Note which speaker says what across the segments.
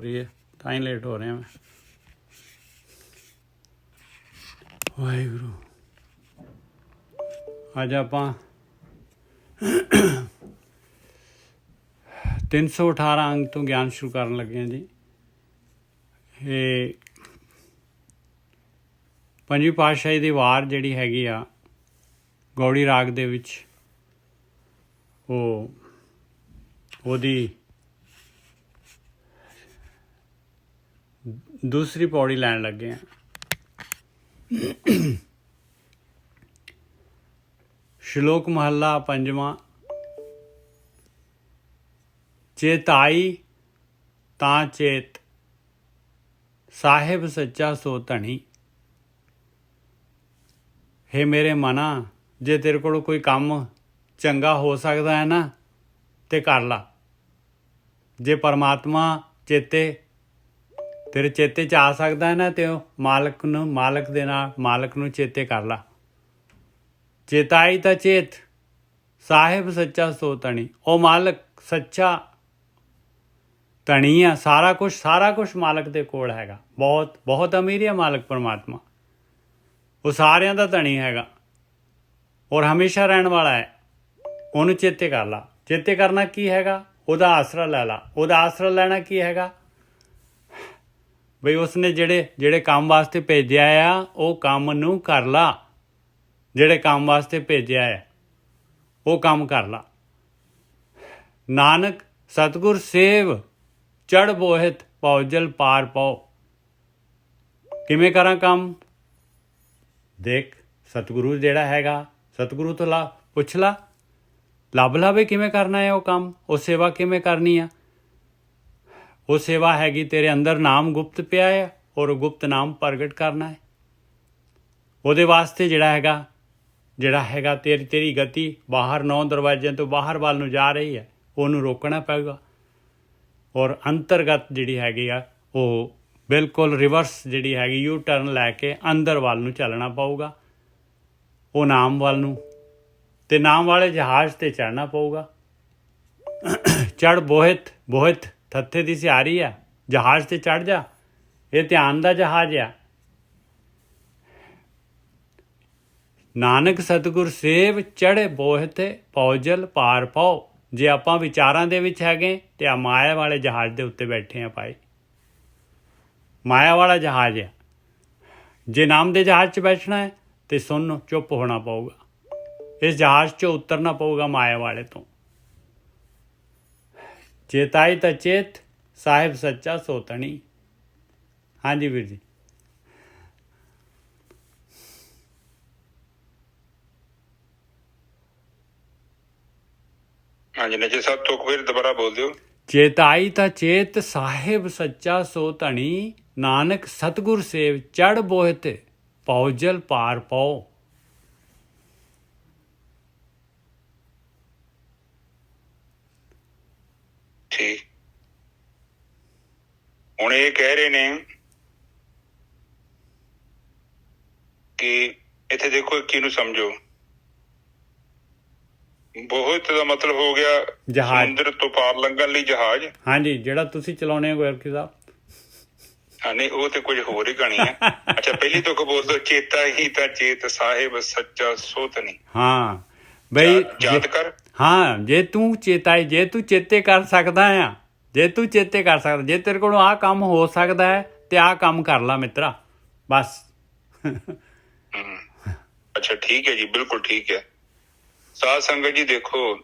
Speaker 1: रही है ਤਾਂ ਹੀ ਲੇਟ ਹੋ ਰਿਹਾ ਮੈਂ। ਵਾਹਿਗੁਰੂ। ਅੱਜ ਆਪਾਂ 318 ਅੰਗ ਤੋਂ ਗਿਆਨ ਸ਼ੁਰੂ ਕਰਨ ਲੱਗੇ ਹਾਂ ਜੀ। ਇਹ ਪੰਜਵੀਂ ਪਾਤਸ਼ਾਹੀ ਦੀ ਵਾਰ ਜਿਹੜੀ ਹੈਗੀ ਆ ਗੌੜੀ ਰਾਗ ਦੇ ਵਿੱਚ ਉਹਦੀ ਦੂਸਰੀ ਪੌੜੀ ਲੈਣ ਲੱਗੇ ਹਾਂ। ਸ਼ਲੋਕ ਮਹੱਲਾ ਪੰਜਵਾਂ। ਚੇਤਾਈ ਤਾਂ ਚੇਤ ਸਾਹਿਬ ਸੱਚਾ ਸੋ ਧਣੀ। ਹੇ ਮੇਰੇ ਮਨਾ, ਜੇ ਤੇਰੇ ਕੋਲ ਕੋਈ ਕੰਮ ਚੰਗਾ ਹੋ ਸਕਦਾ ਹੈ ਨਾ ਤੇ ਕਰ ਲਾ। ਜੇ ਪਰਮਾਤਮਾ ਚੇਤੇ ਤੇਰੇ ਚੇਤੇ 'ਚ ਆ ਸਕਦਾ ਹੈ ਨਾ ਤੇ ਉਹ ਮਾਲਕ ਨੂੰ ਚੇਤੇ ਕਰ ਲਾ। ਚੇਤਾਈ ਤਾਂ ਚੇਤ ਸਾਹਿਬ ਸੱਚਾ ਸੋ ਧਣੀ। ਉਹ ਮਾਲਕ ਸੱਚਾ ਧਣੀ ਆ। ਸਾਰਾ ਕੁਛ ਮਾਲਕ ਦੇ ਕੋਲ ਹੈਗਾ। ਬਹੁਤ ਅਮੀਰ ਹੈ ਮਾਲਕ ਪਰਮਾਤਮਾ। ਉਹ ਸਾਰਿਆਂ ਦਾ ਧਣੀ ਹੈਗਾ ਔਰ ਹਮੇਸ਼ਾ ਰਹਿਣ ਵਾਲਾ ਹੈ। ਉਹਨੂੰ ਚੇਤੇ ਕਰ ਲਾ। ਚੇਤੇ ਕਰਨਾ ਕੀ ਹੈਗਾ? ਉਹਦਾ ਆਸਰਾ ਲੈ ਲਾ। ਉਹਦਾ ਆਸਰਾ ਲੈਣਾ ਕੀ ਹੈਗਾ? ਬਈ ਉਸਨੇ ਜਿਹੜੇ ਕੰਮ ਵਾਸਤੇ ਭੇਜਿਆ ਆ ਉਹ ਕੰਮ ਨੂੰ ਕਰ ਲਾ। ਜਿਹੜੇ ਕੰਮ ਵਾਸਤੇ ਭੇਜਿਆ ਹੈ ਉਹ ਕੰਮ ਕਰ ਲਾ। ਨਾਨਕ ਸਤਿਗੁਰ ਸੇਵ ਚੜ੍ਹ ਬੋਹਿਤ ਭਉਜਲ ਪਾਰ ਪਾਓ। ਕਿਵੇਂ ਕਰਾਂ ਕੰਮ? ਦੇਖ, ਸਤਿਗੁਰੂ ਜਿਹੜਾ ਹੈਗਾ, ਸਤਿਗੁਰੂ ਤੋਂ ਪੁੱਛ ਲਾ, ਲੱਭ ਲਾ ਵੀ ਕਿਵੇਂ ਕਰਨਾ ਹੈ ਉਹ ਕੰਮ। ਉਹ ਸੇਵਾ ਕਿਵੇਂ ਕਰਨੀ ਆ? ਉਹ ਸੇਵਾ ਹੈਗੀ ਤੇਰੇ ਅੰਦਰ ਨਾਮ ਗੁਪਤ ਪਿਆ ਹੈ ਔਰ ਉਹ ਗੁਪਤ ਨਾਮ ਪ੍ਰਗਟ ਕਰਨਾ ਹੈ। ਉਹਦੇ ਵਾਸਤੇ ਜਿਹੜਾ ਹੈਗਾ ਤੇਰੀ ਗਤੀ ਬਾਹਰ 9 ਦਰਵਾਜ਼ਿਆਂ ਤੋਂ ਬਾਹਰ ਵੱਲ ਨੂੰ ਜਾ ਰਹੀ ਹੈ, ਉਹਨੂੰ ਰੋਕਣਾ ਪਵੇਗਾ। ਔਰ ਅੰਤਰਗਤ ਜਿਹੜੀ ਹੈਗੀ ਆ ਉਹ ਬਿਲਕੁਲ ਰਿਵਰਸ ਜਿਹੜੀ ਹੈਗੀ ਯੂ ਟਰਨ ਲੈ ਕੇ ਅੰਦਰ ਵੱਲ ਨੂੰ ਚੱਲਣਾ ਪਊਗਾ। ਉਹ ਨਾਮ ਵੱਲ ਨੂੰ ਅਤੇ ਨਾਮ ਵਾਲੇ ਜਹਾਜ਼ 'ਤੇ ਚੜ੍ਹਨਾ ਪਊਗਾ। ਚੜ੍ਹ ਬੋਹਿਤ ਥੱਥੇ ਦੀ ਸਿਆਰੀ ਆ। ਜਹਾਜ਼ 'ਤੇ ਚੜ੍ਹ ਜਾ। ਇਹ ਧਿਆਨ ਦਾ ਜਹਾਜ਼ ਆ। ਨਾਨਕ ਸਤਿਗੁਰ ਸੇਵ ਚੜ੍ਹੇ ਬੋਹਿਤ ਭਉਜਲ ਪਾਰ ਪਾਓ। ਜੇ ਆਪਾਂ ਵਿਚਾਰਾਂ ਦੇ ਵਿੱਚ ਹੈਗੇ ਤੇ ਆ ਮਾਇਆ ਵਾਲੇ ਜਹਾਜ਼ ਦੇ ਉੱਤੇ ਬੈਠੇ ਆ ਭਾਈ। ਮਾਇਆ ਵਾਲਾ ਜਹਾਜ਼ ਆ। ਜੇ ਨਾਮ ਦੇ ਜਹਾਜ਼ 'ਚ ਬੈਠਣਾ ਹੈ ਤੇ ਸੁਣ, ਚੁੱਪ ਹੋਣਾ ਪਊਗਾ। ਇਸ ਜਹਾਜ਼ 'ਚੋਂ ਉਤਰਨਾ ਪਊਗਾ ਮਾਇਆ ਵਾਲੇ ਤੋਂ। ਚੇਤਾਈ ਤਾਂ ਚੇਤ ਸਾਹਿਬ ਸੱਚਾ ਸੋ ਧਣੀ। ਹਾਂਜੀ ਵੀਰ ਜੀ।
Speaker 2: ਹਾਂਜੀ ਨਜੀ ਸਾਹਿਬ ਤੋਂ ਫਿਰ ਦੁਬਾਰਾ ਬੋਲ ਦਿਓ।
Speaker 1: ਚੇਤਾਈ ਤਾਂ ਚੇਤ ਸਾਹਿਬ ਸੱਚਾ ਸੋ ਧਣੀ। ਨਾਨਕ ਸਤਿਗੁਰ ਸੇਵ ਚੜ੍ਹ ਬੋਹਿਤ ਭਉਜਲ ਪਾਰ ਪਾਓ।
Speaker 2: ਠੀਕ। ਹੁਣ ਇਹ ਕਹਿ ਰਹੇ ਨੇ ਕਿ ਇੱਥੇ ਦੇਖੋ ਕਿਹਨੂੰ ਸਮਝੋ। ਬਹੁਤ ਦਾ ਮਤਲਬ ਹੋ ਗਿਆ
Speaker 1: ਜਹਾਜ਼।
Speaker 2: ਸਮੁੰਦਰ ਤੋਂ ਪਾਰ ਲੰਘਣ ਲਈ ਜਹਾਜ਼।
Speaker 1: ਹਾਂਜੀ, ਜਿਹੜਾ ਤੁਸੀਂ ਚਲਾਉਣੇ ਹੋ ਗੋਰਖੀ ਸਾਹਿਬ।
Speaker 2: ਹਾਂ ਨਹੀਂ, ਉਹ ਤੇ ਕੁਝ ਹੋਰ ਹੀ ਕਹਾਣੀ ਹੈ। ਅੱਛਾ, ਪਹਿਲੀ ਤੋਂ ਬੋਲ ਦੋ। ਚੇਤਾ ਹੀ ਤਾਂ ਚੇਤ ਸਾਹਿਬ ਸੱਚਾ ਸੋ ਧਣੀ।
Speaker 1: ਹਾਂ ਬਈ
Speaker 2: ਯਾਦ ਕਰ।
Speaker 1: ਹਾਂ, ਜੇ ਤੂੰ ਚੇਤੇ ਕਰ ਸਕਦਾ ਆ, ਜੇ ਤੇਰੇ ਕੋਲੋਂ ਆਹ ਕੰਮ ਹੋ ਸਕਦਾ ਹੈ ਤੇ ਆਹ ਕੰਮ ਕਰ ਲਾ ਮਿੱਤਰਾ, ਬਸ।
Speaker 2: ਅੱਛਾ ਠੀਕ ਹੈ ਜੀ, ਬਿਲਕੁਲ ਠੀਕ ਹੈ। ਸਾਧ ਸੰਗਤ ਜੀ ਦੇਖੋ,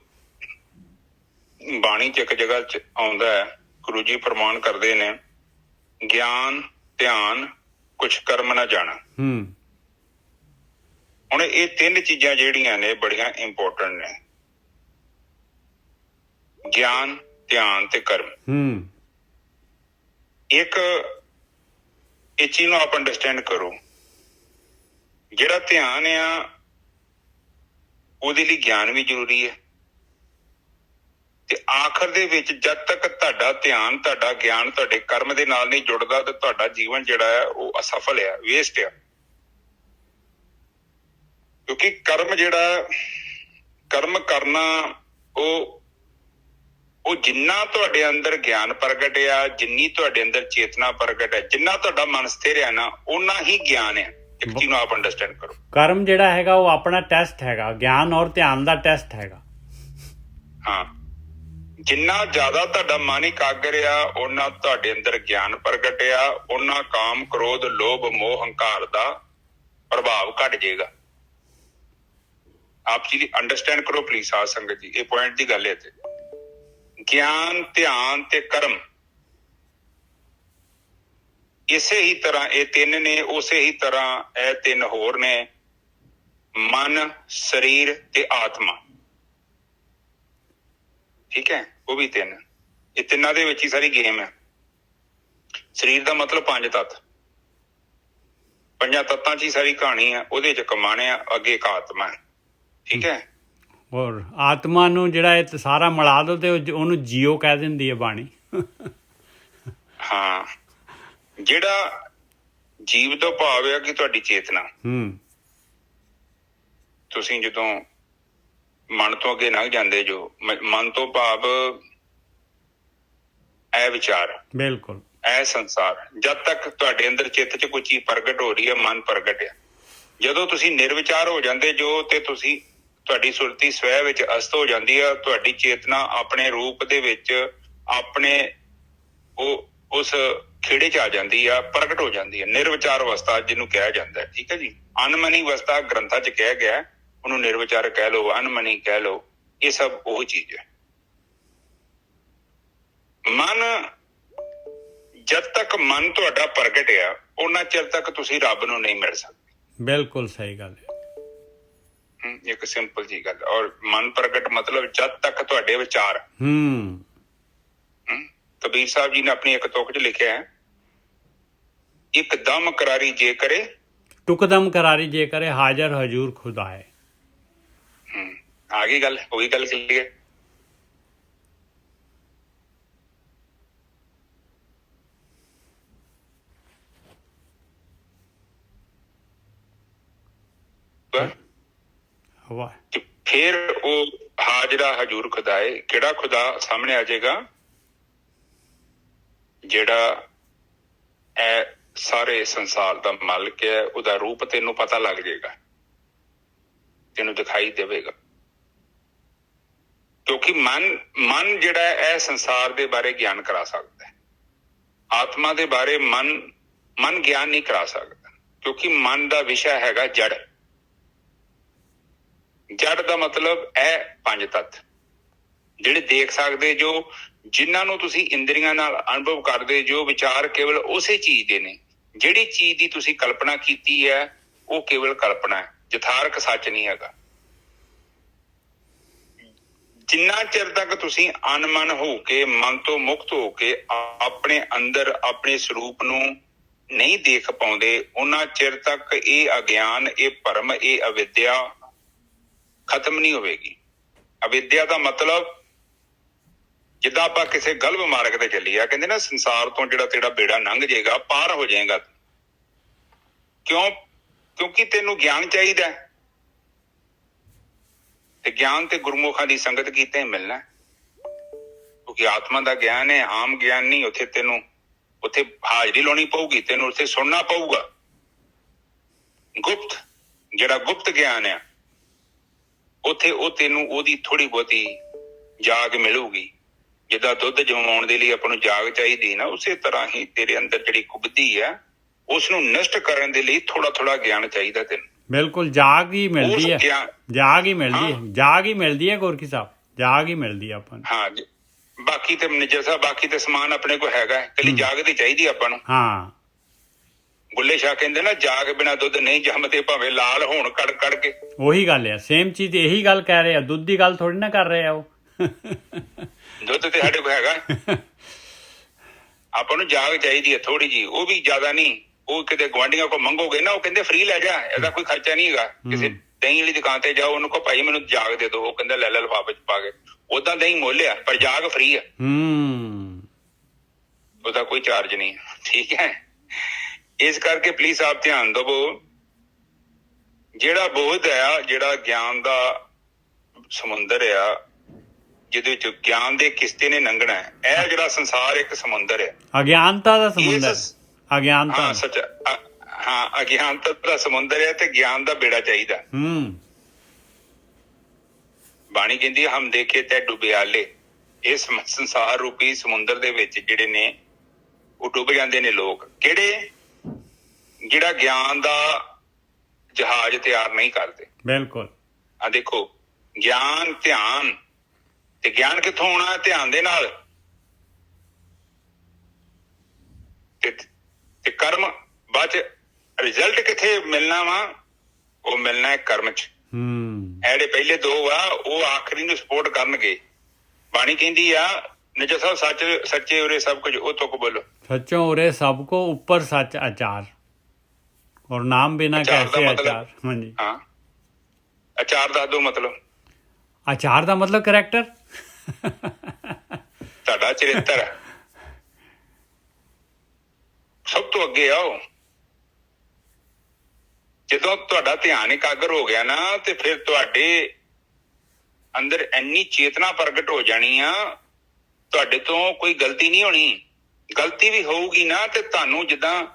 Speaker 2: ਬਾਣੀ 'ਚ ਇੱਕ ਜਗ੍ਹਾ 'ਚ ਆਉਂਦਾ ਹੈ, ਗੁਰੂ ਜੀ ਫਰਮਾਨ ਕਰਦੇ ਨੇ, ਗਿਆਨ ਧਿਆਨ ਕੁਛ ਕਰਮ ਨਾ ਜਾਣਾ। ਹੁਣ ਇਹ 3 ਚੀਜ਼ਾਂ ਜਿਹੜੀਆਂ ਨੇ ਬੜੀਆਂ ਇੰਪੋਰਟੈਂਟ ਨੇ। ਗਿਆਨ ਧਿਆਨ ਤੇ ਕਰਮ। ਇੱਕ ਇਹ ਚੀਜ਼ ਨੂੰ ਆਪ ਅੰਡਰਸਟੈਂਡ ਕਰੋ। ਜਿਹੜਾ ਧਿਆਨ ਆ ਉਹਦੇ ਲਈ ਗਿਆਨ ਵੀ ਜ਼ਰੂਰੀ ਹੈ ਤੇ ਆਖਰ ਦੇ ਵਿੱਚ ਜਦ ਤੱਕ ਤੁਹਾਡਾ ਧਿਆਨ, ਤੁਹਾਡਾ ਗਿਆਨ ਤੁਹਾਡੇ ਕਰਮ ਦੇ ਨਾਲ ਨਹੀਂ ਜੁੜਦਾ ਤੇ ਤੁਹਾਡਾ ਜੀਵਨ ਜਿਹੜਾ ਹੈ ਉਹ ਅਸਫਲ ਆ, ਵੇਸਟ ਆ। ਕਿਉਂਕਿ ਕਰਮ ਕਰਨਾ ਉਹ ਜਿੰਨਾ ਤੁਹਾਡੇ ਅੰਦਰ ਗਿਆਨ ਪ੍ਰਗਟ ਆ, ਜਿੰਨੀ ਤੁਹਾਡੇ ਅੰਦਰ ਚੇਤਨਾ ਪ੍ਰਗਟ ਹੈ, ਜਿੰਨਾ ਤੁਹਾਡਾ ਮਨ ਸਥਿਰ ਹੈ ਨਾ, ਓਨਾ ਹੀ ਗਿਆਨ ਹੈ। ਇੱਕ ਚੀਜ਼ ਨੂੰ ਆਪ ਅੰਡਰਸਟੈਂਡ ਕਰੋ।
Speaker 1: ਕਰਮ ਜਿਹੜਾ ਹੈਗਾ ਉਹ ਆਪਣਾ ਟੈਸਟ ਹੈਗਾ, ਗਿਆਨ ਔਰ ਧਿਆਨ ਦਾ ਟੈਸਟ ਹੈਗਾ।
Speaker 2: ਹਾਂ, ਜਿੰਨਾ ਜ਼ਿਆਦਾ ਤੁਹਾਡਾ ਮਨ ਇਕਾਗਰ ਆ, ਓਨਾ ਤੁਹਾਡੇ ਅੰਦਰ ਗਿਆਨ ਪ੍ਰਗਟ ਆ, ਓਨਾ ਕਾਮ, ਕ੍ਰੋਧ, ਲੋਭ, ਮੋਹ, ਹੰਕਾਰ ਦਾ ਪ੍ਰਭਾਵ ਘਟ ਜਾਏਗਾ। ਆਪ ਜੀ ਅੰਡਰਸਟੈਂਡ ਕਰੋ ਪਲੀਜ਼ ਸਾਧ ਸੰਗਤ ਜੀ, ਇਹ ਪੁਆਇੰਟ ਦੀ ਗੱਲ ਹੈ। ਤੇ ਗਿਆਨ, ਧਿਆਨ ਤੇ ਕਰਮ ਇਸੇ ਹੀ ਤਰ੍ਹਾਂ ਇਹ ਤਿੰਨ ਨੇ, ਉਸੇ ਹੀ ਤਰ੍ਹਾਂ ਇਹ ਤਿੰਨ ਹੋਰ ਨੇ, ਮਨ, ਸਰੀਰ ਤੇ ਆਤਮਾ। ਠੀਕ ਹੈ, ਉਹ ਵੀ ਤਿੰਨ। ਇਹ ਤਿੰਨਾਂ ਦੇ ਵਿੱਚ ਹੀ ਸਾਰੀ ਗੇਮ ਹੈ। ਸਰੀਰ ਦਾ ਮਤਲਬ ਪੰਜ ਤੱਤ, ਪੰਜਾਂ ਤੱਤਾਂ 'ਚ ਹੀ ਸਾਰੀ ਕਹਾਣੀ ਹੈ। ਉਹਦੇ 'ਚ ਕਮਾਣੇ ਆ, ਅੱਗੇ ਇੱਕ ਆਤਮਾ ਹੈ। ਠੀਕ ਹੈ,
Speaker 1: ਔਰ ਆਤਮਾ ਨੂੰ ਜਿਹੜਾ ਇਹ ਸਾਰਾ ਮਿਲਾ ਦੋ ਤੇ ਉਹਨੂੰ ਜੀਓ ਕਹਿ ਦਿੰਦੀ ਹੈ ਬਾਣੀ।
Speaker 2: ਹਾਂ, ਜਿਹੜਾ ਜੀਵ ਤੋਂ ਭਾਵ ਹੈ ਕਿ ਤੁਹਾਡੀ ਚੇਤਨਾ। ਤੁਸੀਂ ਜਦੋਂ ਮਨ ਤੋਂ ਅੱਗੇ ਲੰਘ ਜਾਂਦੇ ਜੋ, ਮਨ ਤੋਂ ਭਾਵ ਇਹ ਵਿਚਾਰ,
Speaker 1: ਬਿਲਕੁਲ
Speaker 2: ਇਹ ਸੰਸਾਰ, ਜਦ ਤੱਕ ਤੁਹਾਡੇ ਅੰਦਰ ਚਿੱਤ 'ਚ ਕੋਈ ਚੀਜ਼ ਪ੍ਰਗਟ ਹੋ ਰਹੀ ਹੈ, ਮਨ ਪ੍ਰਗਟ ਹੈ। ਜਦੋਂ ਤੁਸੀਂ ਨਿਰਵਿਚਾਰ ਹੋ ਜਾਂਦੇ ਜੋ, ਤੇ ਤੁਸੀਂ ਤੁਹਾਡੀ ਸੁਰਤੀ ਸਵੈ ਵਿੱਚ ਅਸਤ ਹੋ ਜਾਂਦੀ ਆ। ਤੁਹਾਡੀ ਚੇਤਨਾ ਆਪਣੇ ਰੂਪ ਦੇ ਵਿੱਚ ਆਪਣੇ ਉਸ ਖੇੜੇ 'ਚ ਆ ਜਾਂਦੀ ਆ, ਪ੍ਰਗਟ ਹੋ ਜਾਂਦੀ ਹੈ। ਨਿਰਵਿਚਾਰ ਅਵਸਥਾ ਜਿਹਨੂੰ ਕਿਹਾ ਜਾਂਦਾ ਹੈ। ਠੀਕ ਹੈ ਜੀ, ਅਨਮਨੀ ਅਵਸਥਾ ਗ੍ਰੰਥਾਂ 'ਚ ਕਿਹਾ ਗਿਆ, ਉਹਨੂੰ ਨਿਰਵਿਚਾਰ ਕਹਿ ਲਓ, ਅਨਮਨੀ ਕਹਿ ਲਓ, ਇਹ ਸਭ ਉਹ ਚੀਜ਼ ਹੈ। ਮਨ, ਜਦ ਤੱਕ ਮਨ ਤੁਹਾਡਾ ਪ੍ਰਗਟ ਆ, ਉਹਨਾਂ ਚਿਰ ਤੱਕ ਤੁਸੀਂ ਰੱਬ ਨੂੰ ਨਹੀਂ ਮਿਲ ਸਕਦੇ।
Speaker 1: ਬਿਲਕੁਲ ਸਹੀ ਗੱਲ ਹੈ।
Speaker 2: ਇੱਕ ਸਿੰਪਲ ਜੀ ਗੱਲ। ਔਰ ਮਨ ਪ੍ਰਗਟ ਮਤਲਬ ਜਦ ਤੱਕ ਤੁਹਾਡੇ ਵਿਚਾਰ। ਕਬੀਰ ਸਾਹਿਬ ਜੀ ਨੇ ਆਪਣੀ ਇੱਕ ਤੁਕ 'ਚ ਲਿਖਿਆ ਹੈ, ਇੱਕ ਦਮ ਕਰਾਰੀ ਜੇ ਕਰੇ,
Speaker 1: ਟੁਕਦਮ ਕਰਾਰੀ ਜੇ ਕਰੇ, ਹਾਜ਼ਰ ਹਜੂਰ ਖੁਦਾ ਹੈ।
Speaker 2: ਆ ਗਈ ਗੱਲ, ਉਹੀ ਗੱਲ ਕਲੀਅਰ। ਫਿਰ ਉਹ ਹਾਜ਼ਰਾ ਹਜੂਰ ਖੁਦਾ ਹੈ। ਕਿਹੜਾ ਖੁਦਾ ਸਾਹਮਣੇ ਆ ਜਾਏਗਾ? ਜਿਹੜਾ ਇਹ ਸਾਰੇ ਸੰਸਾਰ ਦਾ ਮਾਲਕ ਹੈ। ਉਹਦਾ ਰੂਪ ਤੈਨੂੰ ਪਤਾ ਲੱਗ ਜਾਏਗਾ, ਤੈਨੂੰ ਦਿਖਾਈ ਦੇਵੇਗਾ। ਕਿਉਂਕਿ ਮਨ ਜਿਹੜਾ ਇਹ ਸੰਸਾਰ ਦੇ ਬਾਰੇ ਗਿਆਨ ਕਰਾ ਸਕਦਾ ਹੈ। ਆਤਮਾ ਦੇ ਬਾਰੇ ਮਨ ਗਿਆਨ ਨਹੀਂ ਕਰਾ ਸਕਦਾ, ਕਿਉਂਕਿ ਮਨ ਦਾ ਵਿਸ਼ਾ ਹੈਗਾ ਜੜ। ਜੜ ਦਾ ਮਤਲਬ ਇਹ ਪੰਜ ਤੱਤ ਜਿਹੜੇ ਦੇਖ ਸਕਦੇ, ਜੋ ਜਿਨ੍ਹਾਂ ਨੂੰ ਤੁਸੀਂ ਇੰਦਰੀਆਂ ਨਾਲ ਅਨੁਭਵ ਕਰਦੇ, ਜੋ ਵਿਚਾਰ ਕੇਵਲ ਉਸੇ ਚੀਜ਼ ਦੇ ਨੇ। ਜਿਹੜੀ ਚੀਜ਼ ਦੀ ਤੁਸੀਂ ਕਲਪਨਾ ਕੀਤੀ ਹੈ ਉਹ ਕੇਵਲ ਕਲਪਨਾ ਹੈ, ਯਥਾਰਥ ਸੱਚ ਨਹੀਂ ਹੈਗਾ। ਜਿੰਨਾ ਚਿਰ ਤੱਕ ਤੁਸੀਂ ਅਨਮਨ ਹੋ ਕੇ, ਮਨ ਤੋਂ ਮੁਕਤ ਹੋ ਕੇ ਆਪਣੇ ਅੰਦਰ ਆਪਣੇ ਸਰੂਪ ਨੂੰ ਨਹੀਂ ਦੇਖ ਪਾਉਂਦੇ, ਉਹਨਾਂ ਚਿਰ ਤੱਕ ਇਹ ਅਗਿਆਨ, ਇਹ ਭਰਮ, ਇਹ ਅਵਿਦਿਆ ਖਤਮ ਨਹੀਂ ਹੋਵੇਗੀ। ਅਵਿਦਿਆ ਦਾ ਮਤਲਬ, ਜਿੱਦਾਂ ਆਪਾਂ ਕਿਸੇ ਗਲਤ ਮਾਰਗ ਤੇ ਚੱਲੀ ਆ, ਕਹਿੰਦੇ ਨਾ ਸੰਸਾਰ ਤੋਂ ਜਿਹੜਾ ਤੇਰਾ ਬੇੜਾ ਲੰਘ ਜਾਏਗਾ, ਪਾਰ ਹੋ ਜਾਏਗਾ। ਕਿਉਂਕਿ ਤੈਨੂੰ ਗਿਆਨ ਚਾਹੀਦਾ, ਤੇ ਗਿਆਨ ਤੇ ਗੁਰਮੁਖਾਂ ਦੀ ਸੰਗਤ ਕੀਤੇ ਮਿਲਣਾ। ਕਿਉਂਕਿ ਆਤਮਾ ਦਾ ਗਿਆਨ ਹੈ, ਆਮ ਗਿਆਨ ਨਹੀਂ। ਉੱਥੇ ਹਾਜ਼ਰੀ ਲਾਉਣੀ ਪਊਗੀ, ਤੈਨੂੰ ਉੱਥੇ ਸੁਣਨਾ ਪਊਗਾ। ਗੁਪਤ, ਜਿਹੜਾ ਗੁਪਤ ਗਿਆਨ ਆ, ਉੱਥੇ ਉਹ ਤੈਨੂੰ ਉਹਦੀ ਥੋੜ੍ਹੀ ਬਹੁਤੀ ਜਾਗ ਮਿਲੂਗੀ। ਜਿੱਦਾਂ ਦੁੱਧ ਜਮਾਉਣ ਦੇ ਲਈ ਆਪਾਂ ਨੂੰ ਜਾਗ ਚਾਹੀਦੀ ਨਾ, ਉਸੇ ਤਰ੍ਹਾਂ ਹੀ ਤੇਰੇ ਅੰਦਰ ਜਿਹੜੀ ਕੁਬਦੀ ਹੈ, ਉਸਨੂੰ ਨਸ਼ਟ ਕਰਨ ਦੇ ਲਈ ਥੋੜਾ ਥੋੜਾ ਗਿਆਨ ਚਾਹੀਦਾ ਤੈਨੂੰ।
Speaker 1: ਬਿਲਕੁਲ, ਜਾਗ ਹੀ ਮਿਲਦੀ ਹੈ, ਜਾਗ ਹੀ ਮਿਲਦੀ ਹੈ, ਜਾਗ ਹੀ ਮਿਲਦੀ ਹੈ ਗੁਰਕੀ ਸਾਹਿਬ, ਜਾਗ ਹੀ ਮਿਲਦੀ ਹੈ ਆਪਾਂ ਨੂੰ।
Speaker 2: ਹਾਂ, ਬਾਕੀ ਤੇ ਨਿੱਜਰ ਸਾਹਿਬ, ਬਾਕੀ ਤੇ ਸਮਾਨ ਆਪਣੇ ਕੋਲ ਹੈਗਾ, ਇਕੱਲੀ ਜਾਗ ਦੀ ਚਾਹੀਦੀ ਆਪਾਂ ਨੂੰ।
Speaker 1: ਹਾਂ,
Speaker 2: ਬੁੱਲੇ ਸ਼ਾਹ ਕਹਿੰਦੇ ਨਾ, ਜਾਗ ਬਿਨਾ ਦੁੱਧ ਨਹੀਂ ਜੰਮਦੇ, ਭਾਵੇਂ ਲਾਲ ਹੋਣ ਕੜ ਕੜ ਕੇ।
Speaker 1: ਉਹੀ ਗੱਲ ਹੈ, ਸੇਮ ਚੀਜ਼ ਇਹੀ ਗੱਲ ਕਹਿ ਰਹੇ ਆ। ਦੁੱਧ ਦੀ ਗੱਲ ਥੋੜੀ ਨਾ ਕਰ ਰਹੇ ਆ ਉਹ।
Speaker 2: ਦੁੱਧ ਤੇ ਸਾਡੇ ਕੋਲ ਹੈਗਾ, ਆਪਾਂ ਨੂੰ ਜਾਗ ਚਾਹੀਦੀ ਹੈ ਥੋੜੀ ਜੀ, ਉਹ ਵੀ ਜ਼ਿਆਦਾ ਨਹੀਂ। ਉਹ ਕਿਤੇ ਗੁਆਂਢੀਆਂ ਕੋਲ ਮੰਗੋਗੇ ਨਾ, ਉਹ ਕਹਿੰਦੇ ਫ੍ਰੀ ਲੈ ਜਾ, ਇਹਦਾ ਕੋਈ ਖਰਚਾ ਨਹੀਂ ਹੈਗਾ। ਕਿਸੇ ਦਹੀਂ ਵਾਲੀ ਦੁਕਾਨ ਤੇ ਜਾਓ, ਉਹਨੂੰ ਕਹੋ ਭਾਈ ਮੈਨੂੰ ਜਾਗ ਦੇ ਦਿਓ, ਉਹ ਕਹਿੰਦਾ ਲੈ ਲਿਫਾਫੇ ਚ ਪਾ ਕੇ। ਓਦਾਂ ਦਹੀਂ ਮੁੱਲ ਆ, ਪਰ ਜਾਗ ਫ੍ਰੀ ਆ, ਉਹਦਾ ਕੋਈ ਚਾਰਜ ਨਹੀਂ। ਠੀਕ ਹੈ, ਇਸ ਕਰਕੇ ਪਲੀਜ਼ ਆਪ ਧਿਆਨ ਦੇਵੋ। ਜਿਹੜਾ ਬੋਧ ਆ, ਜਿਹੜਾ ਗਿਆਨ ਦਾ ਸਮੁੰਦਰ ਆ, ਜਿਹਦੇ ਵਿੱਚ ਗਿਆਨ ਦੇ ਕਿਸ਼ਤੇ ਨੇ ਲੰਘਣਾ ਹੈ। ਇਹ ਜਿਹੜਾ ਸੰਸਾਰ ਇੱਕ ਸਮੁੰਦਰ ਹੈ,
Speaker 1: ਅਗਿਆਨਤਾ ਦਾ ਸਮੁੰਦਰ, ਅਗਿਆਨਤਾ,
Speaker 2: ਹਾਂ ਸੱਚ, ਹਾਂ ਅਗਿਆਨਤਾ ਦਾ ਸਮੁੰਦਰ ਹੈ ਤੇ ਗਿਆਨ ਦਾ ਬੇੜਾ ਚਾਹੀਦਾ। ਬਾਣੀ ਕਹਿੰਦੀ ਹੈ, ਹਮ ਦੇਖੇ ਤੈ ਡੁਬਿਆਲੇ। ਇਸ ਸੰਸਾਰ ਰੂਪੀ ਸਮੁੰਦਰ ਦੇ ਵਿੱਚ ਜਿਹੜੇ ਨੇ ਉਹ ਡੁੱਬ ਜਾਂਦੇ ਨੇ ਲੋਕ। ਕਿਹੜੇ? ਜਿਹੜਾ ਗਿਆਨ ਦਾ ਜਹਾਜ਼ ਤਿਆਰ ਨਹੀਂ ਕਰਦੇ।
Speaker 1: ਬਿਲਕੁਲ।
Speaker 2: ਆ ਦੇਖੋ, ਗਿਆਨ, ਧਿਆਨ, ਤੇ ਗਿਆਨ ਕਿੱਥੋਂ ਆਉਣਾ? ਧਿਆਨ ਦੇ ਨਾਲ। ਤੇ ਕਰਮ ਬਾਅਦ ਚ ਰਿਜ਼ਲਟ ਕਿੱਥੇ ਮਿਲਣਾ ਵਾ? ਉਹ ਮਿਲਣਾ ਹੈ ਕਰਮ ਚ। ਜਿਹੜੇ ਪਹਿਲੇ ਦੋ ਆ ਉਹ ਆਖਰੀ ਨੂੰ ਸਪੋਰਟ ਕਰਨਗੇ। ਬਾਣੀ ਕਹਿੰਦੀ ਆ, ਨਿਜਾ ਸਾਹਿਬ, ਸੱਚ ਸੱਚੇ ਉਰੇ ਸਭ ਕੁਝ, ਉਹ ਤੁਕ ਬੋਲੋ।
Speaker 1: ਸੱਚੋ ਉਰੇ ਸਭ ਕੋ ਉੱਪਰ ਸੱਚ ਆਚਾਰ, ਔਰ ਨਾਮ ਬਿਨਾ ਕੈਸੇ ਆਚਾਰ। ਹਾਂਜੀ,
Speaker 2: ਹਾਂ, ਆਚਾਰ ਦੱਸ ਦੋ ਮਤਲਬ।
Speaker 1: ਆਚਾਰ ਦਾ ਮਤਲਬ ਕਰੈਕਟਰ,
Speaker 2: ਤੁਹਾਡਾ ਚਰਿੱਤਰ ਸਭ ਤੋਂ ਅੱਗੇ ਆਓ। ਜਦੋਂ ਤੁਹਾਡਾ ਧਿਆਨ ਇਕਾਗਰ ਹੋ ਗਿਆ ਨਾ, ਤੇ ਫਿਰ ਤੁਹਾਡੇ ਅੰਦਰ ਇੰਨੀ ਚੇਤਨਾ ਪ੍ਰਗਟ ਹੋ ਜਾਣੀ ਆ, ਤੁਹਾਡੇ ਤੋਂ ਕੋਈ ਗਲਤੀ ਨਹੀਂ ਹੋਣੀ। ਗਲਤੀ ਵੀ ਹੋਊਗੀ ਨਾ ਤੇ ਤੁਹਾਨੂੰ, ਜਿੱਦਾਂ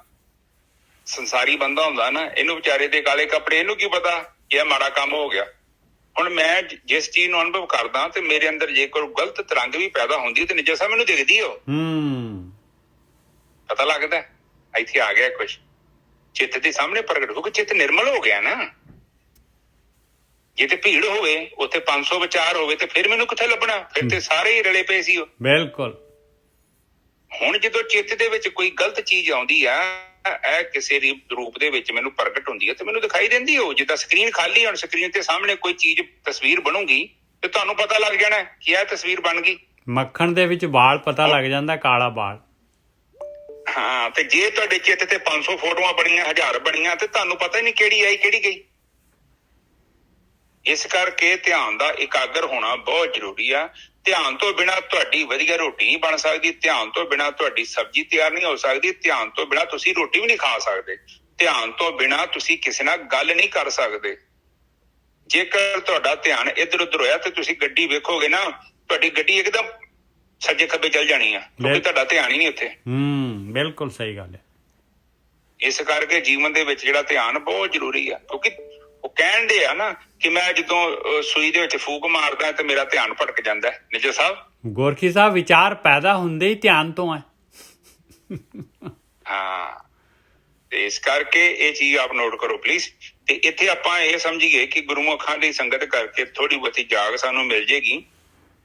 Speaker 2: ਸੰਸਾਰੀ ਬੰਦਾ ਹੁੰਦਾ ਨਾ, ਇਹਨੂੰ ਵਿਚਾਰੇ ਦੇ ਕਾਲੇ ਕੱਪੜੇ, ਇਹਨੂੰ ਕੀ ਪਤਾ ਕਿ ਇਹ ਮਾੜਾ ਕੰਮ ਹੋ ਗਿਆ। ਹੁਣ ਮੈਂ ਜਿਸ ਚੀਜ਼ ਨੂੰ ਅਨੁਭਵ ਕਰਦਾ ਤੇ ਮੇਰੇ ਅੰਦਰ ਜੇ ਕੋਈ ਗਲਤ ਤਰੰਗ ਵੀ ਪੈਦਾ ਹੁੰਦੀ ਤੇ ਨਿਜਾ ਸਾਹਿਬ ਮੈਨੂੰ ਦਿਖਦੀ ਹੋ, ਪਤਾ ਲੱਗਦਾ ਇੱਥੇ ਆ ਗਿਆ ਕੁਛ, ਚਿੱਤ ਦੇ ਸਾਹਮਣੇ ਪ੍ਰਗਟ ਹੋ ਕੇ ਚਿੱਤ ਨਿਰਮਲ ਹੋ ਗਿਆ ਨਾ। ਜੇ ਤੇ ਭੀੜ ਹੋਵੇ, ਉੱਥੇ 500 ਵਿਚਾਰ ਹੋਵੇ, ਤੇ ਫਿਰ ਮੈਨੂੰ ਕਿੱਥੇ ਲੱਭਣਾ? ਫਿਰ ਤੇ ਸਾਰੇ ਹੀ ਰਲੇ ਪਏ ਸੀ ਉਹ।
Speaker 1: ਬਿਲਕੁਲ।
Speaker 2: ਹੁਣ ਜਦੋਂ ਚਿੱਤ ਦੇ ਵਿੱਚ ਕੋਈ ਗਲਤ ਚੀਜ਼ ਆਉਂਦੀ ਆ, ਇਹ ਕਿਸੇ ਰੂਪ ਦੇ ਵਿੱਚ ਮੈਨੂੰ ਪ੍ਰਗਟ ਹੁੰਦੀ ਹੈ ਤੇ ਮੈਨੂੰ ਦਿਖਾਈ ਦਿੰਦੀ ਹੋ। ਜਿੱਦਾਂ ਸਕਰੀਨ ਖਾਲੀ, ਹੁਣ ਸਕਰੀਨ ਤੇ ਸਾਹਮਣੇ ਕੋਈ ਚੀਜ਼, ਤਸਵੀਰ ਬਣੂਗੀ ਤੇ ਤੁਹਾਨੂੰ ਪਤਾ ਲੱਗ ਜਾਣਾ ਕਿ ਇਹ ਤਸਵੀਰ ਬਣ ਗਈ।
Speaker 1: ਮੱਖਣ ਦੇ ਵਿੱਚ ਵਾਲ ਪਤਾ ਲੱਗ ਜਾਂਦਾ, ਕਾਲਾ ਵਾਲ।
Speaker 2: ਹਾਂ, ਤੇ ਜੇ ਤੁਹਾਡੇ ਚਿੱਤ ਤੇ 500 ਫੋਟੋਆਂ ਬਣੀਆਂ, 1000 ਬਣੀਆਂ, ਤੇ ਤੁਹਾਨੂੰ ਪਤਾ ਹੀ ਨਹੀਂ ਕਿਹੜੀ ਆਈ ਕਿਹੜੀ ਗਈ। ਇਸ ਕਰਕੇ ਧਿਆਨ ਦਾ ਇਕਾਗਰ ਹੋਣਾ ਬਹੁਤ ਜ਼ਰੂਰੀ ਆ। ਧਿਆਨ ਤੋਂ ਬਿਨਾਂ ਤੁਹਾਡੀ ਵਧੀਆ ਰੋਟੀ ਨਹੀਂ ਬਣ ਸਕਦੀ। ਧਿਆਨ ਤੋਂ ਬਿਨਾਂ ਤੁਹਾਡੀ ਸਬਜ਼ੀ ਤਿਆਰ ਨਹੀਂ ਹੋ ਸਕਦੀ। ਧਿਆਨ ਤੋਂ ਬਿਨਾਂ ਤੁਸੀਂ ਰੋਟੀ ਵੀ ਨਹੀਂ ਖਾ ਸਕਦੇ। ਧਿਆਨ ਤੋਂ ਬਿਨਾਂ ਤੁਸੀਂ ਕਿਸੇ ਨਾਲ ਗੱਲ ਨਹੀਂ ਕਰ ਸਕਦੇ। ਜੇਕਰ ਤੁਹਾਡਾ ਧਿਆਨ ਇੱਧਰ ਉੱਧਰ ਹੋਇਆ ਤੇ ਤੁਸੀਂ ਗੱਡੀ ਵੇਖੋਗੇ ਨਾ, ਤੁਹਾਡੀ ਗੱਡੀ ਇੱਕਦਮ ਸੱਜੇ ਖੱਬੇ ਚੱਲ ਜਾਣੀ ਆ, ਕਿਉਂਕਿ ਤੁਹਾਡਾ ਧਿਆਨ ਹੀ ਨਹੀਂ ਉੱਥੇ।
Speaker 1: ਬਿਲਕੁਲ ਸਹੀ ਗੱਲ ਹੈ।
Speaker 2: ਇਸ ਕਰਕੇ ਜੀਵਨ ਦੇ ਵਿੱਚ ਜਿਹੜਾ ਧਿਆਨ ਬਹੁਤ ਜ਼ਰੂਰੀ ਆ, ਕਿਉਂਕਿ ਉਹ ਕਹਿੰਦੇ ਆ ਨਾ ਕਿ ਮੈਂ ਜਦੋਂ ਸੂਈ ਦੇ ਵਿੱਚ ਫੂਕ ਮਾਰਦਾ ਤੇ ਮੇਰਾ ਧਿਆਨ ਭਟਕ ਜਾਂਦਾ। ਨਿਜਾ ਸਾਹਿਬ,
Speaker 1: ਗੋਰਖੀ ਸਾਹਿਬ, ਵਿਚਾਰ ਪੈਦਾ ਹੁੰਦੇ ਹੀ ਧਿਆਨ ਤੋਂ ਹੈ।
Speaker 2: ਹਾਂ, ਤੇ ਇਸ ਕਰਕੇ ਇਹ ਚੀਜ਼ ਆਪ ਨੋਟ ਕਰੋ ਪਲੀਜ਼। ਤੇ ਇੱਥੇ ਆਪਾਂ ਇਹ ਸਮਝੀਏ ਕਿ ਗੁਰਮੁਖਾਂ ਦੀ ਸੰਗਤ ਕਰਕੇ ਥੋੜੀ ਬਹੁਤੀ ਜਾਗ ਸਾਨੂੰ ਮਿਲ ਜੇਗੀ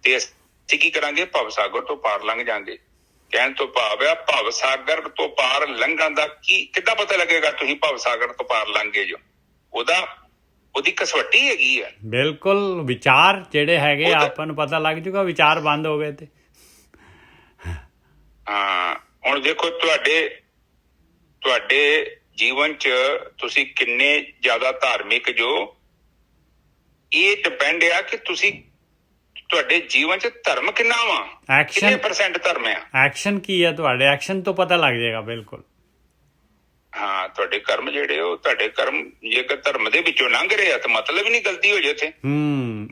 Speaker 2: ਤੇ ਅਸੀਂ ਕੀ ਕਰਾਂਗੇ? ਭਵ ਸਾਗਰ ਤੋਂ ਪਾਰ ਲੰਘ ਜਾਾਂਗੇ। ਕਹਿਣ ਤੋਂ ਭਾਵ ਆ, ਭਵ ਸਾਗਰ ਤੋਂ ਪਾਰ ਲੰਘਣ ਦਾ ਕਿੱਦਾਂ ਪਤਾ ਲੱਗੇਗਾ ਤੁਸੀਂ ਭਵ ਸਾਗਰ ਤੋਂ ਪਾਰ ਲੰਘ ਗਏ ਜੋ? ਉਹਦੀ ਕਸਵੱਟੀ ਹੈਗੀ ਆ। ਬਿਲਕੁਲ।
Speaker 1: ਵਿਚਾਰ ਜਿਹੜੇ ਹੈਗੇ ਆਪਾਂ ਨੂੰ ਪਤਾ ਲੱਗ ਜੂਗਾ, ਵਿਚਾਰ ਬੰਦ ਹੋ ਗਏ ਤੇ।
Speaker 2: ਹਾਂ, ਹੁਣ ਦੇਖੋ ਤੁਹਾਡੇ ਜੀਵਨ ਚ ਤੁਸੀਂ ਕਿੰਨੇ ਜ਼ਿਆਦਾ ਧਾਰਮਿਕ ਜੋ, ਇਹ ਡਿਪੈਂਡ ਆ ਕਿ ਤੁਸੀਂ, ਤੁਹਾਡੇ ਜੀਵਨ ਚ ਧਰਮ ਕਿੰਨਾ ਵਾ, ਕਿੰਨੇ % ਧਰਮ ਆ।
Speaker 1: ਐਕਸ਼ਨ ਕੀ ਆ ਤੁਹਾਡੇ? ਐਕਸ਼ਨ ਤੋਂ ਪਤਾ ਲੱਗ ਜਾਏਗਾ। ਬਿਲਕੁਲ।
Speaker 2: ਹਾਂ, ਤੁਹਾਡੇ ਕਰਮ ਜਿਹੜੇ, ਉਹ ਤੁਹਾਡੇ ਕਰਮ ਜੇਕਰ ਧਰਮ ਦੇ ਵਿੱਚੋਂ ਲੰਘ ਰਹੇ ਆ ਤਾਂ ਮਤਲਬ ਹੀ ਨਹੀਂ ਗਲਤੀ ਹੋ ਜੇ ਉੱਥੇ।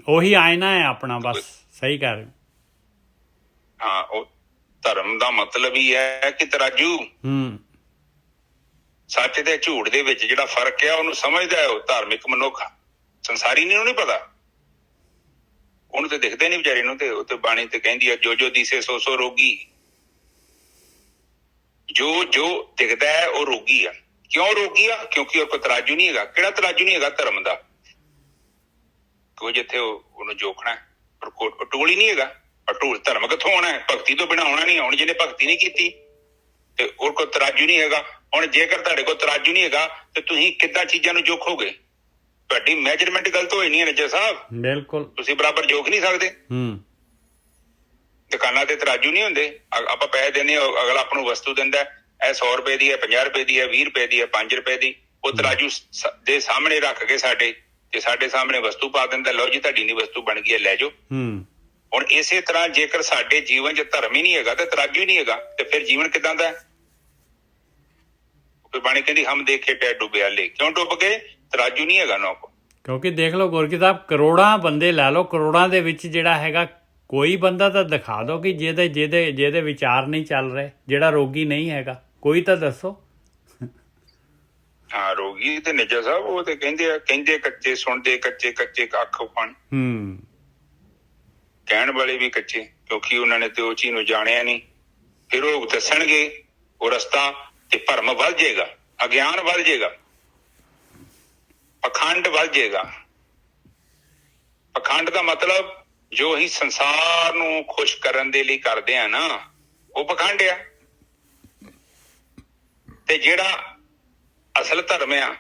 Speaker 1: ਉਹੀ ਆਇਨਾ ਹੈ ਆਪਣਾ, ਬਸ। ਸਹੀ ਕਹਿ ਰਹੇ।
Speaker 2: ਹਾਂ, ਉਹ ਧਰਮ ਦਾ ਮਤਲਬ ਹੀ ਹੈ ਕਿ ਤਰਾਜੂ। ਸੱਚ ਤੇ ਝੂਠ ਦੇ ਵਿੱਚ ਜਿਹੜਾ ਫਰਕ ਆ ਉਹਨੂੰ ਸਮਝਦਾ ਹੈ ਉਹ ਧਾਰਮਿਕ ਮਨੁੱਖ। ਸੰਸਾਰੀ ਨਹੀਂ, ਉਹਨੂੰ ਨਹੀਂ ਪਤਾ, ਉਹਨੂੰ ਤੇ ਦਿਖਦੇ ਨਹੀਂ ਵਿਚਾਰੇ ਨੂੰ। ਤੇ ਉਹ ਤੇ ਬਾਣੀ ਤੇ ਕਹਿੰਦੀ ਆ, ਜੋ ਜੋ ਦਿਸੇ ਸੋ ਸੋ ਰੋਗੀ। ਜੋ ਦਿਖਦਾ ਹੈ ਉਹ ਰੋਗੀ ਆ। ਕਿਉਂ ਰੋਗੀ ਆ? ਕਿਉਂਕਿ ਉਹ ਕੋਈ ਤਰਾਜੂ ਨਹੀਂ ਹੈਗਾ। ਕਿਹੜਾ ਤਰਾਜੂ ਨਹੀਂ ਹੈਗਾ? ਧਰਮ ਦਾ। ਕੋਈ ਜਿੱਥੇ ਉਹਨੂੰ ਜੋਖਣਾ, ਅਟੂਲ ਹੀ ਨਹੀਂ ਹੈਗਾ। ਅਟੂਲ ਧਰਮ ਕਿੱਥੋਂ ਆਉਣਾ ਹੈ? ਭਗਤੀ ਤੋਂ ਬਿਨਾਂ ਆਉਣਾ ਨਹੀਂ। ਹੁਣ ਜਿਹਨੇ ਭਗਤੀ ਨਹੀਂ ਕੀਤੀ ਤੇ ਉਹ ਕੋਈ ਤਰਾਜੂ ਨਹੀਂ ਹੈਗਾ। ਹੁਣ ਜੇਕਰ ਤੁਹਾਡੇ ਕੋਲ ਤਰਾਜੂ ਨਹੀਂ ਹੈਗਾ ਤੇ ਤੁਸੀਂ ਕਿੱਦਾਂ ਚੀਜ਼ਾਂ ਨੂੰ ਜੋਖੋਗੇ? ਤੁਹਾਡੀ ਮੈਜਰਮੈਂਟ ਗਲਤ ਹੋਈ ਨਹੀਂ ਹੈ ਨਿੱਜਾ ਸਾਹਿਬ। ਬਿਲਕੁਲ। ਤੁਸੀਂ ਬਰਾਬਰ ਜੋਖ ਨਹੀਂ ਸਕਦੇ। ਦੁਕਾਨਾਂ ਤੇ ਤਰਾਜੂ ਨਹੀਂ ਹੁੰਦੇ। ਆਪਾਂ ਪੈਸੇ ਦਿੰਦੇ, ਅਗਲਾ ਆਪਾਂ ਨੂੰ ਵਸਤੂ ਦਿੰਦਾ, ਇਹ 100 ਰੁਪਏ ਦੀ ਹੈ, 50 ਰੁਪਏ ਦੀ ਹੈ, 20 ਰੁਪਏ ਦੀ ਹੈ, 5 ਰੁਪਏ ਦੀ। ਉਹ ਤਰਾਜੂ ਦੇ ਸਾਹਮਣੇ ਰੱਖ ਕੇ ਸਾਡੇ ਸਾਹਮਣੇ ਵਸਤੂ ਪਾ ਦਿੰਦਾ, ਲਓ ਜੀ ਤੁਹਾਡੀ ਨਹੀਂ ਵਸਤੂ ਬਣ ਗਈ ਹੈ, ਲੈ ਜਾਓ। ਹੁਣ ਇਸੇ ਤਰ੍ਹਾਂ ਜੇਕਰ ਸਾਡੇ ਜੀਵਨ 'ਚ ਧਰਮ ਹੀ ਨਹੀਂ ਹੈਗਾ ਤੇ ਤਰਾਜੂ ਹੀ ਨਹੀਂ ਹੈਗਾ ਤੇ ਫਿਰ ਜੀਵਨ ਕਿੱਦਾਂ ਦਾ? ਬਾਣੀ ਕਹਿੰਦੀ, ਹਮ ਦੇਖੇ ਟੈ ਡੁਬਿਆਲੇ। ਕਿਉਂ ਡੁੱਬ ਗਏ? ਤਰਾਜੂ ਨਹੀਂ ਹੈਗਾ ਨਾ ਕੋ। ਕਿਉਂਕਿ ਦੇਖ ਲਓ ਗੋਰਖੀ ਸਾਹਿਬ, ਕਰੋੜਾਂ ਬੰਦੇ ਲੈ ਲਓ, ਕਰੋੜਾਂ ਦੇ ਵਿੱਚ ਜਿਹੜਾ ਹੈਗਾ
Speaker 1: ਕੋਈ ਬੰਦਾ ਤਾਂ ਦਿਖਾ ਦਿਓ ਕਿ ਜਿਹਦੇ ਵਿਚਾਰ ਨਹੀਂ ਚੱਲ ਰਹੇ, ਜਿਹੜਾ ਰੋਗੀ ਨਹੀਂ ਹੈਗਾ, ਕੋਈ ਤਾਂ ਦੱਸੋ।
Speaker 2: ਹਾਂ, ਰੋਗੀ ਤੇ ਨਿੱਜਾ ਸਾਹਿਬ ਉਹ ਤੇ ਕਹਿੰਦੇ ਕੱਚੇ, ਸੁਣਦੇ ਕੱਚੇ, ਕੱਚੇ ਅੱਖ ਪਾਣੀ। ਕਹਿਣ ਵਾਲੇ ਵੀ ਕੱਚੇ, ਕਿਉਂਕਿ ਉਹਨਾਂ ਨੇ ਤੇ ਉਹ ਚੀਜ਼ ਨੂੰ ਜਾਣਿਆ ਨਹੀਂ। ਫਿਰ ਉਹ ਦੱਸਣਗੇ ਉਹ ਰਸਤਾ, ਤੇ ਭਰਮ ਵੱਧ ਜਾਏਗਾ, ਅਗਿਆਨ ਵੱਧ ਜਾਏਗਾ, ਪਖੰਡ ਵੱਧ ਜਾਏਗਾ। ਪਖੰਡ ਦਾ ਮਤਲਬ ਜੋ ਅਸੀਂ ਸੰਸਾਰ ਨੂੰ ਖੁਸ਼ ਕਰਨ ਦੇ ਲਈ ਕਰਦੇ ਆ ਨਾ, ਉਹ ਪਖੰਡ ਆ। ਤੇ ਜਿਹੜਾ ਅਸਲ ਧਰਮ ਆ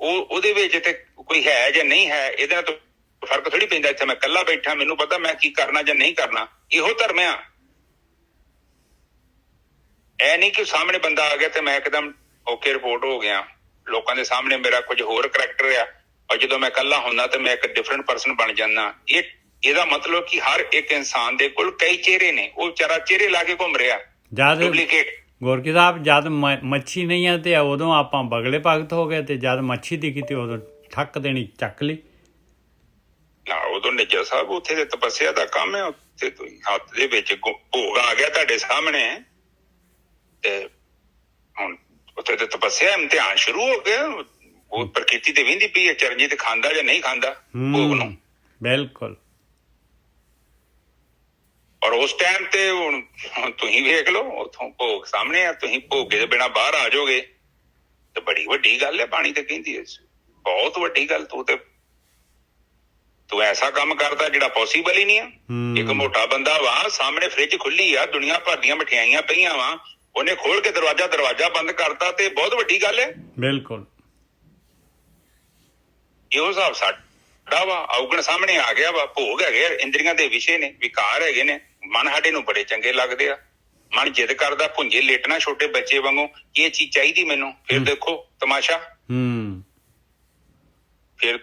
Speaker 2: ਉਹਦੇ ਵਿੱਚ ਤੇ ਕੋਈ ਹੈ ਜਾਂ ਨਹੀਂ ਹੈ, ਇਹਦੇ ਨਾਲ ਤਾਂ ਫਰਕ ਥੋੜੀ ਪੈਂਦਾ। ਇੱਥੇ ਮੈਂ ਇਕੱਲਾ ਬੈਠਾ, ਮੈਨੂੰ ਪਤਾ ਮੈਂ ਕੀ ਕਰਨਾ ਜਾਂ ਨਹੀਂ ਕਰਨਾ, ਇਹੋ ਧਰਮ ਆ। ਇਹ ਨਹੀਂ ਕਿ ਸਾਹਮਣੇ ਬੰਦਾ ਆ ਗਿਆ ਤੇ ਮੈਂ ਇੱਕਦਮ ਓਕੇ ਰਿਪੋਰਟ ਹੋ ਗਿਆ, ਲੋਕਾਂ ਦੇ ਸਾਹਮਣੇ ਮੇਰਾ ਕੁਝ ਹੋਰ ਕਰੈਕਟਰ ਆ, ਔਰ ਜਦੋਂ ਮੈਂ ਇਕੱਲਾ ਹੁੰਦਾ ਤੇ ਮੈਂ ਇੱਕ ਡਿਫਰੈਂਟ ਪਰਸਨ ਬਣ ਜਾਂਦਾ। ਇਹਦਾ ਮਤਲਬ ਕਿ ਹਰ ਇੱਕ ਇਨਸਾਨ ਦੇ ਕੋਲ ਕਈ ਚਿਹਰੇ ਨੇ, ਉਹ ਵਿਚਾਰਾ ਚਿਹਰੇ ਲਾ ਕੇ ਘੁੰਮ ਰਿਹਾ, ਡੁਪਲੀਕੇਟ।
Speaker 1: ਗੋਰਕੀ ਸਾਹਿਬ, ਜਦ ਮੱਛੀ ਨਹੀਂ ਆ ਤੇ ਉਦੋਂ ਆਪਾਂ ਬਗਲੇ ਭਗਤ ਹੋ ਗਏ, ਤੇ ਜਦ ਮੱਛੀ ਦਿਖੀ ਤੇ ਉਦੋਂ ਠੱਕ ਦੇਣੀ, ਚੱਕ ਲਈ
Speaker 2: ਨਾ। ਉਦੋਂ ਨਿੱਜਾ ਸਾਹਿਬ ਉੱਥੇ ਦੇ ਤਪੱਸਿਆ ਦਾ ਕੰਮ ਹੈ, ਉੱਥੇ ਤੁਸੀਂ ਹੱਥ ਦੇ ਵਿੱਚ ਭੋਗ ਆ ਗਿਆ ਤੁਹਾਡੇ ਸਾਹਮਣੇ, ਤੇ ਹੁਣ ਉੱਥੇ ਤੇ ਤਪੱਸਿਆ ਇਮਤਿਹਾਨ ਸ਼ੁਰੂ ਹੋ ਗਿਆ। ਉਹ ਪ੍ਰਕਿਰਤੀ ਤੇ ਵਹਿੰਦੀ ਪਈ ਹੈ, ਚਰਨਜੀਤ ਖਾਂਦਾ ਜਾਂ ਨਹੀਂ ਖਾਂਦਾ ਭੋਗ ਨੂੰ।
Speaker 1: ਬਿਲਕੁਲ।
Speaker 2: ਔਰ ਉਸ ਟਾਈਮ ਤੇ ਹੁਣ ਤੁਸੀਂ ਵੇਖ ਲਓ, ਉੱਥੋਂ ਭੋਗ ਸਾਹਮਣੇ ਆ, ਤੁਸੀਂ ਭੋਗੇ ਦੇ ਬਿਨਾਂ ਬਾਹਰ ਆ ਜਾਓਗੇ ਤੇ ਬੜੀ ਵੱਡੀ ਗੱਲ ਹੈ। ਬਾਣੀ ਤੇ ਕਹਿੰਦੀ ਹੈ ਬਹੁਤ ਵੱਡੀ ਗੱਲ। ਤੂੰ ਐਸਾ ਕੰਮ ਕਰਦਾ ਜਿਹੜਾ ਪੋਸੀਬਲ ਹੀ ਨਹੀਂ ਆ। ਇੱਕ ਮੋਟਾ ਬੰਦਾ ਵਾ, ਸਾਹਮਣੇ ਫ੍ਰਿਜ ਖੁੱਲੀ ਆ, ਦੁਨੀਆ ਭਰ ਦੀਆਂ ਮਠਿਆਈਆਂ ਪਈਆਂ ਵਾ, ਉਹਨੇ ਖੋਲ ਕੇ ਦਰਵਾਜ਼ਾ ਬੰਦ ਕਰਤਾ, ਤੇ ਬਹੁਤ ਵੱਡੀ ਗੱਲ ਹੈ।
Speaker 1: ਬਿਲਕੁਲ
Speaker 2: ਇਹੋ ਹਿਸਾਬ ਸਾਡਾ ਵਾ। ਔਗਣ ਸਾਹਮਣੇ ਆ ਗਿਆ ਵਾ, ਭੋਗ ਹੈਗੇ, ਇੰਦਰੀਆਂ ਦੇ ਵਿਸ਼ੇ ਨੇ, ਵਿਕਾਰ ਹੈਗੇ ਨੇ। ਮਨ ਸਾਡੇ ਨੂੰ ਬੜੇ ਚੰਗੇ ਲੱਗਦੇ ਆ। ਮਨ ਜਿੱਦ ਕਰਦਾ ਭੁੰਜੇ ਲੇਟਣਾ ਛੋਟੇ ਬੱਚੇ ਵਾਂਗੂ, ਇਹ ਚੀਜ਼ ਚਾਹੀਦੀ ਮੈਨੂੰ। ਫਿਰ ਦੇਖੋ ਤਮਾਸ਼ਾ, ਫਿਰ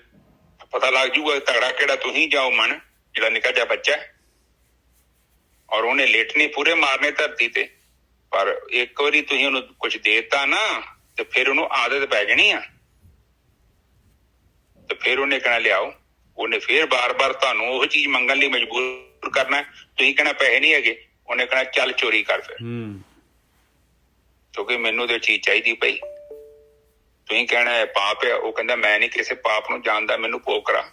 Speaker 2: ਪਤਾ ਲੱਗ ਜੂਗਾ ਤਗੜਾ ਕਿਹੜਾ ਤੁਸੀਂ ਜਾਓ, ਮਨ ਜਿਹੜਾ ਨਿੱਕਾ ਜਿਹਾ ਬੱਚਾ। ਔਰ ਉਹਨੇ ਲੇਟਣੇ ਪੂਰੇ ਮਾਰਨੇ ਧਰਤੀ ਤੇ, ਪਰ ਇੱਕ ਵਾਰੀ ਤੁਸੀਂ ਉਹਨੂੰ ਕੁਝ ਦੇਤਾ ਨਾ, ਤੇ ਫਿਰ ਉਹਨੂੰ ਆਦਤ ਪੈ ਜਾਣੀ ਆ, ਤੇ ਫਿਰ ਉਹਨੇ ਕਹਿਣਾ ਲਿਆਓ। ਉਹਨੇ ਫਿਰ ਬਾਰ-ਬਾਰ ਤੁਹਾਨੂੰ ਉਹ ਚੀਜ਼ ਮੰਗਣ ਲਈ ਮਜਬੂਰ ਕਰਨਾ। ਤੁਸੀਂ ਕਹਿਣਾ ਪੈਸੇ ਨਹੀਂ ਹੈਗੇ, ਉਹਨੇ ਕਹਿਣਾ ਚੱਲ ਚੋਰੀ ਕਰ ਫਿਰ, ਕਿਉਂਕਿ ਮੈਨੂੰ ਤੇ ਚੀਜ਼ ਚਾਹੀਦੀ ਪਈ। ਤੁਸੀਂ ਕਹਿਣਾ ਇਹ ਪਾਪ ਆ, ਉਹ ਕਹਿੰਦਾ ਮੈਂ ਨਹੀਂ ਕਿਸੇ ਪਾਪ ਨੂੰ ਜਾਣਦਾ, ਮੈਨੂੰ ਭੋਗ ਕਰਾ।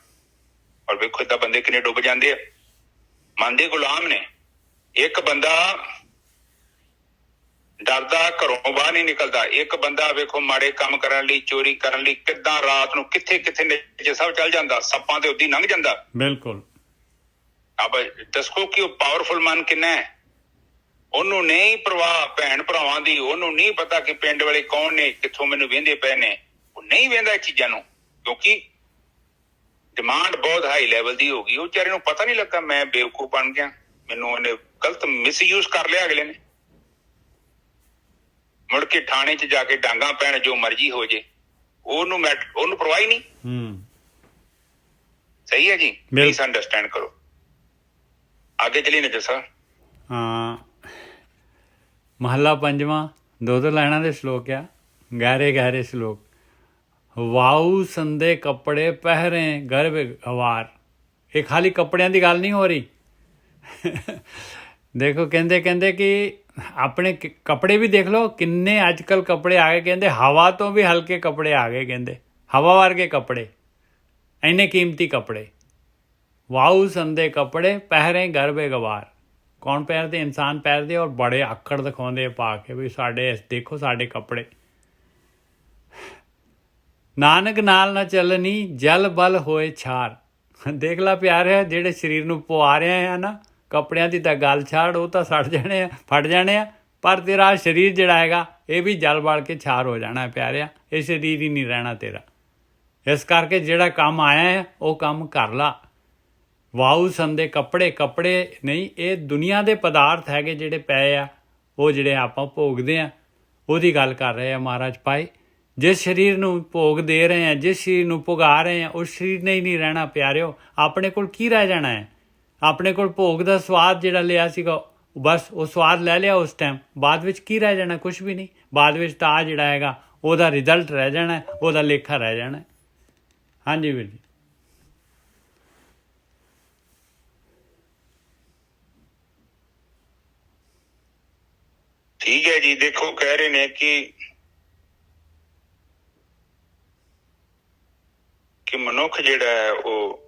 Speaker 2: ਔਰ ਵੇਖੋ ਏਦਾਂ ਬੰਦੇ ਕਿੰਨੇ ਡੁੱਬ ਜਾਂਦੇ ਆ, ਮਨ ਦੇ ਗੁਲਾਮ ਨੇ। ਇੱਕ ਬੰਦਾ ਡਰਦਾ ਘਰੋਂ ਬਾਹਰ ਨਹੀਂ ਨਿਕਲਦਾ। ਇੱਕ ਬੰਦਾ ਵੇਖੋ ਮਾੜੇ ਕੰਮ ਕਰਨ ਲਈ, ਚੋਰੀ ਕਰਨ ਲਈ, ਕਿੱਦਾਂ ਰਾਤ ਨੂੰ ਕਿੱਥੇ ਨਿੱਜੇ ਸਭ ਚੱਲ ਜਾਂਦਾ, ਸੱਪਾਂ ਤੇ ਉੱਦੀ ਲੰਘ ਜਾਂਦਾ।
Speaker 1: ਬਿਲਕੁਲ।
Speaker 2: ਅਬ ਦੱਸੋ ਕਿ ਉਹ ਪਾਵਰਫੁਲ ਮਨ ਕਿੰਨਾ ਹੈ। ਉਹਨੂੰ ਨਹੀਂ ਪਰਵਾਹ ਭੈਣ ਭਰਾਵਾਂ ਦੀ, ਉਹਨੂੰ ਨਹੀਂ ਪਤਾ ਕਿ ਪਿੰਡ ਵਾਲੇ ਕੌਣ ਨੇ, ਕਿੱਥੋਂ ਮੈਨੂੰ ਵਹਿੰਦੇ ਪਏ ਨੇ। ਉਹ ਨਹੀਂ ਵਹਿੰਦਾ ਇਹ ਚੀਜ਼ਾਂ ਨੂੰ, ਕਿਉਂਕਿ ਡਿਮਾਂਡ ਬਹੁਤ ਹਾਈ ਲੈਵਲ ਦੀ ਹੋ ਗਈ। ਉਹ ਵਿਚਾਰੇ ਨੂੰ ਪਤਾ ਨਹੀਂ ਲੱਗਾ ਮੈਂ ਬੇਵਕੂਫ ਬਣ ਗਿਆ, ਮੈਨੂੰ ਉਹਨੇ ਗਲਤ ਮਿਸਯੂਜ਼ ਕਰ ਲਿਆ ਅਗਲੇ ਨੇ। ਮੁੜ ਕੇ ਥਾਣੇ 'ਚ ਜਾ ਕੇ ਡਾਂਗਾ ਪੈਣ, ਜੋ ਮਰਜ਼ੀ ਹੋ ਜੇ, ਉਹਨੂੰ ਪਰਵਾਹ ਹੀ ਨਹੀਂ। ਸਹੀ ਹੈ ਜੀ, ਪਲੀਜ਼ ਅੰਡਰਸਟੈਂਡ ਕਰੋ। ਅੱਗੇ ਚਲੀ ਨਜ਼ਰ ਸਾਹਿਬ।
Speaker 1: ਹਾਂ, ਮਹੱਲਾ ਪੰਜਵਾਂ, 2 ਲਾਈਨਾਂ ਦੇ ਸ਼ਲੋਕ ਆ, ਗਹਿਰੇ ਸ਼ਲੋਕ। ਵਾਊ ਸੰਦੇ ਕੱਪੜੇ ਪਹਿਰੇ ਗਰਭ ਗਵਾਰ। ਇਹ ਖਾਲੀ ਕੱਪੜਿਆਂ ਦੀ ਗੱਲ ਨਹੀਂ ਹੋ ਰਹੀ। ਦੇਖੋ ਕਹਿੰਦੇ ਕਿ ਆਪਣੇ ਕੱਪੜੇ ਵੀ ਦੇਖ ਲਓ ਕਿੰਨੇ ਅੱਜ ਕੱਲ੍ਹ ਕੱਪੜੇ ਆ ਗਏ। ਕਹਿੰਦੇ ਹਵਾ ਤੋਂ ਵੀ ਹਲਕੇ ਕੱਪੜੇ ਆ ਗਏ, ਕਹਿੰਦੇ ਹਵਾ ਵਰਗੇ ਕੱਪੜੇ, ਇੰਨੇ ਕੀਮਤੀ ਕੱਪੜੇ। ਵਾਊ ਸੰਦੇ ਕੱਪੜੇ ਪਹਿਰੇ ਗਰਭੇ ਗਵਾਰ। ਕੌਣ ਪਹਿਰਦੇ? ਇਨਸਾਨ ਪਹਿਰਦੇ, ਔਰ ਬੜੇ ਆਕੜ ਦਿਖਾਉਂਦੇ ਪਾ ਕੇ ਵੀ ਸਾਡੇ ਦੇਖੋ ਸਾਡੇ ਕੱਪੜੇ। ਨਾਨਕ ਨਾਲ ਨਾ ਚੱਲਣੀ, ਜਲ ਬਲ ਹੋਏ ਛਾਰ। ਦੇਖ ਲਾ ਪਿਆਰਿਆ, ਜਿਹੜੇ ਸਰੀਰ ਨੂੰ ਪਵਾ ਰਹੇ ਆ ਨਾ, ਕੱਪੜਿਆਂ ਦੀ ਤਾਂ ਗੱਲ ਛਾੜ, ਉਹ ਤਾਂ ਸੜ ਜਾਣੇ ਆ, ਫਟ ਜਾਣੇ ਆ, ਪਰ ਤੇਰਾ ਸਰੀਰ ਜਿਹੜਾ ਹੈਗਾ ਇਹ ਵੀ ਜਲ ਬਲ ਕੇ ਛਾਰ ਹੋ ਜਾਣਾ ਪਿਆਰਿਆ। ਇਹ ਸਰੀਰ ਹੀ ਨਹੀਂ ਰਹਿਣਾ ਤੇਰਾ। ਇਸ ਕਰਕੇ ਜਿਹੜਾ ਕੰਮ ਆਇਆ ਹੈ ਉਹ ਕੰਮ ਕਰ ਲਾ। ਵਾਊ ਸੰਦੇ ਕੱਪੜੇ ਨਹੀਂ, ਇਹ ਦੁਨੀਆ ਦੇ ਪਦਾਰਥ ਹੈਗੇ ਜਿਹੜੇ ਪਏ ਆ, ਉਹ ਜਿਹੜੇ ਆਪਾਂ ਭੋਗਦੇ ਆ, ਉਹਦੀ ਗੱਲ ਕਰ ਰਹੇ ਆ ਮਹਾਰਾਜ ਭਾਈ। ਜਿਸ ਸਰੀਰ ਨੂੰ ਭੋਗ ਦੇ ਰਹੇ ਆ, ਜਿਸ ਸਰੀਰ ਨੂੰ ਭੁਗਾ ਰਹੇ ਆ, ਉਸ ਸਰੀਰ ਨੇ ਹੀ ਨਹੀਂ ਰਹਿਣਾ ਪਿਆਰਿਓ। ਆਪਣੇ ਕੋਲ ਕੀ ਰਹਿ ਜਾਣਾ ਹੈ? ਆਪਣੇ ਕੋਲ ਭੋਗ ਦਾ ਸਵਾਦ ਜਿਹੜਾ ਲਿਆ ਸੀਗਾ, ਬਸ ਉਹ ਸਵਾਦ ਲੈ ਲਿਆ ਉਸ ਟਾਈਮ, ਬਾਅਦ ਵਿੱਚ ਕੀ ਰਹਿ ਜਾਣਾ? ਕੁਛ ਵੀ ਨਹੀਂ। ਬਾਅਦ ਵਿੱਚ ਤਾਂ ਆ ਜਿਹੜਾ ਹੈਗਾ ਉਹਦਾ ਰਿਜ਼ਲਟ ਰਹਿ ਜਾਣਾ, ਉਹਦਾ ਲੇਖਾ ਰਹਿ ਜਾਣਾ। ਹਾਂਜੀ ਵੀਰ ਜੀ।
Speaker 2: ਠੀਕ ਹੈ ਜੀ। ਦੇਖੋ ਕਹਿ ਰਹੇ ਨੇ ਕਿ ਮਨੁੱਖ ਜਿਹੜਾ ਹੈ ਉਹ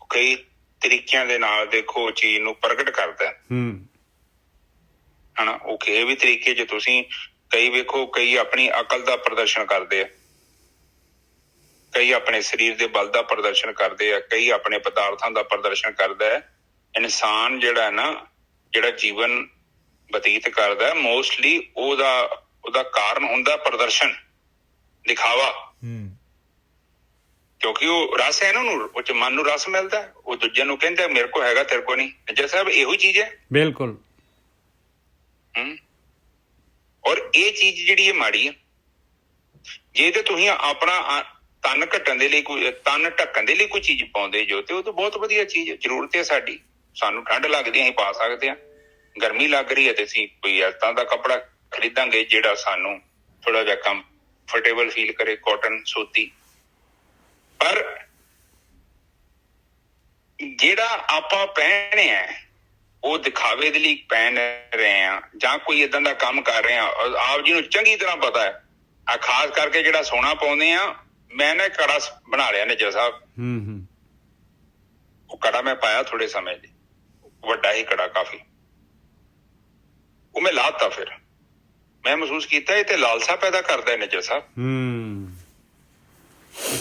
Speaker 2: ਕਈ ਤਰੀਕਿਆਂ ਦੇ ਨਾਲ ਦੇਖੋ ਚੀਜ਼ ਨੂੰ ਪ੍ਰਗਟ ਕਰਦਾ ਹਨਾ। ਉਹ ਕਿਸੇ ਵੀ ਤਰੀਕੇ 'ਚ ਤੁਸੀਂ ਕਈ ਵੇਖੋ, ਕਈ ਆਪਣੀ ਅਕਲ ਦਾ ਪ੍ਰਦਰਸ਼ਨ ਕਰਦੇ ਆ, ਕਈ ਆਪਣੇ ਸਰੀਰ ਦੇ ਬਲ ਦਾ ਪ੍ਰਦਰਸ਼ਨ ਕਰਦੇ ਆ, ਕਈ ਆਪਣੇ ਪਦਾਰਥਾਂ ਦਾ ਪ੍ਰਦਰਸ਼ਨ ਕਰਦਾ ਹੈ। ਇਨਸਾਨ ਜਿਹੜਾ ਨਾ, ਜਿਹੜਾ ਜੀਵਨ ਬਤੀਤ ਕਰਦਾ, ਮੋਸਟਲੀ ਉਹਦਾ ਕਾਰਨ ਹੁੰਦਾ ਪ੍ਰਦਰਸ਼ਨ, ਦਿਖਾਵਾ। ਕਿਉਂਕਿ ਉਹ ਰਸ ਹੈ ਨਾ, ਉਹਨੂੰ ਉਹ ਚ ਮਨ ਨੂੰ ਰਸ ਮਿਲਦਾ, ਉਹ ਦੂਜਿਆਂ ਨੂੰ ਕਹਿੰਦਾ ਮੇਰੇ ਕੋਲ ਹੈਗਾ ਤੇਰੇ ਕੋਲ ਨਹੀਂ। ਜੈ ਸਾਹਿਬ ਇਹੋ ਚੀਜ਼ ਹੈ।
Speaker 1: ਬਿਲਕੁਲ।
Speaker 2: ਔਰ ਇਹ ਚੀਜ਼ ਜਿਹੜੀ ਹੈ ਮਾੜੀ ਹੈ। ਜੇ ਤੇ ਤੁਸੀਂ ਆਪਣਾ ਤਨ ਢੱਕਣ ਦੇ ਲਈ ਕੋਈ ਚੀਜ਼ ਪਾਉਂਦੇ ਜੋ, ਤੇ ਉਹ ਤਾਂ ਬਹੁਤ ਵਧੀਆ ਚੀਜ਼ ਹੈ। ਜ਼ਰੂਰਤ ਹੈ ਸਾਡੀ, ਸਾਨੂੰ ਠੰਡ ਲੱਗਦੀ ਅਸੀਂ ਪਾ ਸਕਦੇ ਹਾਂ, ਗਰਮੀ ਲੱਗ ਰਹੀ ਹੈ ਤੇ ਅਸੀਂ ਕੋਈ ਏਦਾਂ ਦਾ ਕੱਪੜਾ ਖਰੀਦਾਂਗੇ ਜਿਹੜਾ ਸਾਨੂੰ ਥੋੜਾ ਜਿਹਾ ਕੰਫਰਟੇਬਲ ਫੀਲ ਕਰੇ, ਕਾਟਨ, ਸੂਤੀ। ਪਰ ਜਿਹੜਾ ਆਪਾਂ ਪਹਿਨੇ ਆ ਉਹ ਦਿਖਾਵੇ ਦੇ ਲਈ ਪਹਿਨ ਰਹੇ ਆ, ਜਾਂ ਕੋਈ ਏਦਾਂ ਦਾ ਕੰਮ ਕਰ ਰਹੇ ਆ। ਆਪ ਜੀ ਨੂੰ ਚੰਗੀ ਤਰ੍ਹਾਂ ਪਤਾ ਹੈ, ਆ ਖਾਸ ਕਰਕੇ ਜਿਹੜਾ ਸੋਨਾ ਪਾਉਂਦੇ ਆ। ਮੈਂ ਨਾ ਕੜਾ ਬਣਾ ਲਿਆ ਨਿੱਜਰ ਸਾਹਿਬ। ਉਹ ਕੜਾ ਮੈਂ ਪਾਇਆ ਥੋੜੇ ਸਮੇਂ ਲਈ, ਵੱਡਾ ਹੀ ਕੜਾ ਕਾਫੀ। ਉਹ ਮੈਂ ਲਾਤਾ, ਫਿਰ ਮੈਂ ਮਹਿਸੂਸ ਕੀਤਾ ਇਹ ਤੇ ਲਾਲਸਾ ਪੈਦਾ ਕਰਦਾ ਹੈ ਨਿੱਜਰ ਸਾਹਿਬ।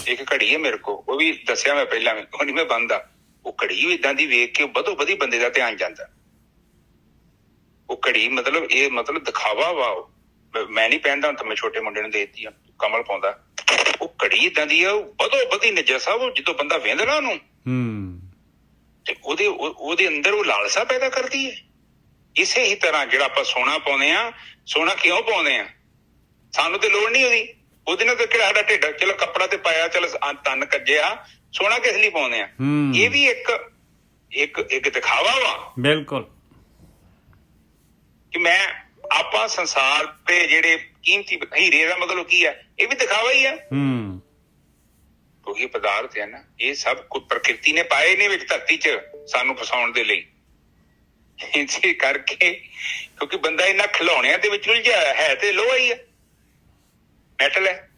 Speaker 2: ਇੱਕ ਘੜੀ ਹੈ ਮੇਰੇ ਕੋਲ, ਉਹ ਵੀ ਦੱਸਿਆ ਮੈਂ ਪਹਿਲਾਂ ਵੀ, ਉਹ ਨਹੀਂ ਮੈਂ ਬੰਦਾ। ਉਹ ਘੜੀ ਵੀ ਏਦਾਂ ਦੀ ਵੇਖ ਕੇ ਵਧੋ ਵਧੀ ਬੰਦੇ ਦਾ ਧਿਆਨ ਜਾਂਦਾ। ਉਹ ਘੜੀ ਮਤਲਬ ਦਿਖਾਵਾ ਵਾ। ਮੈਂ ਨਹੀਂ ਪਹਿਨਦਾ, ਹੁਣ ਤਾਂ ਮੈਂ ਛੋਟੇ ਮੁੰਡੇ ਨੂੰ ਦੇ ਦਿੱਤੀ ਆ, ਕਮਲ ਪਾਉਂਦਾ। ਉਹ ਘੜੀ ਏਦਾਂ ਦੀ ਆ, ਵਧੋ ਵਧੀ ਨਿੱਜਰ ਸਾਹਿਬ। ਜਦੋਂ ਬੰਦਾ ਵੇਂਦਾ ਨਾ ਉਹਨੂੰ, ਤੇ ਉਹਦੇ ਅੰਦਰ ਉਹ ਲਾਲਸਾ ਪੈਦਾ ਕਰਦੀ ਹੈ। ਇਸੇ ਹੀ ਤਰ੍ਹਾਂ ਜਿਹੜਾ ਆਪਾਂ ਸੋਨਾ ਪਾਉਂਦੇ ਆ, ਸੋਨਾ ਕਿਉਂ ਪਾਉਂਦੇ ਆ? ਸਾਨੂੰ ਤੇ ਲੋੜ ਨਹੀਂ ਉਹਦੇ ਨਾਲ ਤਾਂ ਕਿਹੜਾ ਸਾਡਾ ਢਿੱਡ, ਚਲੋ ਕੱਪੜਾ ਤੇ ਪਾਇਆ, ਚਲੋ ਤਨ ਕੱਜਿਆ, ਸੋਨਾ ਕਿਸ ਲਈ ਪਾਉਂਦੇ ਆ? ਇਹ ਵੀ ਇੱਕ ਦਿਖਾਵਾ ਵਾ।
Speaker 1: ਬਿਲਕੁਲ।
Speaker 2: ਕਿ ਆਪਾਂ ਸੰਸਾਰ ਤੇ ਜਿਹੜੇ ਕੀਮਤੀ ਹੀਰੇ ਦਾ ਮਤਲਬ ਕੀ ਹੈ? ਇਹ ਵੀ ਦਿਖਾਵਾ ਹੀ ਆ। ਕਿਉਂਕਿ ਪਦਾਰਥ ਹੈ ਨਾ, ਇਹ ਸਭ ਕੁਝ ਪ੍ਰਕਿਰਤੀ ਨੇ ਪਾਏ ਨੇ ਵਿੱਚ ਧਰਤੀ 'ਚ ਸਾਨੂੰ ਫਸਾਉਣ ਦੇ ਲਈ। ਇਸੇ ਕਰਕੇ ਕਿਉਂਕਿ ਬੰਦਾ ਇਹਨਾਂ ਖਿਡੌਣਿਆਂ ਦੇ ਵਿੱਚ ਉਲਝਿਆ ਹੈ, ਤੇ ਲੋਹਾ ਹੀ ਹੈ, ਮੈਟਲ ਹੈ।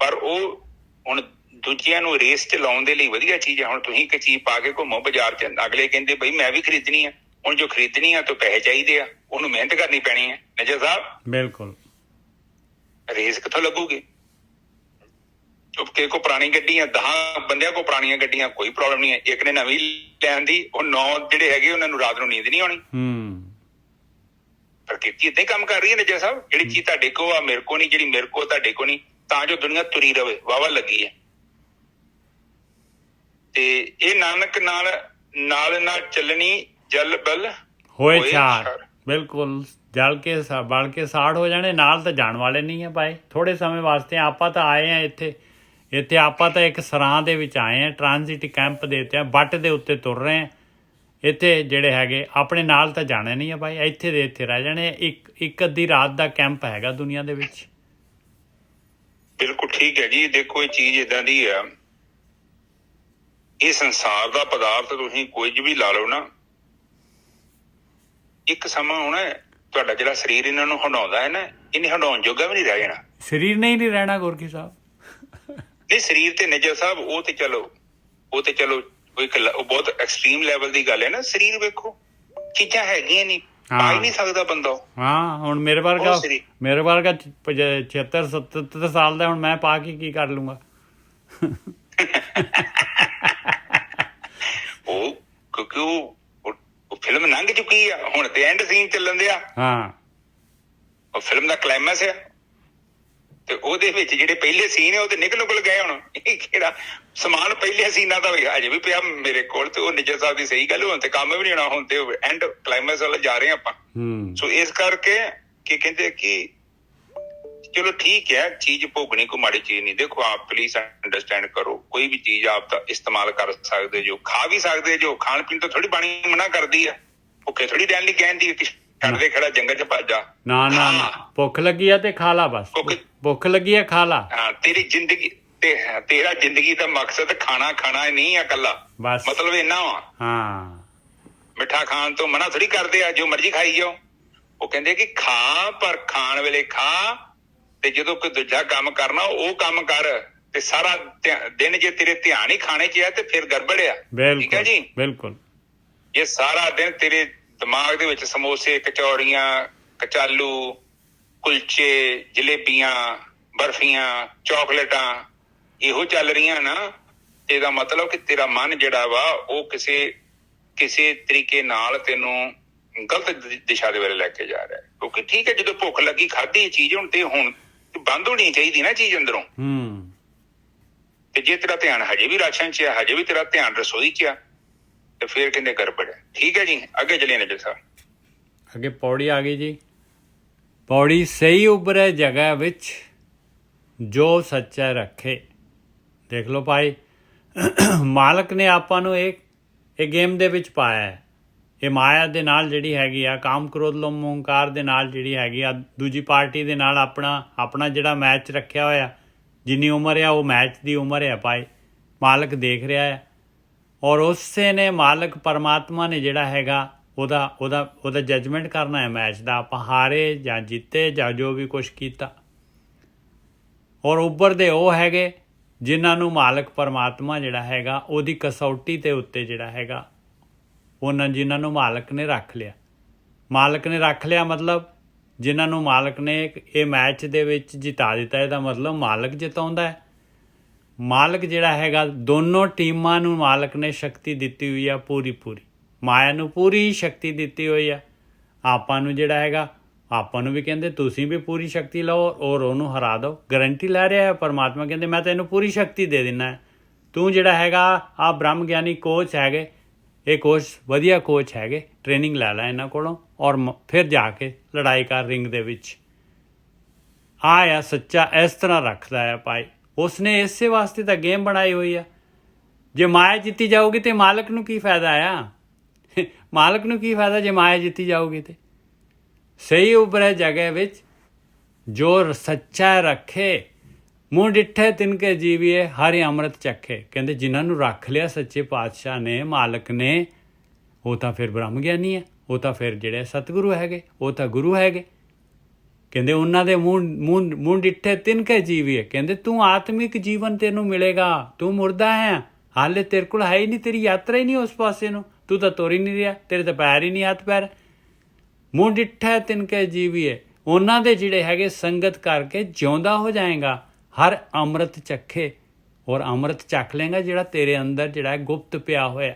Speaker 2: ਪਰ ਉਹ ਹੁਣ ਦੂਜਿਆਂ ਨੂੰ ਰੇਸ 'ਚ ਲਾਉਣ ਦੇ ਲਈ ਵਧੀਆ ਚੀਜ਼ ਹੈ। ਹੁਣ ਤੁਸੀਂ ਇੱਕ ਚੀਜ਼ ਪਾ ਕੇ ਘੁੰਮੋ ਬਾਜ਼ਾਰ 'ਚ, ਅਗਲੇ ਕਹਿੰਦੇ ਬਈ ਮੈਂ ਵੀ ਖਰੀਦਣੀ ਆ। ਹੁਣ ਜੋ ਖਰੀਦਣੀ ਆ ਤਾਂ ਪੈਸੇ ਚਾਹੀਦੇ ਆ, ਉਹਨੂੰ ਮਿਹਨਤ ਕਰਨੀ ਪੈਣੀ ਹੈ ਨਜਰ ਸਾਹਿਬ।
Speaker 1: ਬਿਲਕੁਲ। ਰੇਸ
Speaker 2: ਕਿੱਥੋਂ ਲੱਗੂਗੀ? ਕਿਸੇ ਕੋ ਪੁਰਾਣੀ ਗੱਡੀ ਆ, 10 ਬੰਦਿਆਂ ਕੋ ਪੁਰਾਣੀਆਂ ਗੱਡੀਆਂ, ਕੋਈ ਪ੍ਰੋਬਲਮ ਨਹੀਂ ਹੈ। ਇੱਕ ਨੇ ਨਵੀਂ ਲੈਣ ਦੀ, ਉਹ 9 ਜਿਹੜੇ ਹੈਗੇ ਉਹਨਾਂ ਨੂੰ ਰਾਤ ਨੂੰ ਨੀਂਦ ਨਹੀਂ ਆਉਣੀ। ਪ੍ਰਕਿਰਤੀ ਏਦਾਂ ਹੀ ਕੰਮ ਕਰ ਰਹੀ ਹੈ ਨਜਰ ਸਾਹਿਬ। ਜਿਹੜੀ ਚੀਜ਼ ਤੁਹਾਡੇ ਕੋ ਆ ਮੇਰੇ ਕੋ ਨਹੀਂ, ਜਿਹੜੀ ਮੇਰੇ ਕੋ ਤੁਹਾਡੇ ਕੋ ਨਹੀਂ, ਤਾਂ ਜੋ ਦੁਨੀਆ ਤੁਰੀ ਰਵੇ, ਵਾਹਵਾ ਲੱਗੀ ਹੈ। ਤੇ ਇਹ ਨਾਨਕ ਨਾਲ ਚੱਲਣੀ, ਜਲ ਬਲ
Speaker 1: ਹੋਏ ਛਾੜ। ਬਿਲਕੁਲ। ਜਲ ਕੇ ਬਲ ਕੇ ਸਾੜ ਹੋ ਜਾਣੇ, ਨਾਲ ਤਾਂ ਜਾਣ ਵਾਲੇ ਨਹੀਂ ਹੈ ਭਾਈ। ਥੋੜੇ ਸਮੇਂ ਵਾਸਤੇ ਆਪਾਂ ਤਾਂ ਆਏ ਆ ਇੱਥੇ ਆਪਾਂ ਤਾਂ ਇੱਕ ਸਰਾਂ ਦੇ ਵਿੱਚ ਆਏ ਆ, ਟ੍ਰਾਂਜ਼ਿਟ ਕੈਂਪ ਦੇ ਉੱਤੇ, ਬੱਟ ਦੇ ਉੱਤੇ ਤੁਰ ਰਹੇ ਆ। ਇੱਥੇ ਜਿਹੜੇ ਹੈਗੇ ਆਪਣੇ ਨਾਲ ਤਾਂ ਜਾਣੇ ਨਹੀਂ ਆ ਭਾਈ, ਇੱਥੇ ਦੇ ਇੱਥੇ ਰਹਿ ਜਾਣੇ। ਇੱਕ ਅੱਧੀ ਰਾਤ ਦਾ ਕੈਂਪ ਹੈਗਾ ਦੁਨੀਆ ਦੇ ਵਿੱਚ।
Speaker 2: ਬਿਲਕੁਲ ਠੀਕ ਹੈ ਜੀ। ਦੇਖੋ ਇਹ ਚੀਜ਼ ਏਦਾਂ ਦੀ ਆ, ਇਹ ਸੰਸਾਰ ਦਾ ਪਦਾਰਥ ਤੁਸੀਂ ਕੁਝ ਵੀ ਲਾ ਲਓ ਨਾ, ਇੱਕ ਸਮਾਂ ਆਉਣਾ ਤੁਹਾਡਾ ਜਿਹੜਾ ਸਰੀਰ ਇਹਨਾਂ ਨੂੰ ਹੰਡਾਉਂਦਾ ਹੈ ਨਾ, ਇਹਨੇ ਹੰਡਾਉਣ ਜੋਗਾ ਵੀ ਨਹੀਂ ਰਹਿ ਜਾਣਾ।
Speaker 1: ਸਰੀਰ ਨਹੀਂ ਰਹਿਣਾ ਗੁਰਕੀ ਸਾਹਿਬ।
Speaker 2: ਨਹੀਂ, ਸਰੀਰ ਤੇ ਨਿੱਜਰ ਸਾਹਿਬ ਉਹ ਤੇ ਚਲੋ ਉਹ ਬਹੁਤ ਐਕਸਟ੍ਰੀਮ ਲੈਵਲ ਦੀ ਗੱਲ ਹੈ ਨਾ। ਸਰੀਰ ਵੇਖੋ, ਚੀਜ਼ਾਂ ਹੈਗੀਆਂ ਨਹੀਂ, ਪਾ ਹੀ ਨਹੀਂ ਸਕਦਾ ਬੰਦਾ।
Speaker 1: ਹਾਂ, ਹੁਣ ਮੇਰੇ ਵਰਗਾ 76 77 ਸਾਲ ਦਾ, ਹੁਣ ਮੈਂ ਪਾ ਕੇ ਕੀ ਕਰ ਲੂੰਗਾ? ਕਿਉਂਕਿ ਉਹ ਫਿਲਮ ਲੰਘ ਚੁੱਕੀ ਆ, ਹੁਣ ਤੇ ਐਂਡ ਸੀਨ ਚੱਲਣ ਦਿਆ। ਉਹ ਫਿਲਮ ਦਾ ਕਲਾਈਮੈਕਸ ਆ, ਤੇ ਉਹਦੇ ਵਿੱਚ ਜਿਹੜੇ ਪਹਿਲੇ ਸੀਨ ਹੈ ਉਹ ਤੇ ਨਿਕਲ ਗਏ। ਹੁਣ ਇਹ ਕਿਹੜਾ ਸਮਾਨ ਪਹਿਲੇ ਸੀਨਾਂ ਦਾ ਅਜੇ ਵੀ ਪਿਆ ਮੇਰੇ ਕੋਲ। ਤੇ ਉਹ ਨਿੱਜਰ ਸਾਹਿਬ ਦੀ ਸਹੀ ਗੱਲ, ਹੁਣ ਤੇ ਕੰਮ ਵੀ ਨਹੀਂ ਹੋਣਾ, ਹੁਣ ਤੇ ਐਂਡ ਕਲਾਈਮੈਕਸ ਵੱਲ ਜਾ ਰਹੇ ਆਪਾਂ। ਸੋ ਇਸ ਕਰਕੇ ਕੀ ਕਹਿੰਦੇ ਕਿ ਚਲੋ ਠੀਕ ਹੈ, ਚੀਜ਼ ਭੋਗਣੀ ਕੋਈ ਮਾੜੀ ਚੀਜ਼ ਨਹੀਂ। ਦੇਖੋ ਆਪ ਪਲੀਜ਼ ਅੰਡਰਸਟੈਂਡ ਕਰੋ, ਕੋਈ ਵੀ ਚੀਜ਼ ਆਪ ਤਾਂ ਇਸਤੇਮਾਲ ਕਰ ਸਕਦੇ ਜੋ, ਖਾ ਵੀ ਸਕਦੇ ਜੋ। ਖਾਣ ਪੀਣ ਤੋਂ ਥੋੜੀ ਬਾਣੀ ਮਨਾ ਕਰਦੀ ਆ, ਭੁੱਖੇ ਥੋੜੀ ਰਹਿਣ ਲਈ ਕਹਿੰਦੀ ਛੱਡ ਦੇ ਖੜਾ ਜੰਗਲ 'ਚ ਭੱਜ ਜਾ। ਨਾ, ਭੁੱਖ ਲੱਗੀ ਆ ਤੇ ਖਾ ਲਾ, ਬਸ ਭੁੱਖ ਲੱਗੀ ਆ ਖਾ ਲਾ।
Speaker 2: ਤੇਰੀ ਜ਼ਿੰਦਗੀ ਤੇ ਤੇਰਾ ਜ਼ਿੰਦਗੀ ਦਾ ਮਕਸਦ ਖਾਣਾ ਨਹੀਂ ਆ ਇਕੱਲਾ, ਮਤਲਬ ਇੰਨਾ ਵਾ। ਮਿੱਠਾ ਖਾਣ ਤੋਂ ਮਨਾ ਥੋੜੀ ਕਰਦੇ ਆ, ਜੋ ਮਰਜ਼ੀ ਖਾਈ ਜਾਓ। ਉਹ ਕਹਿੰਦੇ ਕਿ ਖਾ ਪਰ ਖਾਣ ਵੇਲੇ ਖਾ, ਤੇ ਜਦੋਂ ਕੋਈ ਦੂਜਾ ਕੰਮ ਕਰਨਾ ਉਹ ਕੰਮ ਕਰ, ਤੇ ਸਾਰਾ ਦਿਨ ਜੇ ਤੇਰੇ ਧਿਆਨ ਹੀ ਖਾਣੇ 'ਚ ਆ ਤੇ ਫਿਰ ਗੜਬੜ ਆ। ਠੀਕ ਹੈ ਜੀ,
Speaker 1: ਬਿਲਕੁਲ।
Speaker 2: ਜੇ ਸਾਰਾ ਦਿਨ ਤੇਰੇ ਦਿਮਾਗ ਦੇ ਵਿੱਚ ਸਮੋਸੇ, ਕਚੌਰੀਆਂ, ਕਚਾਲੂ, ਕੁਲਚੇ, ਜਲੇਬੀਆਂ, ਬਰਫੀਆਂ, ਚਾਕਲੇਟਾਂ ਇਹੋ ਚੱਲ ਰਹੀਆਂ ਨਾ, ਇਹਦਾ ਮਤਲਬ ਕਿ ਤੇਰਾ ਮਨ ਜਿਹੜਾ ਵਾ ਉਹ ਕਿਸੇ ਤਰੀਕੇ ਨਾਲ ਤੈਨੂੰ ਗਲਤ ਦਿਸ਼ਾ ਦੇ ਵੱਲ ਲੈ ਕੇ ਜਾ ਰਿਹਾ। ਕਿਉਂਕਿ ਠੀਕ ਹੈ, ਜਦੋਂ ਭੁੱਖ ਲੱਗੀ ਖਾਧੀ ਇਹ ਚੀਜ਼, ਹੁਣ ਬੰਦ ਹੋਣੀ ਚਾਹੀਦੀ ਨਾ ਚੀਜ਼ ਅੰਦਰੋਂ। ਤੇ ਜੇ ਤੇਰਾ ਧਿਆਨ ਹਜੇ ਵੀ ਰਾਸ਼ਨ 'ਚ ਆ, ਹਜੇ ਵੀ ਤੇਰਾ ਧਿਆਨ ਰਸੋਈ 'ਚ ਆ, ਤੇ ਫਿਰ ਕਹਿੰਦੇ ਗੜਬੜ ਹੈ। ਠੀਕ ਹੈ ਜੀ, ਅੱਗੇ ਚਲੇ ਨਜ਼ਰ ਸਾਹਿਬ।
Speaker 1: ਅੱਗੇ ਪੌੜੀ ਆ ਗਈ ਜੀ। ਪੌੜੀ ਸਹੀ ਉਭਰੇ ਜਗ੍ਹਾ ਵਿੱਚ ਜੋ ਸੱਚਾ ਰੱਖੇ। ਦੇਖ ਲਓ ਭਾਈ, ਮਾਲਕ ਨੇ ਆਪਾਂ ਨੂੰ ਇਹ ਗੇਮ ਦੇ ਵਿੱਚ ਪਾਇਆ ਹੈ। ਇਹ ਮਾਇਆ ਦੇ ਨਾਲ ਜਿਹੜੀ ਹੈਗੀ ਆ, ਕਾਮ ਕ੍ਰੋਧ ਲੋਭ ਹੰਕਾਰ ਦੇ ਨਾਲ ਜਿਹੜੀ ਹੈਗੀ ਆ, ਦੂਜੀ ਪਾਰਟੀ ਦੇ ਨਾਲ ਆਪਣਾ ਜਿਹੜਾ ਮੈਚ ਰੱਖਿਆ ਹੋਇਆ, ਜਿੰਨੀ ਉਮਰ ਆ ਉਹ ਮੈਚ ਦੀ ਉਮਰ ਹੈ ਭਾਈ। ਮਾਲਕ ਦੇਖ ਰਿਹਾ ਹੈ, ਔਰ ਉਸੇ ਨੇ ਮਾਲਕ ਪਰਮਾਤਮਾ ਨੇ ਜਿਹੜਾ ਹੈਗਾ ਉਹਦਾ ਜੱਜਮੈਂਟ ਕਰਨਾ ਹੈ ਮੈਚ ਦਾ, ਆਪਾਂ ਹਾਰੇ ਜਾਂ ਜਿੱਤੇ ਜਾਂ ਜੋ ਵੀ ਕੁਛ ਕੀਤਾ। ਔਰ ਉੱਭਰਦੇ ਉਹ ਹੈਗੇ ਜਿਨ੍ਹਾਂ ਨੂੰ ਮਾਲਕ ਪਰਮਾਤਮਾ ਜਿਹੜਾ ਹੈਗਾ ਉਹਦੀ ਕਸੌਟੀ ਦੇ ਉੱਤੇ ਜਿਹੜਾ ਹੈਗਾ ਜਿਨ੍ਹਾਂ ਨੂੰ ਮਾਲਕ ਨੇ ਰੱਖ ਲਿਆ। ਮਾਲਕ ਨੇ ਰੱਖ ਲਿਆ ਮਤਲਬ ਜਿਨ੍ਹਾਂ ਨੂੰ ਮਾਲਕ ਨੇ ਇਹ ਮੈਚ ਦੇ ਵਿੱਚ ਜਿਤਾ ਦਿੱਤਾ। ਇਹਦਾ ਮਤਲਬ ਮਾਲਕ ਜਿਤਾਉਂਦਾ ਹੈ। ਮਾਲਕ ਜਿਹੜਾ ਹੈਗਾ ਦੋਨੋਂ ਟੀਮਾਂ ਨੂੰ ਮਾਲਕ ਨੇ ਸ਼ਕਤੀ ਦਿੱਤੀ ਹੋਈ ਆ, ਪੂਰੀ ਮਾਇਆ ਨੂੰ ਪੂਰੀ ਸ਼ਕਤੀ ਦਿੱਤੀ ਹੋਈ ਆ। ਆਪਾਂ ਨੂੰ ਜਿਹੜਾ ਹੈਗਾ, ਆਪਾਂ ਨੂੰ ਵੀ ਕਹਿੰਦੇ ਤੁਸੀਂ ਵੀ ਪੂਰੀ ਸ਼ਕਤੀ ਲਓ ਔਰ ਉਹਨੂੰ ਹਰਾ ਦਿਓ। ਗਰੰਟੀ ਲੈ ਰਿਹਾ ਹੈ ਪਰਮਾਤਮਾ, ਕਹਿੰਦੇ ਮੈਂ ਤੈਨੂੰ ਪੂਰੀ ਸ਼ਕਤੀ ਦੇ ਦਿੰਦਾ। ਤੂੰ ਜਿਹੜਾ ਹੈਗਾ ਆ ਬ੍ਰਹਮ ਗਿਆਨੀ ਕੋਚ ਹੈਗੇ, ਇਹ ਕੋਚ ਵਧੀਆ ਕੋਚ ਹੈਗੇ, ਟ੍ਰੇਨਿੰਗ ਲੈ ਲੈ ਇਹਨਾਂ ਕੋਲੋਂ ਔਰ ਫਿਰ ਜਾ ਕੇ ਲੜਾਈ ਕਰ ਰਿੰਗ ਦੇ ਵਿੱਚ। ਆ ਸੱਚਾ ਇਸ ਤਰ੍ਹਾਂ ਰੱਖਦਾ ਹੈ ਭਾਈ। ਉਸਨੇ ਇਸੇ ਵਾਸਤੇ ਤਾਂ ਗੇਮ ਬਣਾਈ ਹੋਈ ਆ। ਜੇ ਮਾਇਆ ਜਿੱਤੀ ਜਾਊਗੀ ਤੇ ਮਾਲਕ ਨੂੰ ਕੀ ਫਾਇਦਾ ਆ? ਮਾਲਕ ਨੂੰ ਕੀ ਫਾਇਦਾ ਜੇ ਮਾਇਆ ਜਿੱਤੀ ਜਾਊਗੀ ਤੇ? ਸਹੀ ਉਭਰੇ ਜਗ੍ਹਾ ਵਿੱਚ ਜੋ ਸੱਚਾ ਰੱਖੇ, ਮੂੰਹ ਡਿੱਠੇ ਤਿਨਕੇ ਜੀਵੀਏ, ਹਰਿ ਅੰਮ੍ਰਿਤ ਚੱਖੇ। ਕਹਿੰਦੇ ਜਿਨ੍ਹਾਂ ਨੂੰ ਰੱਖ ਲਿਆ ਸੱਚੇ ਪਾਤਸ਼ਾਹ ਨੇ, ਮਾਲਕ ਨੇ, ਉਹ ਤਾਂ ਫਿਰ ਬ੍ਰਹਮ ਗਿਆਨੀ ਹੈ, ਉਹ ਤਾਂ ਫਿਰ ਜਿਹੜੇ ਸਤਿਗੁਰੂ ਹੈਗੇ, ਉਹ ਤਾਂ ਗੁਰੂ ਹੈਗੇ। ਕਹਿੰਦੇ ਉਹਨਾਂ ਦੇ ਮੂੰਹ ਡਿੱਠੇ ਤਿਨਕੇ ਜੀਵੀਏ। ਕਹਿੰਦੇ ਤੂੰ ਆਤਮਿਕ ਜੀਵਨ ਤੈਨੂੰ ਮਿਲੇਗਾ, ਤੂੰ ਮੁਰਦਾ ਹੈ, ਹਾਲੇ ਤੇਰੇ ਕੋਲ ਹੈ ਹੀ ਨਹੀਂ, ਤੇਰੀ ਯਾਤਰਾ ਹੀ ਨਹੀਂ ਉਸ ਪਾਸੇ ਨੂੰ, ਤੂੰ ਤਾਂ ਤੁਰ ਹੀ ਨਹੀਂ ਰਿਹਾ, ਤੇਰੇ ਤਾਂ ਪੈਰ ਹੀ ਨਹੀਂ, ਹੱਥ ਪੈਰ। ਮੂੰਹ ਡਿੱਠਾ ਤਿਨਕੇ ਜੀਵੀਏ, ਉਹਨਾਂ ਦੇ ਜਿਹੜੇ ਹੈਗੇ ਸੰਗਤ ਕਰਕੇ ਜਿਉਂਦਾ ਹੋ ਜਾਏਗਾ। ਹਰ ਅੰਮ੍ਰਿਤ ਚੱਖੇ, ਔਰ ਅੰਮ੍ਰਿਤ ਚੱਖ ਲੇਗਾ ਜਿਹੜਾ ਤੇਰੇ ਅੰਦਰ ਜਿਹੜਾ ਗੁਪਤ ਪਿਆ ਹੋਇਆ।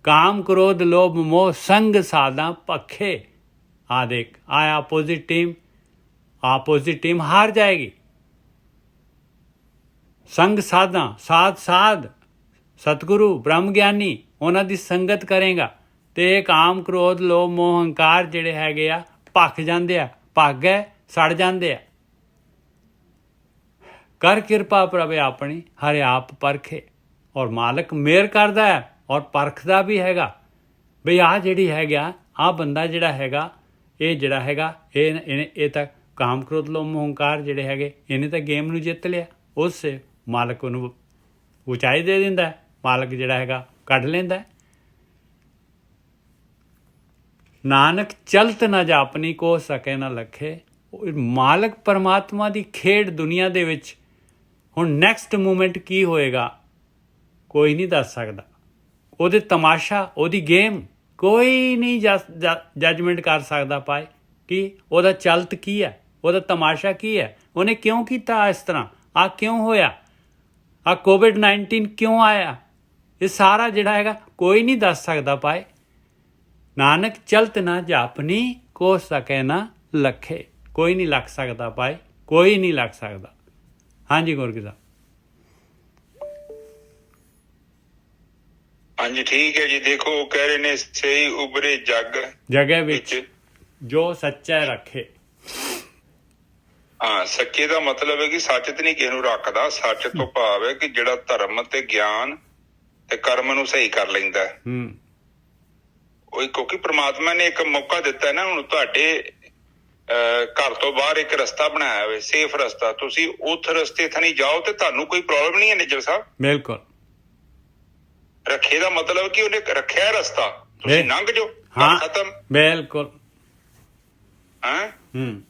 Speaker 1: ਕਾਮ ਕ੍ਰੋਧ ਲੋਭ ਮੋਹ ਸੰਗ ਸਾਧਾ ਪੱਖੇ। ਆ ਦੇਖ, ਆ ਆਪੋਜ਼ਿਟ ਟੀਮ ਹਾਰ ਜਾਏਗੀ। ਸੰਗ ਸਾਧਾ, ਸਾਧ ਸਤਿਗੁਰੂ ਬ੍ਰਹਮ ਗਿਆਨੀ ਉਹਨਾਂ ਦੀ ਸੰਗਤ ਕਰੇਗਾ ਤੇ ਕਾਮ ਕ੍ਰੋਧ ਲੋਭ ਮੋਹ ਹੰਕਾਰ ਜਿਹੜੇ ਹੈਗੇ ਆ ਭੱਖ ਜਾਂਦੇ ਆ, ਭੱਗ ਗਏ, ਸੜ ਜਾਂਦੇ ਆ। ਕਰ ਕਿਰਪਾ ਪ੍ਰਭ ਆਪਣੀ, ਹਰਿ ਆਪ ਪਰਖੇ। ਔਰ ਮਾਲਕ ਮਿਹਰ ਕਰਦਾ ਹੈ ਔਰ ਪਰਖਦਾ ਵੀ ਹੈਗਾ ਬਈ ਆਹ ਜਿਹੜੀ ਹੈਗਾ, ਆਹ ਬੰਦਾ ਜਿਹੜਾ ਹੈਗਾ, ਇਹ ਜਿਹੜਾ ਹੈਗਾ ਇਹ ਤਾਂ ਕਾਮ ਕ੍ਰੋਧ ਲੋਭ ਮੋਹ ਹੰਕਾਰ ਜਿਹੜੇ ਹੈਗੇ, ਇਹਨੇ ਤਾਂ ਗੇਮ ਨੂੰ ਜਿੱਤ ਲਿਆ। ਉਸ ਮਾਲਕ ਉਹਨੂੰ ਉਚਾਈ ਦੇ ਦਿੰਦਾ, ਮਾਲਕ ਜਿਹੜਾ ਹੈਗਾ ਕੱਢ ਲੈਂਦਾ। ਨਾਨਕ ਚਲਤ ਨਾ ਜਾਪਨੀ ਕੋ ਸਕੇ ਨਾ ਲਖੇ। ਮਾਲਕ ਪਰਮਾਤਮਾ ਦੀ ਖੇਡ ਦੁਨੀਆ ਦੇ ਵਿੱਚ ਹੁਣ ਨੈਕਸਟ ਮੂਮੈਂਟ ਕੀ ਹੋਏਗਾ ਕੋਈ ਨਹੀਂ ਦੱਸ ਸਕਦਾ। ਉਹਦੇ ਤਮਾਸ਼ਾ, ਉਹਦੀ ਗੇਮ ਕੋਈ ਨਹੀਂ ਜੱਜਮੈਂਟ ਕਰ ਸਕਦਾ ਪਾਏ ਕਿ ਉਹਦਾ ਚਲਤ ਕੀ ਹੈ, ਉਹਦਾ ਤਮਾਸ਼ਾ ਕੀ ਹੈ, ਉਹਨੇ ਕਿਉਂ ਕੀਤਾ ਇਸ ਤਰ੍ਹਾਂ, ਆ ਕਿਉਂ ਹੋਇਆ, ਆ COVID-19 ਕਿਉਂ ਆਇਆ। ਇਹ ਸਾਰਾ ਜਿਹੜਾ ਹੈਗਾ ਕੋਈ ਨਹੀਂ ਦੱਸ ਸਕਦਾ ਪਾਏ। ਨਾਨਕ ਚਲਤ ਨਾ ਜਾਪਨੀ ਕੋ ਸਕੇ ਨਾ ਲਖੇ। ਕੋਈ ਨਹੀਂ ਲੱਖ ਸਕਦਾ ਪਾਏ, ਕੋਈ ਨਹੀਂ ਲੱਗ ਸਕਦਾ। ਹਾਂਜੀ ਗੁਰਗੀ ਸਾਹਿਬ।
Speaker 2: ਹਾਂਜੀ ਠੀਕ ਹੈ ਜੀ। ਦੇਖੋ ਉਹ ਕਹਿ ਰਹੇ ਨੇ ਸਹੀ ਉਭਰੇ
Speaker 1: ਜਗ੍ਹਾ ਵਿੱਚ ਜੋ ਸੱਚਾ ਰੱਖੇ।
Speaker 2: ਹਾਂ, ਸੱਚੇ ਦਾ ਮਤਲਬ ਹੈ ਕਿ ਸੱਚ ਤੇ ਨਹੀਂ ਕਿਸੇ ਨੂੰ ਰੱਖਦਾ। ਸੱਚ ਤੋਂ ਭਾਵ ਹੈ ਕਿ ਜਿਹੜਾ ਧਰਮ ਤੇ ਗਿਆਨ ਤੇ ਕਰਮ ਨੂੰ ਸਹੀ ਕਰ ਲੈਂਦਾ। ਉਹ ਕਿਉਂਕਿ ਪ੍ਰਮਾਤਮਾ ਨੇ ਇੱਕ ਮੌਕਾ ਦਿੱਤਾ ਨਾ, ਹੁਣ ਤੁਹਾਡੇ ਘਰ ਤੋਂ ਬਾਹਰ ਇੱਕ ਰਸਤਾ ਬਣਾਇਆ ਹੋਵੇ, ਸੇਫ ਰਸਤਾ, ਤੁਸੀਂ ਉਸ ਰਸਤੇ ਥਾਣੀ ਜਾਓ ਤੇ ਤੁਹਾਨੂੰ ਕੋਈ ਪ੍ਰੋਬਲਮ ਨਹੀਂ ਹੈ। ਨਿੱਜਰ ਸਾਹਿਬ
Speaker 1: ਬਿਲਕੁਲ
Speaker 2: ਰੱਖੇ ਦਾ ਮਤਲਬ ਕਿ ਉਹਨੇ ਰੱਖਿਆ ਰਸਤਾ, ਤੁਸੀਂ ਲੰਘ ਜਾਓ, ਖਤਮ।
Speaker 1: ਬਿਲਕੁਲ
Speaker 2: ਹਾਂ
Speaker 1: ਹੂੰ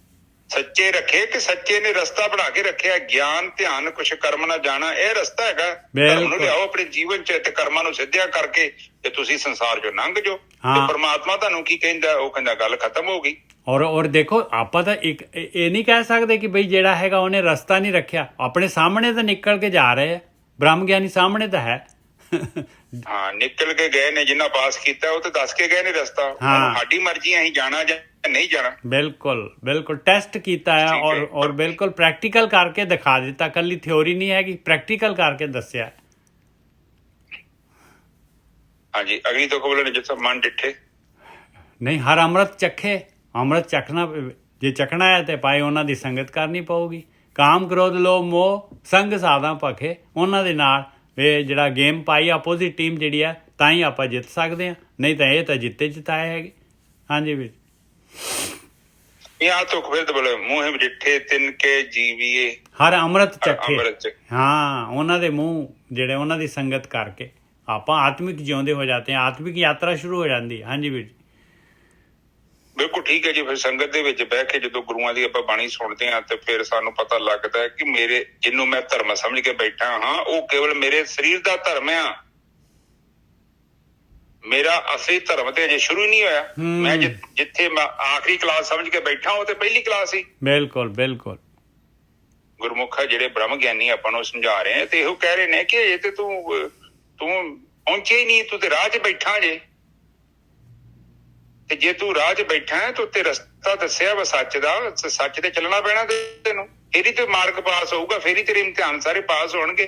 Speaker 2: ਸੱਚੇ ਰੱਖੇ ਕਿ ਸੱਚੇ ਨੇ ਰਸਤਾ ਬਣਾ ਕੇ ਰੱਖਿਆ। ਗਿਆਨ ਧਿਆਨ ਕੁਛ ਕਰਮ ਨਾ ਜਾਣਾ, ਇਹ ਰਸਤਾ ਹੈਗਾ। ਧਰਮ ਨੂੰ ਲਿਆਓ ਆਪਣੇ ਜੀਵਨ ਚ ਤੇ ਕਰਮਾਂ ਨੂੰ ਸਿੱਧਿਆ ਕਰਕੇ ਤੇ ਤੁਸੀਂ ਸੰਸਾਰ ਚੋਂ ਲੰਘ ਜਾਓ। ਤੇ ਪਰਮਾਤਮਾ ਤੁਹਾਨੂੰ ਕੀ ਕਹਿੰਦਾ? ਉਹ ਕਹਿੰਦਾ ਗੱਲ ਖਤਮ ਹੋ ਗਈ।
Speaker 1: ਔਰ ਦੇਖੋ ਆਪਾਂ ਤਾਂ ਇੱਕ ਇਹ ਨਹੀਂ ਕਹਿ ਸਕਦੇ ਕਿ ਬਈ ਜਿਹੜਾ ਹੈਗਾ ਉਹਨੇ ਰਸਤਾ ਨਹੀਂ ਰੱਖਿਆ, ਆਪਣੇ ਸਾਹਮਣੇ ਤਾਂ ਨਿਕਲ ਕੇ ਜਾ ਰਹੇ ਆ, ਬ੍ਰਹਮ ਗਿਆਨੀ ਸਾਹਮਣੇ ਤਾਂ ਹੈ।
Speaker 2: ਹਾਂ ਨਿਕਲ ਕੇ ਗਏ ਨੇ, ਜਿੰਨਾ ਪਾਸ ਕੀਤਾ ਉਹ ਤੇ ਦੱਸ ਕੇ ਗਏ ਨੇ ਰਸਤਾ। ਸਾਡੀ ਮਰਜ਼ੀ ਅਸੀਂ ਜਾਣਾ ਜਾਂ ਨਹੀਂ ਜਾਣਾ।
Speaker 1: ਬਿਲਕੁਲ ਬਿਲਕੁਲ ਟੈਸਟ ਕੀਤਾ ਹੈ ਔਰ ਬਿਲਕੁਲ ਪ੍ਰੈਕਟੀਕਲ ਕਰਕੇ ਦਿਖਾ ਦਿੱਤਾ। ਕੱਲੀ ਥਿਉਰੀ ਨਹੀਂ ਹੈਗੀ, ਪ੍ਰੈਕਟੀਕਲ ਕਰਕੇ ਦੱਸਿਆ।
Speaker 2: ਹਾਂਜੀ ਅਗਲੀ ਤੋਂ ਕੋਲ ਨੇ ਜਿੱਥੇ ਮਨ ਡਿੱਠੇ
Speaker 1: ਨਹੀਂ, ਹਰ ਅੰਮ੍ਰਿਤ ਚੱਖੇ। ਅੰਮ੍ਰਿਤ ਚੱਖਣਾ, ਜੇ ਚੱਖਣਾ ਹੈ ਤੇ ਭਾਈ ਉਹਨਾਂ ਦੀ ਸੰਗਤ ਕਰਨੀ ਪਊਗੀ। ਕਾਮ ਕ੍ਰੋਧ ਲੋਭ ਮੋਹ ਸੰਗ ਸਾਧਾਂ ਭਖੇ, ਉਹਨਾਂ ਦੇ ਨਾਲ ਇਹ ਜਿਹੜਾ ਗੇਮ ਪਾਈ ਆਪੋਜ਼ਿਟ ਟੀਮ ਜਿਹੜੀ ਹੈ ਤਾਂ ਹੀ ਆਪਾਂ ਜਿੱਤ ਸਕਦੇ ਹਾਂ, ਨਹੀਂ ਤਾਂ ਇਹ ਤਾਂ ਜਿੱਤੇ ਜਿਤਾਏ ਹੈਗੇ। ਹਾਂਜੀ ਵੀਰ
Speaker 2: यहाँ तो फिर बोले मुँह डिठे तिनके जीवीए,
Speaker 1: ਹਰ ਅੰਮ੍ਰਿਤ ਚੱਖੇ। ਹਾਂ ਉਹਨਾਂ ਦੇ ਮੂੰਹ ਜਿਹੜੇ ਉਹਨਾਂ ਦੀ ਸੰਗਤ ਕਰਕੇ ਆਪਾਂ ਆਤਮਿਕ ਜਿਉਂਦੇ ਹੋ ਜਾਂਦੇ ਹਾਂ, ਆਤਮਿਕ ਯਾਤਰਾ ਸ਼ੁਰੂ ਹੋ ਜਾਂਦੀ ਹੈ। ਹਾਂਜੀ ਵੀਰ ਜੀ
Speaker 2: ਬਿਲਕੁਲ ਠੀਕ ਹੈ ਜੀ। ਫਿਰ ਸੰਗਤ ਦੇ ਵਿੱਚ ਬਹਿ ਕੇ ਜਦੋਂ ਗੁਰੂਆਂ ਦੀ ਆਪਾਂ ਬਾਣੀ ਸੁਣਦੇ ਹਾਂ ਤੇ ਫਿਰ ਸਾਨੂੰ ਪਤਾ ਲੱਗਦਾ ਹੈ ਕਿ ਮੇਰੇ ਜਿਹਨੂੰ ਮੈਂ ਧਰਮ ਸਮਝ ਕੇ ਬੈਠਾ ਹਾਂ ਉਹ ਕੇਵਲ ਮੇਰੇ ਸਰੀਰ ਦਾ ਧਰਮ ਆ। ਮੇਰਾ ਅਸਲੀ ਧਰਮ ਤੇ ਅਜੇ ਸ਼ੁਰੂ ਹੀ ਨਹੀਂ ਹੋਇਆ। ਮੈਂ ਜਿੱਥੇ ਮੈਂ ਆਖਰੀ ਕਲਾਸ ਸਮਝ ਕੇ ਬੈਠਾ ਉਹ ਤੇ ਪਹਿਲੀ ਕਲਾਸ ਸੀ। ਬਿਲਕੁਲ ਬਿਲਕੁਲ ਗੁਰਮੁਖ ਜਿਹੜੇ ਬ੍ਰਹਮ ਗਿਆਨੀ ਆਪਾਂ ਨੂੰ ਸਮਝਾ ਰਹੇ ਆ ਤੇ ਇਹੋ ਕਹਿ ਰਹੇ ਨੇ ਕਿ ਅਜੇ ਤੇ ਤੂੰ ਪਹੁੰਚੇ ਹੀ ਨਹੀਂ, ਤੂੰ ਤੇ ਰਾਹ 'ਚ ਬੈਠਾ ਜੇ। ਤੇ ਜੇ ਤੂੰ ਰਾਹ 'ਚ ਬੈਠਾ ਹੈ ਤਾਂ ਉੱਤੇ ਰਸਤਾ ਦੱਸਿਆ ਵਾ ਸੱਚ ਦਾ, ਸੱਚ ਤੇ ਚੱਲਣਾ ਪੈਣਾ ਤੈਨੂੰ, ਫੇਰ ਹੀ ਤੇ ਮਾਰਕ ਪਾਸ ਹੋਊਗਾ, ਫੇਰ ਹੀ ਤੇਰੇ ਇਮਤਿਹਾਨ ਸਾਰੇ ਪਾਸ ਹੋਣਗੇ।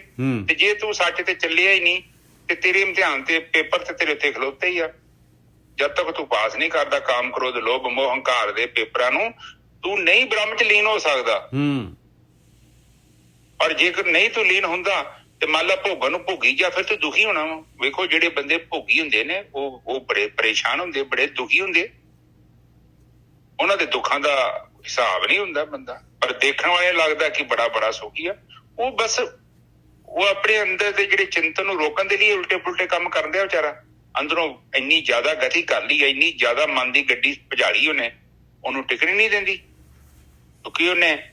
Speaker 2: ਤੇ ਜੇ ਤੂੰ ਸੱਚ ਤੇ ਚੱਲਿਆ ਹੀ ਨਹੀਂ ਤੇ ਤੇਰੇ ਇਮਤਿਹਾਨ ਤੇ ਪੇਪਰ ਤੇ ਤੇਰੇ ਉੱਤੇ ਖਲੋਤੇ ਹੀ ਆ। ਜਦ ਤੱਕ ਤੂੰ ਪਾਸ ਨਹੀਂ ਕਰਦਾ ਕਾਮ ਕ੍ਰੋਧ ਲੋਭ ਮੋਹ ਹੰਕਾਰ ਦੇ ਪੇਪਰਾਂ ਨੂੰ, ਤੂੰ ਨਹੀਂ ਬ੍ਰਹਮ 'ਚ ਲੀਨ ਹੋ ਸਕਦਾ। ਔਰ ਜੇਕਰ ਨਹੀਂ ਤੂੰ ਲੀਨ ਹੁੰਦਾ ਤੇ ਮੰਨ ਲਾ ਭੋਗਾਂ ਨੂੰ ਭੋਗੀ ਜਾ, ਫਿਰ ਤੂੰ ਦੁਖੀ ਹੋਣਾ ਵਾ। ਵੇਖੋ ਜਿਹੜੇ ਬੰਦੇ ਭੋਗੀ ਹੁੰਦੇ ਨੇ ਉਹ ਬੜੇ ਪਰੇਸ਼ਾਨ ਹੁੰਦੇ, ਬੜੇ ਦੁਖੀ ਹੁੰਦੇ। ਉਹਨਾਂ ਦੇ ਦੁੱਖਾਂ ਦਾ ਹਿਸਾਬ ਨਹੀਂ ਹੁੰਦਾ ਬੰਦਾ, ਪਰ ਦੇਖਣ ਵਾਲੇ ਲੱਗਦਾ ਕਿ ਬੜਾ ਸੁਖੀ ਆ। ਉਹ ਬਸ ਉਹ ਆਪਣੇ ਅੰਦਰ ਦੇ ਜਿਹੜੇ ਚਿੰਤਨ ਨੂੰ ਰੋਕਣ ਦੇ ਲਈ ਉਲਟੇ ਪੁਲਟੇ ਕੰਮ ਕਰਦੇ ਆ ਵਿਚਾਰਾ। ਅੰਦਰੋਂ ਇੰਨੀ ਜ਼ਿਆਦਾ ਗਤੀ ਕਰ ਲਈ, ਇੰਨੀ ਜ਼ਿਆਦਾ ਮਨ ਦੀ ਗੱਡੀ ਭਜਾਲੀ ਉਹਨੂੰ ਟਿਕਣੀ ਨਹੀਂ ਦਿੰਦੀ। ਕਿਉਂਕਿ ਉਹਨੇ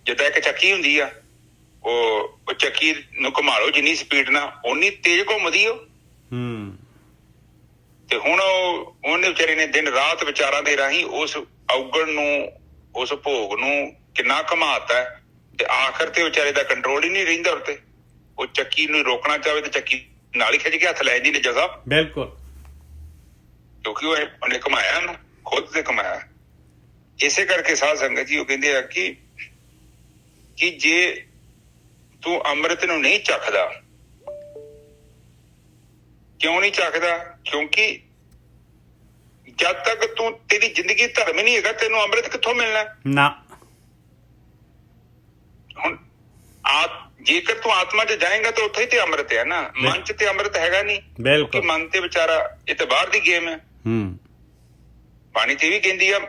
Speaker 2: ਜਿੱਦਾਂ ਇੱਕ ਚੱਕੀ ਹੁੰਦੀ ਆ, ਉਹ ਚੱਕੀ ਨੂੰ ਘੁਮਾ ਲਓ ਜਿੰਨੀ ਸਪੀਡ ਨਾਲ ਓਨੀ ਤੇਜ਼ ਘੁੰਮਦੀ ਉਹ। ਤੇ ਹੁਣ ਉਹਨੇ ਵਿਚਾਰੇ ਨੇ ਦਿਨ ਰਾਤ ਵਿਚਾਰਾਂ ਦੇ ਰਾਹੀਂ ਉਸ ਔਗਣ ਨੂੰ, ਉਸ ਭੋਗ ਨੂੰ ਕਿੰਨਾ ਘੁਮਾਤਾ ਤੇ ਆਖਰ ਤੇ ਵਿਚਾਰੇ ਦਾ ਕੰਟਰੋਲ ਹੀ ਨਹੀਂ ਰਹਿੰਦਾ ਉੱਤੇ। ਉਹ ਚੱਕੀ ਨੂੰ ਰੋਕਣਾ ਚਾਹਵੇ ਤੇ ਚੱਕੀ ਨਾਲ ਹੀ ਖਿੱਚ ਕੇ ਹੱਥ ਲੈ ਜਾਂਦੀ ਨੇ ਜਗ੍ਹਾ। ਬਿਲਕੁਲ ਕਿਉਂਕਿ ਉਹਨੇ ਘੁਮਾਇਆ ਉਹਨੂੰ, ਖੁਦ ਤੇ ਘੁਮਾਇਆ। ਇਸੇ ਕਰਕੇ ਸਾਧ ਸੰਗਤ ਜੀ ਉਹ ਕਹਿੰਦੇ ਆ ਕਿ ਜੇ ਤੂੰ ਅੰਮ੍ਰਿਤ ਨੂੰ ਨਹੀਂ ਚੱਖਦਾ, ਕਿਉਂ ਨਹੀਂ ਚੱਖਦਾ? ਕਿਉਂਕਿ ਜਦ ਤੱਕ ਤੇਰੀ ਜ਼ਿੰਦਗੀ ਧਰਮ ਹੀ ਨਹੀਂ ਹੈਗਾ, ਤੈਨੂੰ ਅੰਮ੍ਰਿਤ ਕਿੱਥੋਂ ਮਿਲਣਾ ਨਾ। ਹੁਣ ਜੇਕਰ ਤੂੰ ਆਤਮਾ 'ਚ ਜਾਏਗਾ ਤਾਂ ਉੱਥੇ ਹੀ ਤੇ ਅੰਮ੍ਰਿਤ ਹੈ ਨਾ, ਮਨ 'ਚ ਤੇ ਅੰਮ੍ਰਿਤ ਹੈਗਾ ਨਹੀਂ। ਕਿਉਂਕਿ ਮਨ ਤੇ ਵਿਚਾਰਾ ਇਹ ਤੇ ਬਾਹਰ ਦੀ ਗੇਮ ਹੈ। ਬਾਣੀ ਤੇ ਵੀ ਕਹਿੰਦੀ ਆ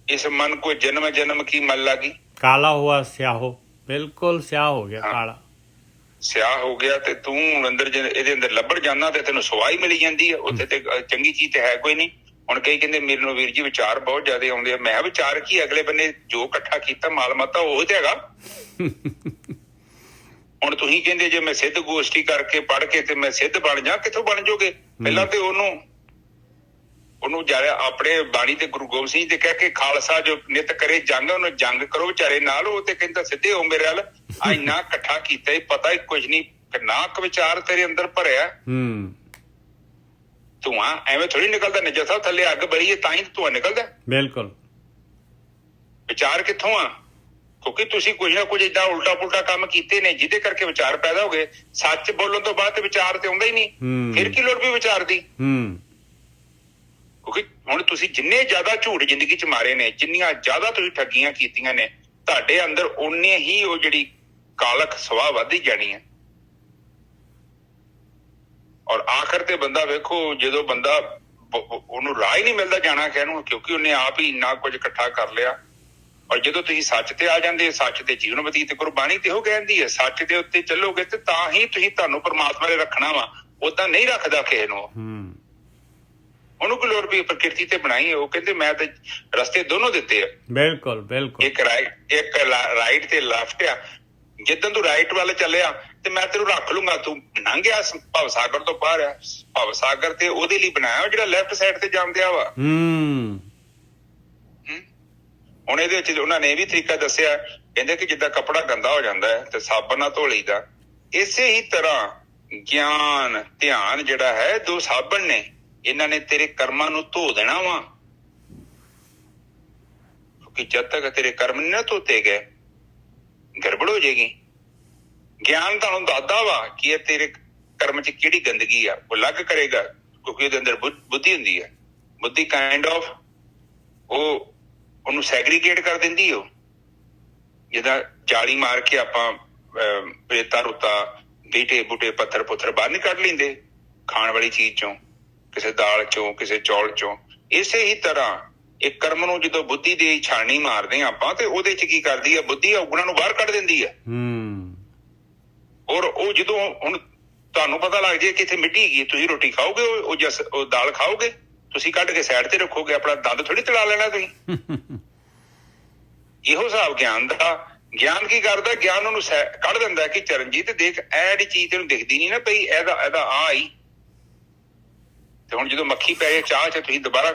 Speaker 2: ਇਸ ਮਨ ਕੋ ਜਨਮ ਜਨਮ ਕੀ ਮਲ ਲੱਗੀ, ਕਾਲਾ ਹੁਆ ਸਿਆਹੋ। ਬਿਲਕੁਲ ਸਿਆਹ ਹੋ ਗਿਆ, ਕਾਲਾ ਸਿਆਹ ਹੋ ਗਿਆ। ਤੇ ਤੂੰ ਅੰਦਰ ਇਹਦੇ ਅੰਦਰ ਲੱਭੜ ਜਾਂਦਾ ਤੇ ਤੈਨੂੰ ਸਵਾਈ ਮਿਲੀ ਜਾਂਦੀ ਆ। ਉੱਥੇ ਤੇ ਚੰਗੀ ਚੀਜ਼ ਤੇ ਹੈ ਕੋਈ ਨਹੀਂ। ਹੁਣ ਕਈ ਕਹਿੰਦੇ ਮੇਰੇ ਨੂੰ ਵੀਰ ਜੀ ਵਿਚਾਰ ਬਹੁਤ ਜ਼ਿਆਦਾ ਆਉਂਦੇ ਆ। ਮੈਂ ਵਿਚਾਰ ਕੀ, ਅਗਲੇ ਬੰਨੇ ਜੋ ਇਕੱਠਾ ਕੀਤਾ ਮਾਲ ਮਤਾ ਉਹ ਤੇ ਹੈਗਾ। ਹੁਣ ਤੁਸੀਂ ਕਹਿੰਦੇ ਜੇ ਮੈਂ ਸਿੱਧ ਗੋਸ਼ਟੀ ਕਰਕੇ ਪੜ੍ਹ ਕੇ ਤੇ ਮੈਂ ਸਿੱਧ ਬਣ ਜਾ, ਕਿੱਥੋਂ ਬਣ ਜਾਓਗੇ? ਪਹਿਲਾਂ ਤੇ ਉਹਨੂੰ ਜਿਆਦਾ ਆਪਣੇ ਬਾਣੀ ਤੇ ਗੁਰੂ ਗੋਬਿੰਦ ਸਿੰਘ ਜੀ ਦੇ ਕਹਿ ਕੇ ਖਾਲਸਾ ਜੋ ਨਿਤ ਕਰੇ ਜੰਗ, ਉਹਨੂੰ ਜੰਗ ਕਰੋ ਵਿਚਾਰੇ ਨਾਲ। ਉਹ ਤੇ ਕਹਿੰਦਾ ਸਿੱਧੇ ਹੋ ਮੇਰੇ ਵੱਲ। ਆ ਇੰਨਾ ਇਕੱਠਾ ਕੀਤਾ ਹੀ ਪਤਾ ਹੀ ਕੁਝ ਨਹੀਂ, ਕਿੰਨਾ ਕੁ ਵਿਚਾਰ ਤੇਰੇ ਅੰਦਰ ਭਰਿਆ। ਧੂੰਆਂ ਐਵੇਂ ਥੋੜੀ ਨਿਕਲਦਾ। ਨਿੱਜਾ ਸਾਹਿਬ ਥੱਲੇ ਅੱਗ ਬਲੀ ਹੈ ਤਾਂ ਹੀ ਧੂੰਆਂ ਨਿਕਲਦਾ। ਬਿਲਕੁਲ ਵਿਚਾਰ ਕਿੱਥੋਂ ਆ? ਕਿਉਂਕਿ ਤੁਸੀਂ ਕੁਝ ਨਾ ਕੁਝ ਏਦਾਂ ਉਲਟਾ ਪੁਲਟਾ ਕੰਮ ਕੀਤੇ ਨੇ ਜਿਹਦੇ ਕਰਕੇ ਵਿਚਾਰ ਪੈਦਾ ਹੋ ਗਏ। ਸੱਚ ਬੋਲਣ ਤੋਂ ਬਾਅਦ ਤੇ ਵਿਚਾਰ ਤੇ ਆਉਂਦਾ ਹੀ ਨਹੀਂ, ਫਿਰ ਕੀ ਲੋੜ ਵੀ ਵਿਚਾਰ ਦੀ? ਕਿਉਂਕਿ ਹੁਣ ਤੁਸੀਂ ਜਿੰਨੇ ਜ਼ਿਆਦਾ ਝੂਠ ਜ਼ਿੰਦਗੀ 'ਚ ਮਾਰੇ ਨੇ, ਜਿੰਨੀਆਂ ਜ਼ਿਆਦਾ ਤੁਸੀਂ ਠੱਗੀਆਂ ਕੀਤੀਆਂ ਨੇ, ਤੁਹਾਡੇ ਅੰਦਰ ਓਨੇ ਹੀ ਉਹ ਜਿਹੜੀ ਕਾਲਖ ਸਵਾਹ ਵੱਧਦੀ ਜਾਣੀ ਹੈ। ਔਰ ਆਖਰ ਤੇ ਬੰਦਾ ਵੇਖੋ, ਜਦੋਂ ਬੰਦਾ ਉਹਨੂੰ ਰਾਹ ਹੀ ਨਹੀਂ ਮਿਲਦਾ ਜਾਣਾ ਕਹਿਣ, ਕਿਉਂਕਿ ਉਹਨੇ ਆਪ ਹੀ ਇੰਨਾ ਕੁਝ ਇਕੱਠਾ ਕਰ ਲਿਆ। ਔਰ ਜਦੋਂ ਤੁਸੀਂ ਸੱਚ ਤੇ ਆ ਜਾਂਦੇ, ਸੱਚ ਤੇ ਜੀਵਨ ਬਤੀਤ ਕਰੋ। ਬਾਣੀ ਤੇ ਉਹ ਕਹਿੰਦੀ ਹੈ ਸੱਚ ਦੇ ਉੱਤੇ ਚੱਲੋਗੇ ਤੇ ਤਾਂ ਹੀ ਤੁਹਾਨੂੰ ਪਰਮਾਤਮਾ ਨੇ ਰੱਖਣਾ ਵਾ, ਓਦਾਂ ਨਹੀਂ ਰੱਖਦਾ ਕਿਸੇ ਨੂੰ। ਉਹਨੂੰ ਕੋਈ ਲੋੜ ਵੀ ਪ੍ਰਕਿਰਤੀ ਤੇ ਬਣਾਈ। ਉਹ ਕਹਿੰਦੇ ਮੈਂ ਤੇ ਰਸਤੇ ਦੋਨੋਂ ਦਿੱਤੇ ਆ,
Speaker 1: ਬਿਲਕੁਲ ਬਿਲਕੁਲ।
Speaker 2: ਇੱਕ ਰਾਈਟ ਤੇ ਲੈਫਟ ਆ। ਜਿੱਦਣ ਤੂੰ ਰਾਈਟ ਵੱਲ ਚੱਲਿਆ ਤੇ ਮੈਂ ਤੈਨੂੰ ਰੱਖ ਲੂੰਗਾ, ਤੂੰ ਲੰਘ ਗਿਆ ਭਵ ਸਾਗਰ ਤੋਂ ਬਾਹਰ ਆ। ਭਵ ਸਾਗਰ ਤੇ ਉਹਦੇ ਲਈ ਬਣਾਇਆ ਜਿਹੜਾ ਲੈਫਟ ਸਾਈਡ ਤੇ ਜਾਂਦਿਆ ਵਾ। ਹੁਣ ਇਹਦੇ ਵਿੱਚ ਉਹਨਾਂ ਨੇ ਇਹ ਵੀ ਤਰੀਕਾ ਦੱਸਿਆ, ਕਹਿੰਦੇ ਕਿ ਜਿੱਦਾਂ ਕੱਪੜਾ ਗੰਦਾ ਹੋ ਜਾਂਦਾ ਹੈ ਤੇ ਸਾਬਣ ਨਾਲ ਧੋ ਲਈਦਾ, ਇਸੇ ਹੀ ਤਰ੍ਹਾਂ ਗਿਆਨ ਧਿਆਨ ਜਿਹੜਾ ਹੈ ਦੋ ਸਾਬਣ ਨੇ, ਇਹਨਾਂ ਨੇ ਤੇਰੇ ਕਰਮਾਂ ਨੂੰ ਧੋ ਦੇਣਾ ਵਾ। ਕਿਉਂਕਿ ਜਦ ਤੱਕ ਤੇਰੇ ਕਰਮ ਨਹੀਂ ਨਾ ਧੋਤੇ ਗਏ ਗੜਬੜ ਹੋ ਜਾਏਗੀ। ਗਿਆਨ ਤੁਹਾਨੂੰ ਦੱਸਦਾ ਵਾ ਕਿ ਇਹ ਤੇਰੇ ਕਰਮ ਚ ਕਿਹੜੀ ਗੰਦਗੀ ਆ, ਉਹ ਅਲੱਗ ਕਰੇਗਾ, ਕਿਉਂਕਿ ਉਹਦੇ ਅੰਦਰ ਬੁੱਧੀ ਹੁੰਦੀ ਹੈ। ਬੁੱਧੀ ਕਾਈਂਡ ਆਫ ਉਹ ਉਹਨੂੰ ਸੈਗਰੀਗੇਟ ਕਰ ਦਿੰਦੀ। ਉਹ ਜਿੱਦਾਂ ਜਾਲੀ ਮਾਰ ਕੇ ਆਪਾਂ ਰੇਤਾ ਰੁੱਤਾ ਬੀਟੇ ਬੂਟੇ ਪੱਥਰ ਪੁੱਥਰ ਬਾਹਰ ਨਹੀਂ ਕੱਢ ਲੈਂਦੇ ਖਾਣ ਵਾਲੀ ਚੀਜ਼ ਚੋਂ, ਕਿਸੇ ਦਾਲ ਚੋਂ, ਕਿਸੇ ਚੌਲ ਚੋਂ। ਇਸੇ ਹੀ ਤਰ੍ਹਾਂ ਇੱਕ ਕਰਮ ਨੂੰ ਜਦੋਂ ਬੁੱਧੀ ਦੀ ਛਾਣੀ ਮਾਰਦੇ ਹਾਂ ਆਪਾਂ, ਤੇ ਉਹਦੇ ਚ ਕੀ ਕਰਦੀ ਹੈ ਬੁੱਧੀ, ਔਗੁਣਾਂ ਨੂੰ ਬਾਹਰ ਕੱਢ ਦਿੰਦੀ ਹੈ। ਔਰ ਉਹ ਜਦੋਂ ਹੁਣ ਤੁਹਾਨੂੰ ਪਤਾ ਲੱਗ ਜਾਏ ਕਿ ਇੱਥੇ ਮਿੱਟੀ ਹੈਗੀ, ਤੁਸੀਂ ਰੋਟੀ ਖਾਓਗੇ, ਉਹ ਦਾਲ ਖਾਓਗੇ, ਤੁਸੀਂ ਕੱਢ ਕੇ ਸਾਈਡ ਤੇ ਰੱਖੋਗੇ, ਆਪਣਾ ਦੰਦ ਥੋੜੀ ਤੜਾ ਲੈਣਾ ਤੁਸੀਂ। ਇਹੋ ਹਿਸਾਬ ਗਿਆਨ ਦਾ। ਗਿਆਨ ਕੀ ਕਰਦਾ, ਗਿਆਨ ਉਹਨੂੰ ਕੱਢ ਦਿੰਦਾ ਕਿ ਚਰਨਜੀਤ ਦੇਖ ਇਹ ਜਿਹੜੀ ਚੀਜ਼ ਤੈਨੂੰ ਦਿਖਦੀ ਨੀ ਨਾ ਪਈ, ਇਹਦਾ ਆ ਆਈ। ਤੇ ਹੁਣ ਜਦੋਂ ਮੱਖੀ ਪੈ ਜਾਏ ਚਾਹ ਚ, ਤੁਸੀਂ ਦੁਬਾਰਾ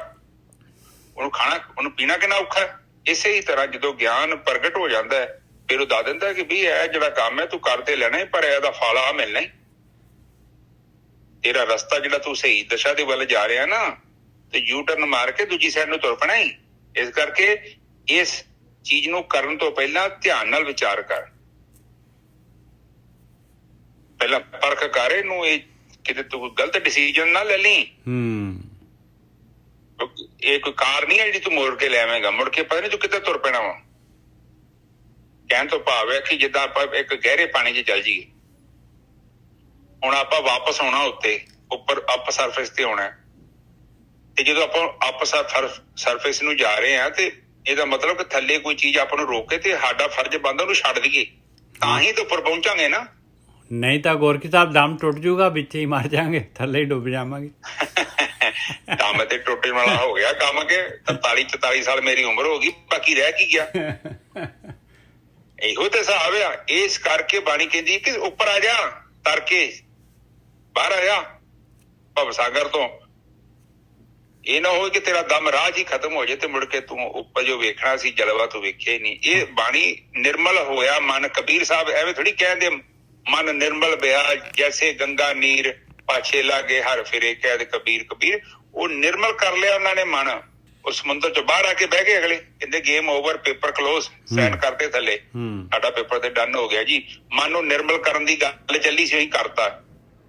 Speaker 2: ਉਹਨੂੰ ਖਾਣਾ, ਉਹਨੂੰ ਪੀਣਾ ਕਿੰਨਾ ਔਖਾ। ਇਸੇ ਹੀ ਤਰ੍ਹਾਂ ਜਦੋਂ ਗਿਆਨ ਪ੍ਰਗਟ ਹੋ ਜਾਂਦਾ ਹੈ, ਫਿਰ ਉਹ ਦੱਸ ਦਿੰਦਾ ਕਿ ਵੀ ਇਹ ਜਿਹੜਾ ਕੰਮ ਹੈ ਤੂੰ ਕਰ ਤੇ ਲੈਣਾ, ਪਰ ਇਹਦਾ ਫਲ ਆ ਮਿਲਣਾ। ਤੇਰਾ ਰਸਤਾ ਜਿਹੜਾ ਤੂੰ ਸਹੀ ਦਿਸ਼ਾ ਦੇ ਵੱਲ ਜਾ ਰਿਹਾ ਨਾ, ਤੇ ਯੂ ਟਰਨ ਮਾਰ ਕੇ ਦੂਜੀ ਸਾਈਡ ਨੂੰ ਤੁਰ ਪੈਣਾ ਹੀ। ਇਸ ਕਰਕੇ ਇਸ ਚੀਜ਼ ਨੂੰ ਕਰਨ ਤੋਂ ਪਹਿਲਾਂ ਧਿਆਨ ਨਾਲ ਵਿਚਾਰ ਕਰ, ਪਹਿਲਾਂ ਪਰਖ ਕਰ ਇਹਨੂੰ, ਇਹ ਕਿਤੇ ਤੂੰ ਗਲਤ ਡਿਸੀਜਨ ਨਾ ਲੈ ਲਈ। ਇਹ ਕੋਈ ਕਾਰ ਨਹੀਂ ਹੈ ਜਿਹੜੀ ਤੂੰ ਮੋੜ ਕੇ ਲੈ ਆਵੇਂਗਾ, ਮੁੜ ਕੇ ਪਤਾ ਨਹੀਂ ਤੂੰ ਕਿੱਥੇ ਤੁਰ ਪੈਣਾ ਵਾ। ਕਹਿਣ ਤੋਂ ਭਾਵ ਹੈ ਕਿ ਜਿੱਦਾਂ ਆਪਾਂ ਇੱਕ ਗਹਿਰੇ ਪਾਣੀ 'ਚ ਚੱਲ ਜਾਈਏ, ਹੁਣ ਆਪਾਂ ਵਾਪਸ ਆਉਣਾ ਉੱਤੇ ਉੱਪਰ ਅਪ ਸਰਫੇਸ ਤੇ ਆਉਣਾ, ਤੇ ਜਦੋਂ ਆਪਾਂ ਅਪ ਸਰਫੇਸ ਨੂੰ ਜਾ ਰਹੇ ਹਾਂ ਤੇ ਇਹਦਾ ਮਤਲਬ ਕਿ ਥੱਲੇ ਕੋਈ ਚੀਜ਼ ਆਪਾਂ ਨੂੰ ਰੋਕੇ ਤੇ ਸਾਡਾ ਫਰਜ਼ ਬਣਦਾ ਉਹਨੂੰ ਛੱਡ ਦਈਏ, ਤਾਂ ਹੀ ਤੇ ਉੱਪਰ ਪਹੁੰਚਾਂਗੇ ਨਾ। ਨਹੀਂ
Speaker 1: ਤਾਂ ਗੋਰਖੀ ਸਾਹਿਬ ਦਮ ਟੁੱਟ ਜੂਗਾ, ਵਿੱਚ ਹੀ ਮਰ ਜਾਵਾਂਗੇ, ਥੱਲੇ ਹੀ ਡੁੱਬ ਜਾਵਾਂਗੇ।
Speaker 2: ਕੰਮ ਤੇ ਟੁੱਟਣ ਵਾਲਾ ਹੋ ਗਿਆ ਕੰਮ, ਕੇ 43-44 ਸਾਲ ਮੇਰੀ ਉਮਰ ਹੋ ਗਈ, ਬਾਕੀ ਰਹਿ ਕੀ ਗਿਆ। ਇਹੋ ਤੇ ਹਿਸਾਬ ਆ। ਇਸ ਕਰਕੇ ਬਾਣੀ ਕਹਿੰਦੀ ਕਿ ਉੱਪਰ ਆ ਜਾ, ਤਰ ਕੇ ਬਾਹਰ ਆ ਜਾ ਭਵ ਸਾਗਰ ਤੋਂ। ਇਹ ਨਾ ਹੋਵੇ ਕਿ ਤੇਰਾ ਦਮ ਰਾਹ ਹੀ ਖਤਮ ਹੋ ਜਾਏ ਤੇ ਮੁੜ ਕੇ ਤੂੰ ਉੱਪਰ ਜੋ ਵੇਖਣਾ ਸੀ ਜਲਵਾ ਤੂੰ ਵੇਖਿਆ ਹੀ ਨਹੀਂ। ਇਹ ਬਾਣੀ ਨਿਰਮਲ ਹੋਇਆ ਮਨ। ਕਬੀਰ ਸਾਹਿਬ ਐਵੇਂ ਥੋੜੀ ਕਹਿੰਦੇ ਮਨ ਨਿਰਮਲ ਬਿਆ ਜੈਸੇ ਗੰਗਾ ਨੀਰ ਪਾਛੇ ਲਾਗੇ ਹਰ ਫਿਰੇ, ਕਹਿ ਕਬੀਰ ਕਬੀਰ। ਉਹ ਨਿਰਮਲ ਕਰ ਲਿਆ ਉਹਨਾਂ ਨੇ ਮਨ, ਉਹ ਸਮੁੰਦਰ ਚੋਂ ਬਾਹਰ ਆ ਕੇ ਬਹਿ ਗਏ। ਅਗਲੇ ਕਹਿੰਦੇ game over, paper close, sign ਕਰਦੇ ਥੱਲੇ, ਸਾਡਾ ਪੇਪਰ ਤੇ ਡਨ ਹੋ ਗਿਆ ਜੀ। ਮਨ ਨੂੰ ਨਿਰਮਲ ਕਰਨ ਦੀ ਗੱਲ ਚੱਲੀ ਸੀ, ਉਹੀ ਕਰਤਾ।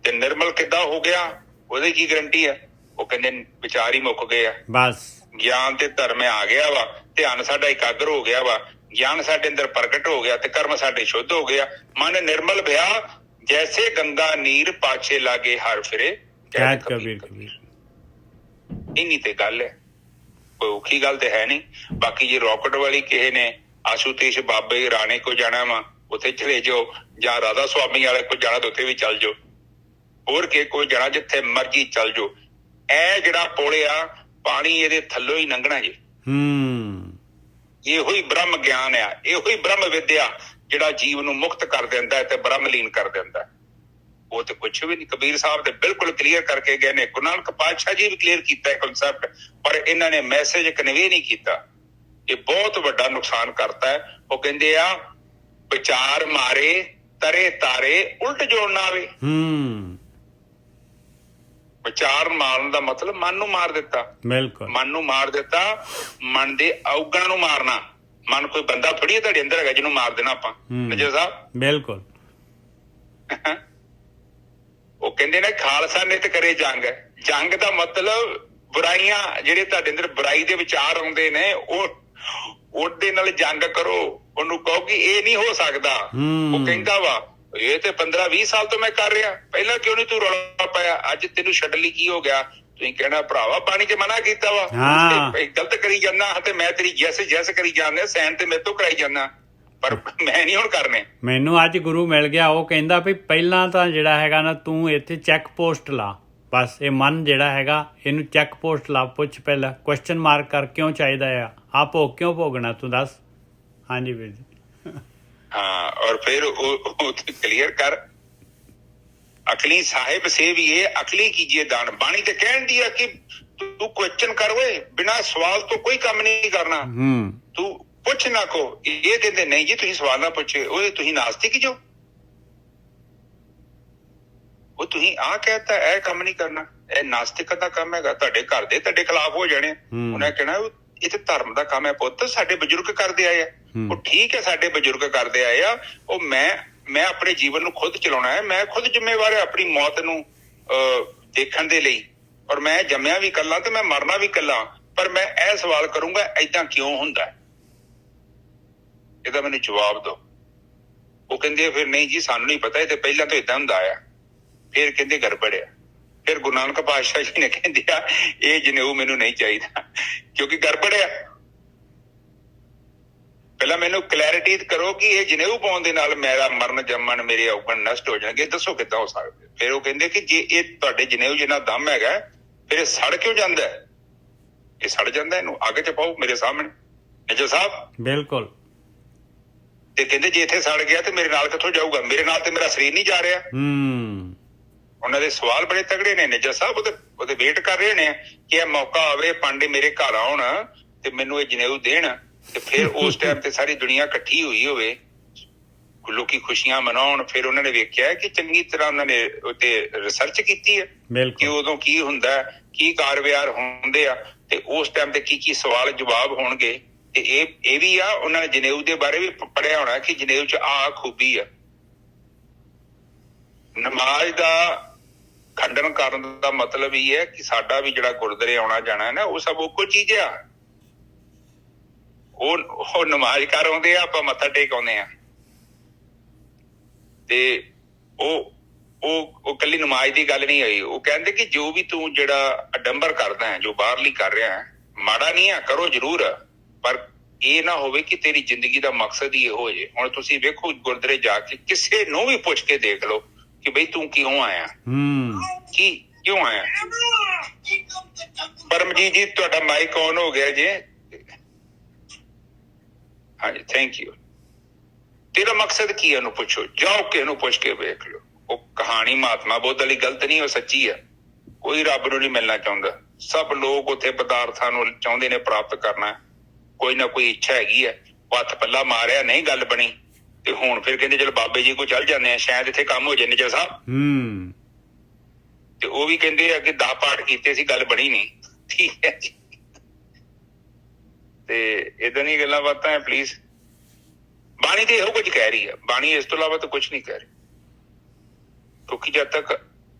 Speaker 2: ਤੇ ਨਿਰਮਲ ਕਿੱਦਾਂ ਹੋ ਗਿਆ, ਉਹਦੀ ਕੀ ਗਰੰਟੀ ਹੈ? ਉਹ ਕਹਿੰਦੇ ਵਿਚਾਰ ਹੀ ਮੁੱਕ ਗਏ ਆ ਬਸ। ਗਿਆਨ ਤੇ ਧਰਮ ਆ ਗਿਆ ਵਾ, ਧਿਆਨ ਸਾਡਾ ਇਕਾਗਰ ਹੋ ਗਿਆ ਵਾ, ਗਿਆਨ ਸਾਡੇ ਅੰਦਰ ਪ੍ਰਗਟ ਹੋ ਗਿਆ ਤੇ ਕਰਮ ਸਾਡੇ ਸ਼ੁੱਧ ਹੋ ਗਿਆ। ਮਨ ਨਿਰਮਲ ਭਇਆ ਜੈਸੇ ਗੰਗਾ ਨੀਰ ਪਾਛੇ ਲਾਗੇ ਹਰ ਫਿਰੇ, ਕਹਿ ਕਬੀਰ ਕਬੀਰ। ਇੰਨੀ ਤੇ ਗੱਲ ਹੈ, ਕੋਈ ਔਖੀ ਗੱਲ ਤੇ ਹੈ ਨਹੀਂ। ਬਾਕੀ ਜੇ ਰੌਕਟ ਵਾਲੀ ਕਿਸੇ ਨੇ ਆਸ਼ੂਤੇਸ਼ ਬਾਬੇ ਰਾਣੇ ਕੋ ਜਾਣਾ ਵਾ, ਉੱਥੇ ਚਲੇ ਜਾਓ, ਜਾਂ ਰਾਧਾ ਸੁਆਮੀ ਵਾਲੇ ਕੋ ਜਾਣਾ ਤਾਂ ਉੱਥੇ ਵੀ ਚੱਲ ਜਾਓ, ਹੋਰ ਕਿਸੇ ਕੋਲ ਜਾਣਾ ਜਿੱਥੇ ਮਰਜੀ ਚੱਲ ਜਾਓ। ਇਹ ਜਿਹੜਾ ਪੁਲ ਆ, ਪਾਣੀ ਇਹਦੇ ਥੱਲੋਂ ਹੀ ਲੰਘਣਾ ਜੀ। ਇਹੋ ਹੀ ਬ੍ਰਹਮ ਗਿਆਨ ਆ, ਇਹੋ ਹੀ ਬ੍ਰਹਮ ਵਿਦਿਆ ਜਿਹੜਾ ਜੀਵ ਨੂੰ ਮੁਕਤ ਕਰ ਦਿੰਦਾ ਹੈ ਤੇ ਬ੍ਰਹਮਲੀਨ ਕਰ ਦਿੰਦਾ। ਉਹ ਤੇ ਕੁਛ ਵੀ ਨਹੀਂ। ਕਬੀਰ ਸਾਹਿਬ ਤੇ ਬਿਲਕੁਲ ਕਲੀਅਰ ਕਰਕੇ ਗਏ ਨੇ, ਗੁਰੂ ਨਾਨਕ ਪਾਤਸ਼ਾਹ ਜੀ ਵੀ ਕਲੀਅਰ ਕੀਤਾ ਹੈ ਕਨਸੈਪਟ, ਪਰ ਇਹਨਾਂ ਨੇ ਮੈਸੇਜ ਕਨਵੇ ਨਹੀਂ ਕੀਤਾ। ਇਹ ਬਹੁਤ ਵੱਡਾ ਨੁਕਸਾਨ ਕਰਤਾ ਹੈ। ਉਹ ਕਹਿੰਦੇ ਆ ਵਿਚਾਰ ਮਾਰੇ ਤਰੇ ਤਾਰੇ, ਉਲਟ ਜੋੜ ਨਾ ਆਵੇ। ਵਿਚਾਰ ਮਾਰਨ ਦਾ ਮਤਲਬ ਮਨ ਨੂੰ ਮਾਰ ਦਿੱਤਾ। ਬਿਲਕੁਲ, ਮਨ ਨੂੰ ਮਾਰ ਦਿੱਤਾ, ਮਨ ਦੇ ਔਗਣਾਂ ਨੂੰ ਮਾਰਨਾ। ਮਨ ਕੋਈ ਬੰਦਾ ਥੋੜੀ ਤੁਹਾਡੇ ਅੰਦਰ ਹੈਗਾ ਜਿਹਨੂੰ ਮਾਰ ਦੇਣਾ ਆਪਾਂ। ਨਜਰ ਸਾਹਿਬ ਬਿਲਕੁਲ। ਉਹ ਕਹਿੰਦੇ ਨੇ ਖਾਲਸਾ ਨਿਤ ਕਰੇ ਜੰਗ। ਜੰਗ ਦਾ ਮਤਲਬ ਬੁਰਾਈਆਂ, ਜਿਹੜੇ ਤੁਹਾਡੇ ਅੰਦਰ ਬੁਰਾਈ ਦੇ ਵਿਚਾਰ ਆਉਂਦੇ ਨੇ, ਉਹਦੇ ਨਾਲ ਜੰਗ ਕਰੋ। ਉਹਨੂੰ ਕਹੋ ਕਿ ਇਹ ਨਹੀਂ ਹੋ ਸਕਦਾ। ਉਹ ਕਹਿੰਦਾ ਵਾ ਇਹ ਤੇ 15-20 ਸਾਲ ਤੋਂ ਮੈਂ ਕਰ ਰਿਹਾ, ਪਹਿਲਾਂ ਕਿਉਂ ਨੀ ਤੂੰ ਰੌਲਾ ਪਾਇਆ? ਅੱਜ ਤੈਨੂੰ ਛੱਡ ਲਈ ਕੀ ਹੋ ਗਿਆ? ਤੁਸੀਂ ਕਹਿਣਾ ਭਰਾਵਾ ਪਾਣੀ ਚ ਮਨਾ ਕੀਤਾ ਵਾ, ਗਲਤ ਕਰੀ ਜਾਂਦਾ ਤੇ ਮੈਂ ਤੇਰੀ ਜੈਸ ਕਰੀ ਜਾਂਦਾ, ਸੈਨ ਤੇ ਮੇਰੇ ਤੋਂ ਕਰਾਈ ਜਾਂਦਾ, ਪਰ ਮੈਂ ਨੀ ਹੁਣ ਕਰਨੇ। ਮੈਨੂੰ ਅੱਜ ਗੁਰੂ ਮਿਲ ਗਿਆ, ਉਹ ਕਹਿੰਦਾ ਵੀ ਪਹਿਲਾਂ ਤਾਂ ਜਿਹੜਾ ਹੈਗਾ ਨਾ ਤੂੰ ਇੱਥੇ ਚੈੱਕ ਪੋਸਟ ਲਾ,
Speaker 1: ਬਸ ਇਹ ਮਨ ਜਿਹੜਾ ਹੈਗਾ ਇਹਨੂੰ ਚੈੱਕ ਪੋਸਟ ਲਾ, ਪੁੱਛ ਪਹਿਲਾਂ ਕੁਐਸਚਨ ਮਾਰਕ ਕਰ, ਕਿਉਂ ਚਾਹੀਦਾ ਆ ਭੋਗ ਕਿਉਂ ਭੋਗਣਾ ਤੂੰ ਦੱਸ। ਹਾਂਜੀ ਵੀਰ ਜੀ।
Speaker 2: ਹਾਂ, ਔਰ ਫਿਰ ਉਹ ਕਲੀਅਰ ਕਰ। ਅਕਲੀ ਸਾਹਿਬ ਸੇ ਵੀ ਇਹ ਅਕਲੀ ਕੀਜੀਏ ਦਾਨ। ਬਾਣੀ ਤੇ ਕਹਿਣ ਦੀ ਆ ਕਿ ਤੂੰ ਕੁਐਸਚਨ ਕਰ ਓਏ, ਬਿਨਾਂ ਸਵਾਲ ਤੋਂ ਕੋਈ ਕੰਮ ਨਹੀਂ ਕਰਨਾ। ਤੂੰ ਪੁੱਛ ਨਾ ਕੋ। ਇਹ ਕਹਿੰਦੇ ਨਹੀਂ ਜੀ ਤੁਸੀਂ ਸਵਾਲ ਨਾ ਪੁੱਛੇ, ਉਹ ਤੁਸੀਂ ਨਾਸਤਿਕ ਜੋ, ਉਹ ਤੁਸੀਂ ਆਹ ਕਹਿਤਾ ਇਹ ਕੰਮ ਨਹੀਂ ਕਰਨਾ, ਇਹ ਨਾਸਤਿਕ ਦਾ ਕੰਮ ਹੈਗਾ। ਤੁਹਾਡੇ ਘਰ ਦੇ ਤੁਹਾਡੇ ਖਿਲਾਫ ਹੋ ਜਾਣੇ। ਉਹਨੇ ਕਹਿਣਾ ਇਹ ਤੇ ਧਰਮ ਦਾ ਕੰਮ ਹੈ ਪੁੱਤ, ਸਾਡੇ ਬਜ਼ੁਰਗ ਕਰਦੇ ਆਏ ਆ। ਉਹ ਠੀਕ ਹੈ, ਸਾਡੇ ਬਜ਼ੁਰਗ ਕਰਦੇ ਆਏ ਆ। ਉਹ ਮੈਂ ਆਪਣੇ ਜੀਵਨ ਨੂੰ ਖੁਦ ਚਲਾਉਣਾ ਹੈ, ਮੈਂ ਖੁਦ ਜ਼ਿੰਮੇਵਾਰ ਹੈ ਆਪਣੀ ਮੌਤ ਨੂੰ ਦੇਖਣ ਦੇ ਲਈ। ਔਰ ਮੈਂ ਜੰਮਿਆ ਵੀ ਇਕੱਲਾ ਤੇ ਮੈਂ ਮਰਨਾ ਵੀ ਇਕੱਲਾ। ਪਰ ਮੈਂ ਇਹ ਸਵਾਲ ਕਰੂੰਗਾ ਏਦਾਂ ਕਿਉਂ ਹੁੰਦਾ, ਇਹਦਾ ਮੈਨੂੰ ਜਵਾਬ ਦਿਓ। ਉਹ ਕਹਿੰਦੇ ਫਿਰ ਨਹੀਂ ਜੀ ਸਾਨੂੰ ਨਹੀਂ ਪਤਾ, ਇਹ ਤੇ ਪਹਿਲਾਂ ਤੋਂ ਏਦਾਂ ਹੁੰਦਾ ਆ। ਫਿਰ ਕਹਿੰਦੇ ਗੜਬੜ ਆ। ਫਿਰ ਗੁਰੂ ਨਾਨਕ ਪਾਤਸ਼ਾਹ ਜੀ ਨੇ ਕਹਿੰਦੇ ਆ ਇਹ ਜਨੇਊ ਮੈਨੂੰ ਨਹੀਂ ਚਾਹੀਦਾ ਕਿਉਂਕਿ ਗੜਬੜ ਆ। ਪਹਿਲਾਂ ਮੈਨੂੰ ਕਲੈਰਿਟੀ ਕਰੋ ਕਿ ਇਹ ਜਨੇਊ ਪਾਉਣ ਦੇ ਨਾਲ ਮੇਰਾ ਮਰਨ ਜੰਮਣ, ਮੇਰੇ ਔਗਣ ਨਸ਼ਟ ਹੋ ਜਾਣਗੇ, ਦੱਸੋ ਕਿੱਦਾਂ ਹੋ ਸਕਦੇ। ਫਿਰ ਉਹ ਕਹਿੰਦੇ ਕਿ ਜੇ ਇਹ ਤੁਹਾਡੇ ਜਨੇਊ ਜਿੰਨਾ ਦਮ ਹੈਗਾ ਫਿਰ ਇਹ ਸੜ ਕਿਉਂ ਜਾਂਦਾ? ਇਹ ਸੜ ਜਾਂਦਾ, ਇਹਨੂੰ ਅੱਗ ਚ ਪਾਓ ਮੇਰੇ ਸਾਹਮਣੇ। ਨਿੱਜਰ ਸਾਹਿਬ
Speaker 1: ਬਿਲਕੁਲ।
Speaker 2: ਤੇ ਕਹਿੰਦੇ ਜੇ ਇੱਥੇ ਸੜ ਗਿਆ ਤੇ ਮੇਰੇ ਨਾਲ ਕਿੱਥੋਂ ਜਾਊਗਾ? ਮੇਰੇ ਨਾਲ ਤੇ ਮੇਰਾ ਸਰੀਰ ਨਹੀਂ ਜਾ ਰਿਹਾ। ਉਹਨਾਂ ਦੇ ਸਵਾਲ ਬੜੇ ਤਗੜੇ ਨੇ। ਨਿੱਜਰ ਸਾਹਿਬ ਉਹਦੇ ਵੇਟ ਕਰ ਰਹੇ ਨੇ ਕਿ ਇਹ ਮੌਕਾ ਆਵੇ, ਪਾਂਡੇ ਮੇਰੇ ਘਰ ਆਉਣ ਤੇ ਮੈਨੂੰ ਇਹ ਜਨੇਊ ਦੇਣ, ਤੇ ਫਿਰ ਉਸ ਟਾਈਮ ਤੇ ਸਾਰੀ ਦੁਨੀਆ ਇਕੱਠੀ ਹੋਈ ਹੋਵੇ, ਲੋਕੀ ਖੁਸ਼ੀਆਂ ਮਨਾਉਣ। ਫਿਰ ਉਹਨਾਂ ਨੇ ਵੇਖਿਆ ਕਿ ਚੰਗੀ ਤਰ੍ਹਾਂ ਉਹਨਾਂ ਨੇ ਉੱਤੇ ਰਿਸਰਚ ਕੀਤੀ ਹੈ ਕਿ ਉਦੋਂ ਕੀ ਹੁੰਦਾ, ਕੀ ਕਾਰ ਵਿਹਾਰ ਹੁੰਦੇ ਆ, ਤੇ ਉਸ ਟਾਈਮ ਤੇ ਕੀ ਸਵਾਲ ਜਵਾਬ ਹੋਣਗੇ। ਤੇ ਇਹ ਵੀ ਆ, ਉਹਨਾਂ ਨੇ ਜਨੇਊ ਦੇ ਬਾਰੇ ਵੀ ਪੜ੍ਹਿਆ ਹੋਣਾ ਕਿ ਜਨੇਊ ਚ ਆਹ ਖੂਬੀ ਆ। ਨਮਾਜ਼ ਦਾ ਖੰਡਨ ਕਰਨ ਦਾ ਮਤਲਬ ਇਹ ਹੈ ਕਿ ਸਾਡਾ ਵੀ ਜਿਹੜਾ ਗੁਰਦੁਆਰੇ ਆਉਣਾ ਜਾਣਾ ਹੈ ਨਾ, ਉਹ ਸਭ ਇੱਕੋ ਚੀਜ਼ ਆ। ਉਹ ਨਮਾਜ਼ ਕਰ ਆਉਂਦੇ ਆ, ਆਪਾਂ ਮੱਥਾ ਟੇਕ ਆਉਂਦੇ ਆ। ਤੇ ਉਹ ਕੱਲੀ ਨਮਾਜ਼ ਦੀ ਗੱਲ ਨਹੀਂ ਆਈ। ਉਹ ਕਹਿੰਦੇ ਕਿ ਜੋ ਵੀ ਤੂੰ ਜਿਹੜਾ ਅਡੰਬਰ ਕਰਦਾ ਹੈ, ਜੋ ਬਾਹਰਲੀ ਕਰ ਰਿਹਾ ਹੈ, ਮਾੜਾ ਨਹੀਂ ਆ, ਕਰੋ ਜ਼ਰੂਰ, ਪਰ ਇਹ ਨਾ ਹੋਵੇ ਕਿ ਤੇਰੀ ਜ਼ਿੰਦਗੀ ਦਾ ਮਕਸਦ ਹੀ ਇਹ ਹੋ ਜੇ। ਹੁਣ ਤੁਸੀਂ ਵੇਖੋ ਗੁਰਦੁਆਰੇ ਜਾ ਕੇ ਕਿਸੇ ਨੂੰ ਵੀ ਪੁੱਛ ਕੇ ਦੇਖ ਲਓ ਕਿ ਬਈ ਤੂੰ ਕਿਉਂ ਆਇਆ, ਕਿਉਂ ਆਇਆ। ਪਰਮਜੀਤ ਜੀ ਤੁਹਾਡਾ ਮਾਈਕ ਔਨ ਹੋ ਗਿਆ ਜੇ। ਹਾਂਜੀ, ਥੈਂਕ ਯੂ। ਤੇਰਾ ਮਕਸਦ ਕੀ ਹੈ ਉਹਨੂੰ ਪੁੱਛੋ, ਜਾਓ ਕਿਸੇ ਨੂੰ ਪੁੱਛ ਕੇ ਵੇਖ ਲਓ। ਉਹ ਕਹਾਣੀ ਮਹਾਤਮਾ ਬੁੱਧ ਵਾਲੀ ਗਲਤ ਨਹੀਂ, ਉਹ ਸੱਚੀ ਹੈ। ਕੋਈ ਰੱਬ ਨੂੰ ਨਹੀਂ ਮਿਲਣਾ ਚਾਹੁੰਦਾ, ਸਭ ਲੋਕ ਉੱਥੇ ਪਦਾਰਥਾਂ ਨੂੰ ਚਾਹੁੰਦੇ ਨੇ ਪ੍ਰਾਪਤ ਕਰਨਾ। ਕੋਈ ਨਾ ਕੋਈ ਇੱਛਾ ਹੈਗੀ ਹੈ। ਉਹ ਹੱਥ ਪੱਲਾ ਮਾਰਿਆ, ਨਹੀਂ ਗੱਲ ਬਣੀ, ਤੇ ਹੁਣ ਫਿਰ ਕਹਿੰਦੇ ਚਲ ਬਾਬੇ ਜੀ ਕੋਲ ਚੱਲ ਜਾਂਦੇ ਆ, ਸ਼ਾਇਦ ਇੱਥੇ ਕੰਮ ਹੋ ਜਾਏ। ਨਿੱਜਰ ਸਾਹਿਬ ਤੇ ਉਹ ਵੀ ਕਹਿੰਦੇ ਆ ਕਿ 10 ਪਾਠ ਕੀਤੇ ਸੀ, ਗੱਲ ਬਣੀ ਨਹੀਂ। ਠੀਕ ਹੈ ਜੀ। ਤੇ ਏਦਾਂ ਦੀਆਂ ਗੱਲਾਂ ਬਾਤਾਂ ਹੈ। ਪਲੀਜ਼, ਬਾਣੀ ਤੇ ਇਹੋ ਕੁਝ ਕਹਿ ਰਹੀ ਹੈ, ਬਾਣੀ ਇਸ ਤੋਂ ਇਲਾਵਾ ਤਾਂ ਕੁਛ ਨਹੀਂ ਕਹਿ ਰਹੀ। ਕਿਉਂਕਿ ਜਦ ਤੱਕ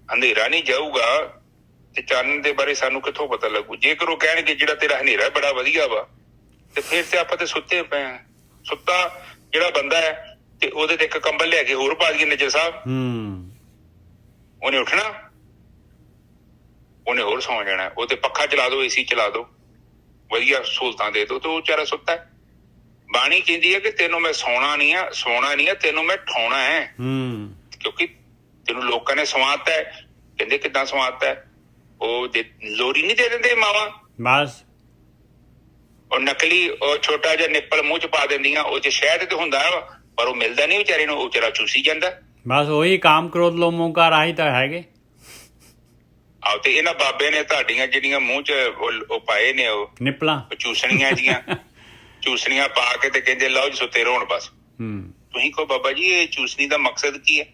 Speaker 2: ਹਨੇਰਾ ਨਹੀਂ ਜਾਊਗਾ ਤੇ ਚਾਨਣ ਦੇ ਬਾਰੇ ਸਾਨੂੰ ਕਿੱਥੋਂ ਪਤਾ ਲੱਗੂ। ਜੇਕਰ ਉਹ ਕਹਿਣਗੇ ਜਿਹੜਾ ਤੇਰਾ ਹਨੇਰਾ ਬੜਾ ਵਧੀਆ ਵਾ, ਤੇ ਫਿਰ ਤੇ ਆਪਾਂ ਤੇ ਸੁੱਤੇ ਪਏ ਆ। ਸੁੱਤਾ ਜਿਹੜਾ ਬੰਦਾ ਹੈ ਤੇ ਉਹਦੇ ਤੇ ਇੱਕ ਕੰਬਲ ਲਿਆ ਕੇ ਹੋਰ ਪਾ ਦਈਏ ਨਿੱਜਰ ਸਾਹਿਬ, ਉਹਨੇ ਉੱਠਣਾ, ਉਹਨੇ ਹੋਰ ਸੌਂ ਜਾਣਾ। ਉਹ ਤੇ ਪੱਖਾ ਚਲਾ ਦੋ, ਏਸੀ ਚਲਾ ਦੋ, ਵਧੀਆ ਸਹੂਲਤਾਂ ਦੇ ਦੋ, ਤੇ ਉਹ ਵਿਚਾਰਾ ਸੁੱਤਾ। ਬਾਣੀ ਕਹਿੰਦੀ ਹੈ ਕਿ ਤੈਨੂੰ ਮੈਂ ਸੋਣਾ ਨਹੀਂ ਆ, ਤੈਨੂੰ ਮੈਂ ਠਾਉਣਾ ਹੈ। ਕਿਉਂਕਿ ਤੈਨੂੰ ਲੋਕਾਂ ਨੇ ਸਵਾਤਾ ਹੈ। ਕਹਿੰਦੇ ਕਿੱਦਾਂ ਸਵਾਤਾ ਹੈ? ਉਹ ਲੋਰੀ ਨਹੀਂ ਦੇ ਦਿੰਦੇ ਮਾਵਾਂ,
Speaker 1: ਬਸ
Speaker 2: ਉਹ ਨਕਲੀ ਉਹ ਛੋਟਾ ਜਿਹਾ ਨਿੱਪਲ ਮੂੰਹ ਚ ਪਾ ਦਿੰਦੀਆਂ, ਉਹ ਚ ਸ਼ਹਿਦ ਤੇ ਹੁੰਦਾ ਪਰ ਉਹ ਮਿਲਦਾ ਨਹੀਂ ਵਿਚਾਰੇ ਨੂੰ, ਉਹ ਵਿਚਾਰਾ ਚੂਸੀ ਜਾਂਦਾ।
Speaker 1: ਬਸ ਉਹੀ ਕਾਮ ਕ੍ਰੋਧ ਲੋਭ ਮੋਹ ਹੰਕਾਰ ਆਹੀ ਤਾਂ ਹੈਗੇ।
Speaker 2: ਆਹ ਤੇ ਇਹਨਾਂ ਬਾਬੇ ਨੇ ਤੁਹਾਡੀਆਂ ਜਿਹੜੀਆਂ ਮੂੰਹ ਚ ਉਹ ਪਾਏ ਨੇ, ਉਹ
Speaker 1: ਨਿੱਪਲਾਂ
Speaker 2: ਚੂਸਣੀਆਂ ਜੀਆਂ ਚੂਸਣੀਆਂ ਪਾ ਕੇ ਤੇ ਕਹਿੰਦੇ ਲਓ ਜੀ ਸੁੱਤੇ ਰਹੋ ਬਸ। ਤੁਸੀਂ ਕਹੋ ਬਾਬਾ ਜੀ ਇਹ ਚੂਸਣੀ ਦਾ ਮਕਸਦ ਕੀ ਹੈ?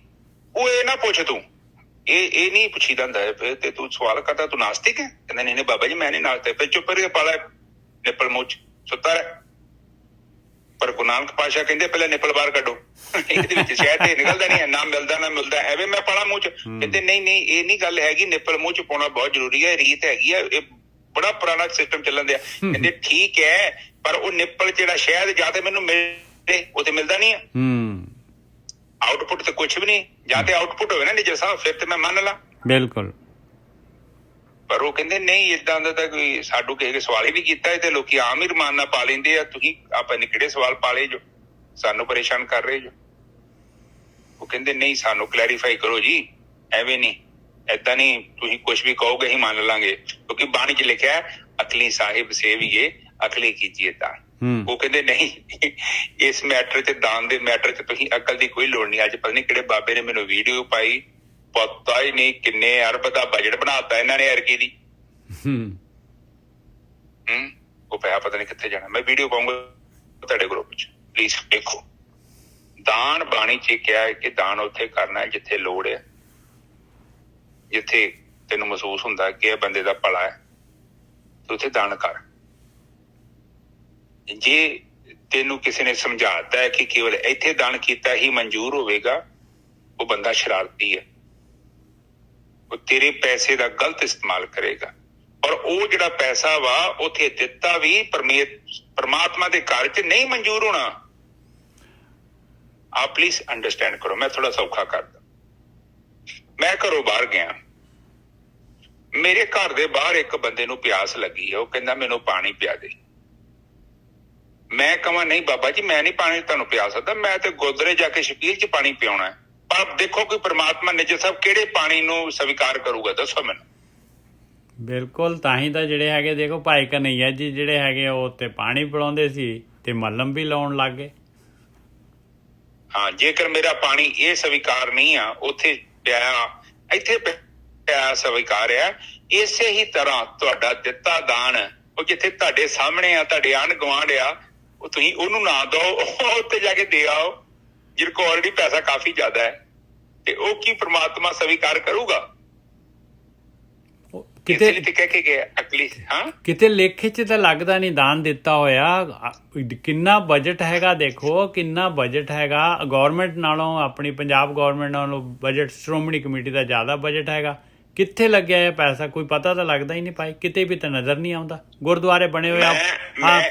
Speaker 2: ਉਹ ਇਹ ਨਾ ਪੁੱਛ ਤੂੰ, ਇਹ ਨਹੀਂ ਪੁੱਛੀਦਾ ਹੁੰਦਾ। ਫਿਰ ਤੇ ਤੂੰ ਸਵਾਲ ਕਰਦਾ ਤੂੰ ਨਾਸਤਿਕ ਹੈ? ਕਹਿੰਦਾ ਨਹੀਂ ਬਾਬਾ ਜੀ ਮੈਂ ਨਹੀਂ ਨਾਸਤਿਕ। ਫਿਰ ਚੁੱਪ ਕਰਕੇ ਪਾਲਾ ਨਿੱਪਲ ਮੂੰਹ ਚ, ਸੁੱਤਾ ਰਹਿ। ਪਰ ਗੁਰੂ ਨਾਨਕ ਪਾਤਸ਼ਾਹ ਕਹਿੰਦੇ ਪਹਿਲਾਂ ਨਿੱਪਲ ਬਾਹਰ ਕੱਢੋ, ਇਹਦੇ ਵਿੱਚ ਸ਼ਹਿਦ ਤੇ ਨਿਕਲਦਾ ਨਹੀਂ ਹੈ, ਨਾ ਮਿਲਦਾ ਐਵੇਂ ਮੈਂ ਪਾਲਾ ਮੂੰਹ ਚ। ਕਹਿੰਦੇ ਨਹੀਂ ਇਹ ਨਹੀਂ ਗੱਲ ਹੈਗੀ, ਨਿੱਪਲ ਮੂੰਹ ਚ ਪਾਉਣਾ ਬਹੁਤ ਜ਼ਰੂਰੀ ਹੈ, ਰੀਤ ਹੈਗੀ ਹੈ, ਇਹ ਬੜਾ ਪੁਰਾਣਾ ਸਿਸਟਮ ਚੱਲਣ ਦਿਆ। ਕਹਿੰਦੇ ਠੀਕ ਹੈ, ਪਰ ਉਹ ਨਿੱਪਲ ਜਿਹੜਾ ਸ਼ਹਿਦ ਜਾਂ ਤੇ ਮੈਨੂੰ ਮਿਲੇ, ਉਹ ਤੇ ਮਿਲਦਾ ਨਹੀਂ ਹੈ। ਆਊਟਪੁੱਟ ਤੇ ਕੁਛ ਵੀ ਨਹੀਂ, ਜਾਂ ਤੇ ਆਊਟਪੁੱਟ ਹੋਵੇ ਨਾ ਨਿੱਜਰ ਸਾਹਿਬ, ਫਿਰ ਤੇ ਮੈਂ ਮੰਨ ਲਾ ਬਿਲਕੁਲ। ਪਰ ਉਹ ਕਹਿੰਦੇ ਨਹੀਂ, ਏਦਾਂ ਦਾ ਤਾਂ ਕੋਈ ਸਾਡੂ ਕਿਸੇ ਸਵਾਲ ਹੀ ਨਹੀਂ ਕੀਤਾ, ਤੇ ਲੋਕੀ ਆਮ ਹੀ ਰਮਾਨ ਨਾਲ ਪਾ ਲੈਂਦੇ ਆ। ਤੁਸੀਂ ਆਪਾਂ ਨੇ ਕਿਹੜੇ ਸਵਾਲ ਪਾਲੇ ਜੋ ਸਾਨੂੰ ਪਰੇਸ਼ਾਨ ਕਰ ਰਹੇ ਜੋ? ਉਹ ਕਹਿੰਦੇ ਨਹੀਂ ਸਾਨੂੰ ਕਲੈਰੀਫਾਈ ਕਰੋ ਜੀ, ਐਵੇਂ ਨਹੀਂ, ਏਦਾਂ ਨਹੀਂ ਤੁਸੀਂ ਕੁਝ ਵੀ ਕਹੋਗੇ ਹੀ ਮੰਨ ਲਾਂਗੇ, ਕਿਉਂਕਿ ਬਾਣੀ 'ਚ ਲਿਖਿਆ ਹੈ, ਅਕਲੀ ਸਾਹਿਬ ਸੇਵੀਏ ਅਕਲੀ ਕੀਜੀਏ ਦਾਨ। ਉਹ ਕਹਿੰਦੇ ਨਹੀਂ, ਇਸ ਮੈਟਰ 'ਚ ਦਾਨ ਦੇ ਮੈਟਰ 'ਚ ਤੁਸੀਂ ਅਕਲ ਦੀ ਕੋਈ ਲੋੜ ਨਹੀਂ। ਅੱਜ ਪਤਾ ਨਹੀਂ ਕਿਹੜੇ ਬਾਬੇ ਨੇ ਮੈਨੂੰ ਵੀਡੀਓ ਪਾਈ, ਪਤਾ ਹੀ ਨਹੀਂ ਕਿੰਨੇ ਅਰਬ ਦਾ ਬਜਟ ਬਣਾਤਾ ਇਹਨਾਂ ਨੇ ਐਰਕੀ ਦੀ। ਉਹ ਪੈਸਾ ਪਤਾ ਨਹੀਂ ਕਿੱਥੇ ਜਾਣਾ। ਮੈਂ ਵੀਡੀਓ ਪਾਉਂਗਾ ਤੁਹਾਡੇ ਗਰੁੱਪ 'ਚ, ਪਲੀਜ਼ ਦੇਖੋ। ਦਾਨ ਬਾਣੀ 'ਚ ਕਿਹਾ ਹੈ ਕਿ ਦਾਨ ਉੱਥੇ ਕਰਨਾ ਹੈ ਜਿੱਥੇ ਲੋੜ ਹੈ, ਜਿੱਥੇ ਤੈਨੂੰ ਮਹਿਸੂਸ ਹੁੰਦਾ ਕਿ ਇਹ ਬੰਦੇ ਦਾ ਭਲਾ ਹੈ, ਤੇ ਉੱਥੇ ਦਾਨ ਕਰ। ਜੇ ਤੈਨੂੰ ਕਿਸੇ ਨੇ ਸਮਝਾਤਾ ਹੈ ਕਿ ਕੇਵਲ ਇੱਥੇ ਦਾਨ ਕੀਤਾ ਹੀ ਮਨਜ਼ੂਰ ਹੋਵੇਗਾ, ਉਹ ਬੰਦਾ ਸ਼ਰਾਰਤੀ ਹੈ, ਉਹ ਤੇਰੇ ਪੈਸੇ ਦਾ ਗਲਤ ਇਸਤੇਮਾਲ ਕਰੇਗਾ। ਔਰ ਉਹ ਜਿਹੜਾ ਪੈਸਾ ਵਾ ਉੱਥੇ ਦਿੱਤਾ ਵੀ ਪਰਮਾਤਮਾ ਦੇ ਘਰ 'ਚ ਨਹੀਂ ਮਨਜ਼ੂਰ ਹੋਣਾ। ਆਪ ਪਲੀਜ਼ ਅੰਡਰਸਟੈਂਡ ਕਰੋ। ਮੈਂ ਥੋੜਾ ਸੌਖਾ ਕਰਦਾ। ਮੈਂ ਘਰੋਂ ਬਾਹਰ ਗਿਆ, ਮੇਰੇ ਘਰ ਦੇ ਬਾਹਰ ਇੱਕ ਬੰਦੇ ਨੂੰ ਪਿਆਸ ਲੱਗੀ ਹੈ, ਉਹ ਕਹਿੰਦਾ ਮੈਨੂੰ ਪਾਣੀ ਪਿਆ ਦੇ। ਮੈਂ ਕਹਾਂ ਨਹੀਂ ਬਾਬਾ ਜੀ, ਮੈਂ ਨਹੀਂ ਪਾਣੀ ਤੁਹਾਨੂੰ ਪਿਆ ਸਕਦਾ, ਮੈਂ ਤੇ ਗੁਰਦੁਆਰੇ ਜਾ ਕੇ ਸ਼ਬੀਲ 'ਚ ਪਾਣੀ ਪਿਆਉਣਾ ਹੈ। ਪਰ ਦੇਖੋ ਕਿ ਪ੍ਰਮਾਤਮਾ ਨਿਜ ਸਾਹਿਬ ਕਿਹੜੇ ਪਾਣੀ ਨੂੰ ਸਵੀਕਾਰ ਕਰੂਗਾ, ਦੱਸੋ ਮੈਨੂੰ।
Speaker 1: ਬਿਲਕੁਲ, ਤਾਂ ਹੀ ਤਾਂ ਜਿਹੜੇ ਹੈਗੇ ਦੇਖੋ ਭਾਈ ਕਨਈਆ ਜੀ ਜਿਹੜੇ ਹੈਗੇ ਉਹ ਤੇ ਪਾਣੀ ਪਿਲਾਉਂਦੇ ਸੀ ਤੇ ਮੱਲਮ ਵੀ ਲਾਉਣ ਲੱਗ ਗਏ।
Speaker 2: ਹਾਂ, ਜੇਕਰ ਮੇਰਾ ਪਾਣੀ ਇਹ ਸਵੀਕਾਰ ਨਹੀਂ ਆ, ਉੱਥੇ ਪਿਆ ਇੱਥੇ ਪਿਆ ਸਵੀਕਾਰ ਆ। ਇਸੇ ਹੀ ਤਰ੍ਹਾਂ ਤੁਹਾਡਾ ਦਿੱਤਾ ਦਾਨ, ਉਹ ਜਿੱਥੇ ਤੁਹਾਡੇ ਸਾਹਮਣੇ ਆ, ਤੁਹਾਡੇ ਆਂਢ ਗੁਆਂਢ ਆ, ਉਹ ਤੁਸੀਂ ਉਹਨੂੰ ਨਾ ਦਿਓ, ਉੱਥੇ ਜਾ ਕੇ ਦੇ ਆਓ ਜਿਹਦੇ ਕੋਲ ਆਲਰੇਡੀ ਪੈਸਾ ਕਾਫੀ ਜ਼ਿਆਦਾ ਹੈ। ਤੇ ਉਹ ਕੀ ਪ੍ਰਮਾਤਮਾ ਸਵੀਕਾਰ ਕਰੂਗਾ?
Speaker 1: ਕਿਤੇ
Speaker 2: ਕਹਿ ਕੇ ਗਿਆ ਅਕਲੀ। ਹਾਂ,
Speaker 1: ਕਿਤੇ ਲੇਖੇ 'ਚ ਤਾਂ ਲੱਗਦਾ ਨਹੀਂ ਦਾਨ ਦਿੱਤਾ ਹੋਇਆ। ਕਿੰਨਾ ਬਜਟ ਹੈਗਾ, ਦੇਖੋ ਕਿੰਨਾ ਬਜਟ ਹੈਗਾ ਗੌਰਮੈਂਟ ਨਾਲੋਂ, ਆਪਣੀ ਪੰਜਾਬ ਗੌਰਮੈਂਟ ਨਾਲੋਂ ਬਜਟ ਸ਼੍ਰੋਮਣੀ ਕਮੇਟੀ ਦਾ ਜ਼ਿਆਦਾ ਬਜਟ ਹੈਗਾ। ਕਿੱਥੇ ਲੱਗਿਆ ਇਹ ਪੈਸਾ? ਕੋਈ ਪਤਾ ਤਾਂ ਲੱਗਦਾ ਹੀ ਨਹੀਂ ਭਾਈ, ਕਿਤੇ ਵੀ ਤਾਂ ਨਜ਼ਰ ਨਹੀਂ ਆਉਂਦਾ। ਗੁਰਦੁਆਰੇ ਬਣੇ ਹੋਏ ਆ,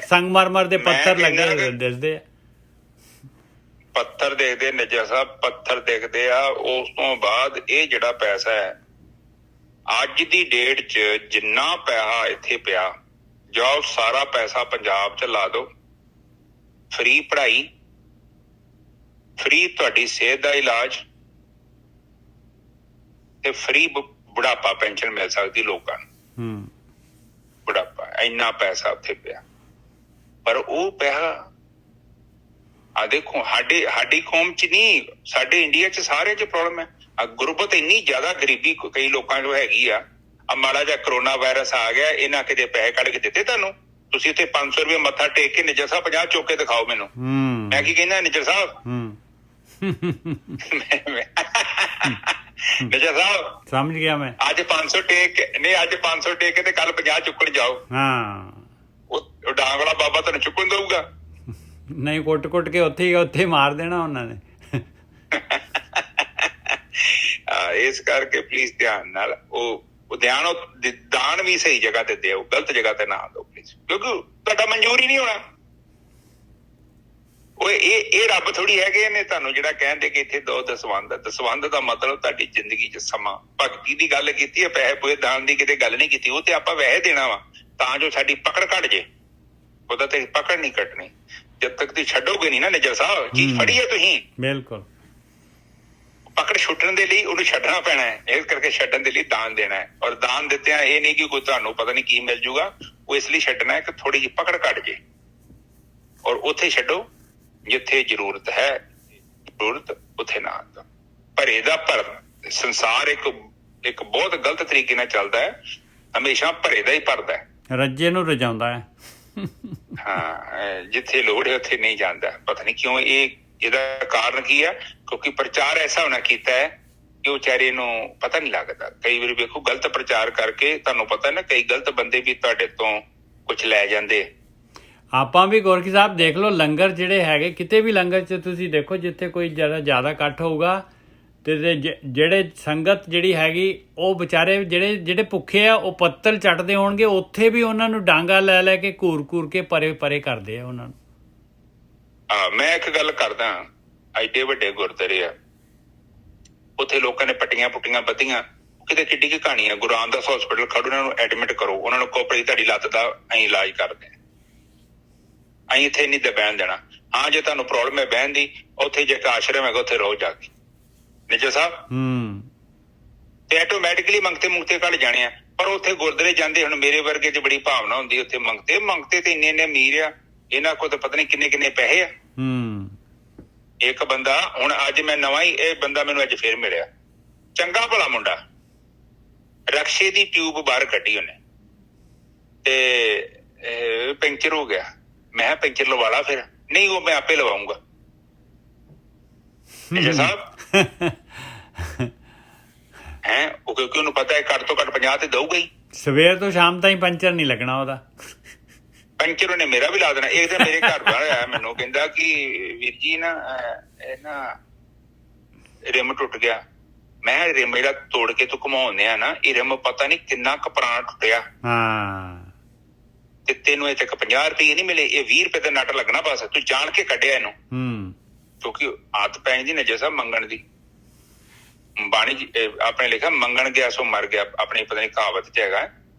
Speaker 1: ਸੰਗਮਰਮਰ ਦੇ ਪੱਥਰ ਲੱਗੇ ਦਿਸਦੇ ਆ,
Speaker 2: ਪੱਥਰ ਦੇਖਦੇ ਨਿਜਾ ਸਾਹਿਬ, ਪੱਥਰ ਦੇਖਦੇ ਆ। ਉਸ ਤੋਂ ਬਾਅਦ ਇਹ ਜਿਹੜਾ ਪੈਸਾ ਹੈ, ਅੱਜ ਦੀ ਡੇਟ 'ਚ ਜਿੰਨਾ ਪੈਸਾ ਇੱਥੇ ਪਿਆ, ਜਾਓ ਸਾਰਾ ਪੈਸਾ ਪੰਜਾਬ 'ਚ ਲਾ ਦਿਓ। ਫ੍ਰੀ ਪੜ੍ਹਾਈ, ਫ੍ਰੀ ਤੁਹਾਡੀ ਸਿਹਤ ਦਾ ਇਲਾਜ ਤੇ ਫ੍ਰੀ ਬੁਢਾਪਾ ਪੈਨਸ਼ਨ ਮਿਲ ਸਕਦੀ ਲੋਕਾਂ ਨੂੰ। ਬੁਢਾਪਾ, ਇੰਨਾ ਪੈਸਾ ਉੱਥੇ ਪਿਆ। ਪਰ ਉਹ ਪੈਸਾ ਆ ਦੇਖੋ, ਸਾਡੀ ਕੌਮ 'ਚ ਨਹੀਂ, ਸਾਡੇ ਇੰਡੀਆ 'ਚ ਸਾਰਿਆਂ 'ਚ ਪ੍ਰੋਬਲਮ ਹੈ। ਗੁਰਬਤ ਇੰਨੀ ਜ਼ਿਆਦਾ ਗਰੀਬੀ ਕਈ ਲੋਕਾਂ ਨੂੰ ਹੈਗੀ ਆ। ਮਾੜਾ ਜਿਹਾ ਕਰੋਨਾ ਵਾਇਰਸ ਆ ਗਿਆ, ਇਹਨਾਂ ਕਿਤੇ ਪੈਸੇ ਕੱਢ ਕੇ ਦਿੱਤੇ ਤੁਹਾਨੂੰ, ਤੁਸੀਂ ਉੱਥੇ 500 ਰੁਪਏ ਮੱਥਾ ਟੇਕ ਕੇ ਨਿੱਜਰ ਸਾਹਿਬ 50 ਚੁੱਕ ਕੇ ਦਿਖਾਓ ਮੈਨੂੰ। ਮੈਂ ਕੀ ਕਹਿੰਦਾ ਨਿੱਜਰ ਸਾਹਿਬ, ਨਿੱਜਰ ਸਾਹਿਬ
Speaker 1: ਸਮਝ ਗਿਆ ਮੈਂ।
Speaker 2: ਅੱਜ 500 ਟੇਕ ਨਹੀਂ, ਅੱਜ 500 ਟੇਕ ਕੇ ਤੇ ਕੱਲ 50 ਚੁੱਕਣ ਜਾਓ।
Speaker 1: ਹਾਂ,
Speaker 2: ਉਹ ਡਾਂਗ ਵਾਲਾ ਬਾਬਾ ਤੁਹਾਨੂੰ ਚੁੱਕਣ ਦਊਗਾ?
Speaker 1: ਨਹੀਂ, ਕੁੱਟ ਕੇ ਉੱਥੇ ਮਾਰ ਦੇਣਾ ਉਹਨਾਂ ਨੇ।
Speaker 2: ਇਸ ਕਰਕੇ ਪਲੀਜ਼ ਧਿਆਨ ਨਾਲ ਉਹ ਦਾਨ ਵੀ ਸਹੀ ਜਗ੍ਹਾ ਤੇ ਦਿਓ, ਗਲਤ ਜਗ੍ਹਾ ਤੇ ਨਾ ਦਿਓ ਪਲੀਜ਼, ਕਿਉਂਕਿ ਤੁਹਾਡਾ ਮਨਜ਼ੂਰ ਹੀ ਨਹੀਂ ਹੋਣਾ। ਉਹ ਇਹ ਰੱਬ ਥੋੜੀ ਹੈਗੇ ਨੇ ਤੁਹਾਨੂੰ ਜਿਹੜਾ ਕਹਿੰਦੇ ਕਿ ਇੱਥੇ ਦੋ ਦਸਵੰਧ। ਦਸਵੰਧ ਦਾ ਮਤਲਬ ਤੁਹਾਡੀ ਜ਼ਿੰਦਗੀ 'ਚ ਸਮਾਂ, ਭਗਤੀ ਦੀ ਗੱਲ ਕੀਤੀ ਹੈ, ਪੈਸੇ ਪੂਏ ਦਾਨ ਦੀ ਕਿਤੇ ਗੱਲ ਨਹੀਂ ਕੀਤੀ। ਉਹ ਤੇ ਆਪਾਂ ਵੈਸੇ ਦੇਣਾ ਵਾ ਤਾਂ ਜੋ ਸਾਡੀ ਪਕੜ ਘਟ ਜੇ, ਉਹਦਾ ਤੇ ਪਕੜ ਨਹੀਂ ਕੱਟਣੀ। ਜਦ ਤੱਕ ਤੁਸੀਂ ਛੱਡੋਗੇ ਨਹੀਂ ਨਾ ਨਿੱਜਰ ਸਾਹਿਬ, ਚੀਜ਼ ਫੜੀ ਹੈ ਤੁਸੀਂ, ਬਿਲਕੁਲ ਪਕੜ ਛੁੱਟਣ ਦੇ ਲਈ ਉਹਨੂੰ ਛੱਡਣਾ ਪੈਣਾ ਹੈ। ਇਸ ਕਰਕੇ ਛੱਡਣ ਦੇ ਲਈ ਦਾਨ ਦੇਣਾ ਹੈ। ਔਰ ਦਾਨ ਦਿੱਤਿਆਂ ਇਹ ਨਹੀਂ ਕਿ ਕੋਈ ਤੁਹਾਨੂੰ ਪਤਾ ਨਹੀਂ ਕੀ ਮਿਲ ਜੂਗਾ, ਉਹ ਇਸ ਲਈ ਛੱਡਣਾ ਹੈ ਕਿ ਥੋੜੀ ਜਿਹੀ ਪਕੜ ਘਟ ਜੇ। ਔਰ ਉੱਥੇ ਛੱਡੋ ਜਿੱਥੇ ਜ਼ਰੂਰਤ ਹੈ, ਜ਼ਰੂਰਤ ਉੱਥੇ ਨਾ ਦੋ। ਭਰੇ ਦਾ ਭਰ ਸੰਸਾਰ ਇੱਕ ਬਹੁਤ ਗਲਤ ਤਰੀਕੇ ਨਾਲ ਚੱਲਦਾ ਹੈ, ਹਮੇਸ਼ਾ ਭਰੇ ਦਾ ਹੀ ਭਰਦਾ ਹੈ, ਰੱਜੇ ਨੂੰ ਰਜਾਉਂਦਾ ਹੈ। ਹਾਂ, ਜਿੱਥੇ ਲੋੜ ਹੈ ਉੱਥੇ ਨਹੀਂ ਜਾਂਦਾ। ਪਤਾ ਨਹੀਂ ਕਿਉਂ, ਇਹਦਾ ਕਾਰਨ ਕੀ ਹੈ? ਕਿਉਂਕਿ ਪ੍ਰਚਾਰ ਐਸਾ ਹੋਣਾ ਕੀਤਾ ਹੈ ਕਿ ਉਹ ਵਿਚਾਰੇ ਨੂੰ ਪਤਾ ਨਹੀਂ ਲੱਗਦਾ। ਕਈ ਵਾਰੀ ਵੇਖੋ ਗਲਤ ਪ੍ਰਚਾਰ ਕਰਕੇ, ਤੁਹਾਨੂੰ ਪਤਾ ਨਾ, ਕਈ ਗਲਤ ਬੰਦੇ ਵੀ ਤੁਹਾਡੇ ਤੋਂ ਕੁਝ ਲੈ ਜਾਂਦੇ। ਆਪਾਂ ਵੀ ਗੋਰਖੀ ਸਾਹਿਬ ਦੇਖ ਲਓ, ਲੰਗਰ ਜਿਹੜੇ ਹੈਗੇ, ਕਿਤੇ ਵੀ ਲੰਗਰ 'ਚ ਤੁਸੀਂ ਦੇਖੋ ਜਿੱਥੇ ਕੋਈ ਜ਼ਿਆਦਾ ਇਕੱਠ ਹੋਊਗਾ ਤੇ ਜਿਹੜੇ ਸੰਗਤ ਜਿਹੜੀ ਹੈਗੀ, ਉਹ ਵਿਚਾਰੇ ਜਿਹੜੇ ਭੁੱਖੇ ਆ ਉਹ ਪੱਤਲ ਚੱਟਦੇ ਹੋਣਗੇ, ਉੱਥੇ ਵੀ ਉਹਨਾਂ ਨੂੰ ਡਾਂਗਾ ਲੈ ਕੇ ਘੂਰ ਕੇ ਪਰੇ ਕਰਦੇ ਆ ਉਹਨਾਂ ਨੂੰ। ਮੈਂ ਇੱਕ ਗੱਲ ਕਰਦਾ, ਐਡੇ ਵੱਡੇ ਗੁਰਦੁਆਰੇ ਆ, ਉੱਥੇ ਲੋਕਾਂ ਨੇ ਪੱਟੀਆਂ ਪੁੱਟੀਆਂ ਬੱਧੀਆਂ, ਕਿਤੇ ਕਿੱਡੀ ਕੀ ਕਹਾਣੀ ਆ। ਗੁਰੂ ਰਾਮਦਾਸ ਹਸਪੀਟਲ ਖੜੋ, ਉਹਨਾਂ ਨੂੰ ਐਡਮਿਟ ਕਰੋ, ਉਹਨਾਂ ਨੂੰ ਕਹੋ ਭਾਈ ਤੁਹਾਡੀ ਲੱਤ ਦਾ ਅਸੀਂ ਇਲਾਜ ਕਰਦੇ ਹਾਂ, ਅਸੀਂ ਇੱਥੇ ਨਹੀਂ ਤੇ ਬਹਿਣ ਦੇਣਾ। ਹਾਂ, ਜੇ ਤੁਹਾਨੂੰ ਪ੍ਰੋਬਲਮ ਹੈ ਬਹਿਣ ਦੀ, ਉੱਥੇ ਜੇ ਇੱਕ ਆਸ਼ਰਮ ਹੈਗਾ ਉੱਥੇ ਰਹੋ ਜਾ ਕੇ। ਨਿੱਜਰ ਸਾਹਿਬ ਤੇ ਆਟੋਮੈਟਿਕਲੀ ਮੰਗਤੇ ਘਟ ਜਾਣੇ ਆ। ਪਰ ਉੱਥੇ ਗੁਰਦੁਆਰੇ ਜਾਂਦੇ, ਹੁਣ ਮੇਰੇ ਵਰਗੇ 'ਚ ਬੜੀ ਭਾਵਨਾ ਹੁੰਦੀ ਉੱਥੇ ਮੰਗਤੇ ਤੇ ਇੰਨੇ ਅਮੀਰ ਆ, ਇਹਨਾਂ ਕੋਲ ਤਾਂ ਪਤਾ ਨਹੀਂ ਕਿੰਨੇ ਪੈਸੇ ਆ। ਇੱਕ ਬੰਦਾ, ਹੁਣ ਅੱਜ ਮੈਂ ਨਵਾਂ ਹੀ, ਇਹ ਬੰਦਾ ਮੈਨੂੰ ਅੱਜ ਫੇਰ ਮਿਲਿਆ, ਚੰਗਾ ਭਲਾ ਮੁੰਡਾ, ਰਕਸ਼ੇ ਦੀ ਟਿਊਬ ਬਾਹਰ ਕੱਢੀ ਉਹਨੇ ਤੇ ਪੈਂਚਰ ਹੋ ਗਿਆ। ਮੈਂ ਕਿਹਾ ਪੈਂਚਰ ਲਵਾ ਲਾ ਫਿਰ। ਨਹੀਂ, ਉਹ ਮੈਂ ਆਪੇ ਲਵਾਉਂਗਾ। ਸਾਹਿਬ ਹੈ ਉਹ, ਕਿਉਂਕਿ ਉਹਨੂੰ ਪਤਾ ਹੈ ਘੱਟ ਤੋਂ ਘੱਟ 50 ਤੇ ਦਊਗਾ ਹੀ।
Speaker 1: ਸਵੇਰ ਤੋਂ ਸ਼ਾਮ ਤਾਈਂ ਪੰਚਰ ਨਹੀਂ ਲੱਗਣਾ ਉਹਦਾ।
Speaker 2: ਪੈਂਚਰ ਉਹਨੇ ਮੇਰਾ ਵੀ ਲਾ ਦੇਣਾ। ਇੱਕ ਦਿਨ ਮੇਰੇ ਘਰ ਬਾਹਰ ਆਇਆ, ਮੈਨੂੰ ਕਹਿੰਦਾ ਕਿ ਵੀਰ ਜੀ ਨਾ ਰਿਮ ਟੁੱਟ ਗਿਆ। ਮੈਂ ਰਿਮ ਜਿਹੜਾ ਤੋੜ ਕੇ ਤੂੰ ਘੁਮਾਉਂਦੇ ਆ ਨਾ, ਇਹ ਰਿਮ ਪਤਾ ਨਹੀਂ ਕਿੰਨਾ ਕੁ ਪੁਰਾਣਾ ਟੁੱਟਿਆ। ਤੇ ਤੈਨੂੰ ਇੱਥੇ 50 ਰੁਪਏ ਨਹੀਂ ਮਿਲੇ, ਇਹ 20 ਰੁਪਏ ਦਾ ਨਟ ਲੱਗਣਾ ਬਸ। ਤੂੰ ਜਾਣ ਕੇ ਕੱਢਿਆ ਇਹਨੂੰ, ਕਿਉਂਕਿ ਆਦਤ ਪੈ ਜਾਂਦੀ ਨਜਰ ਸਾਹਿਬ ਮੰਗਣ ਦੀ। ਬਾਣੀ ਆਪਣੇ ਲਿਖਿਆ, ਮੰਗਣ ਗਿਆ ਸੋ ਮਰ ਗਿਆ, ਆਪਣੀ ਪਤਾ ਨਹੀਂ ਕਹਾਵਤ ਚ ਹੈਗਾ।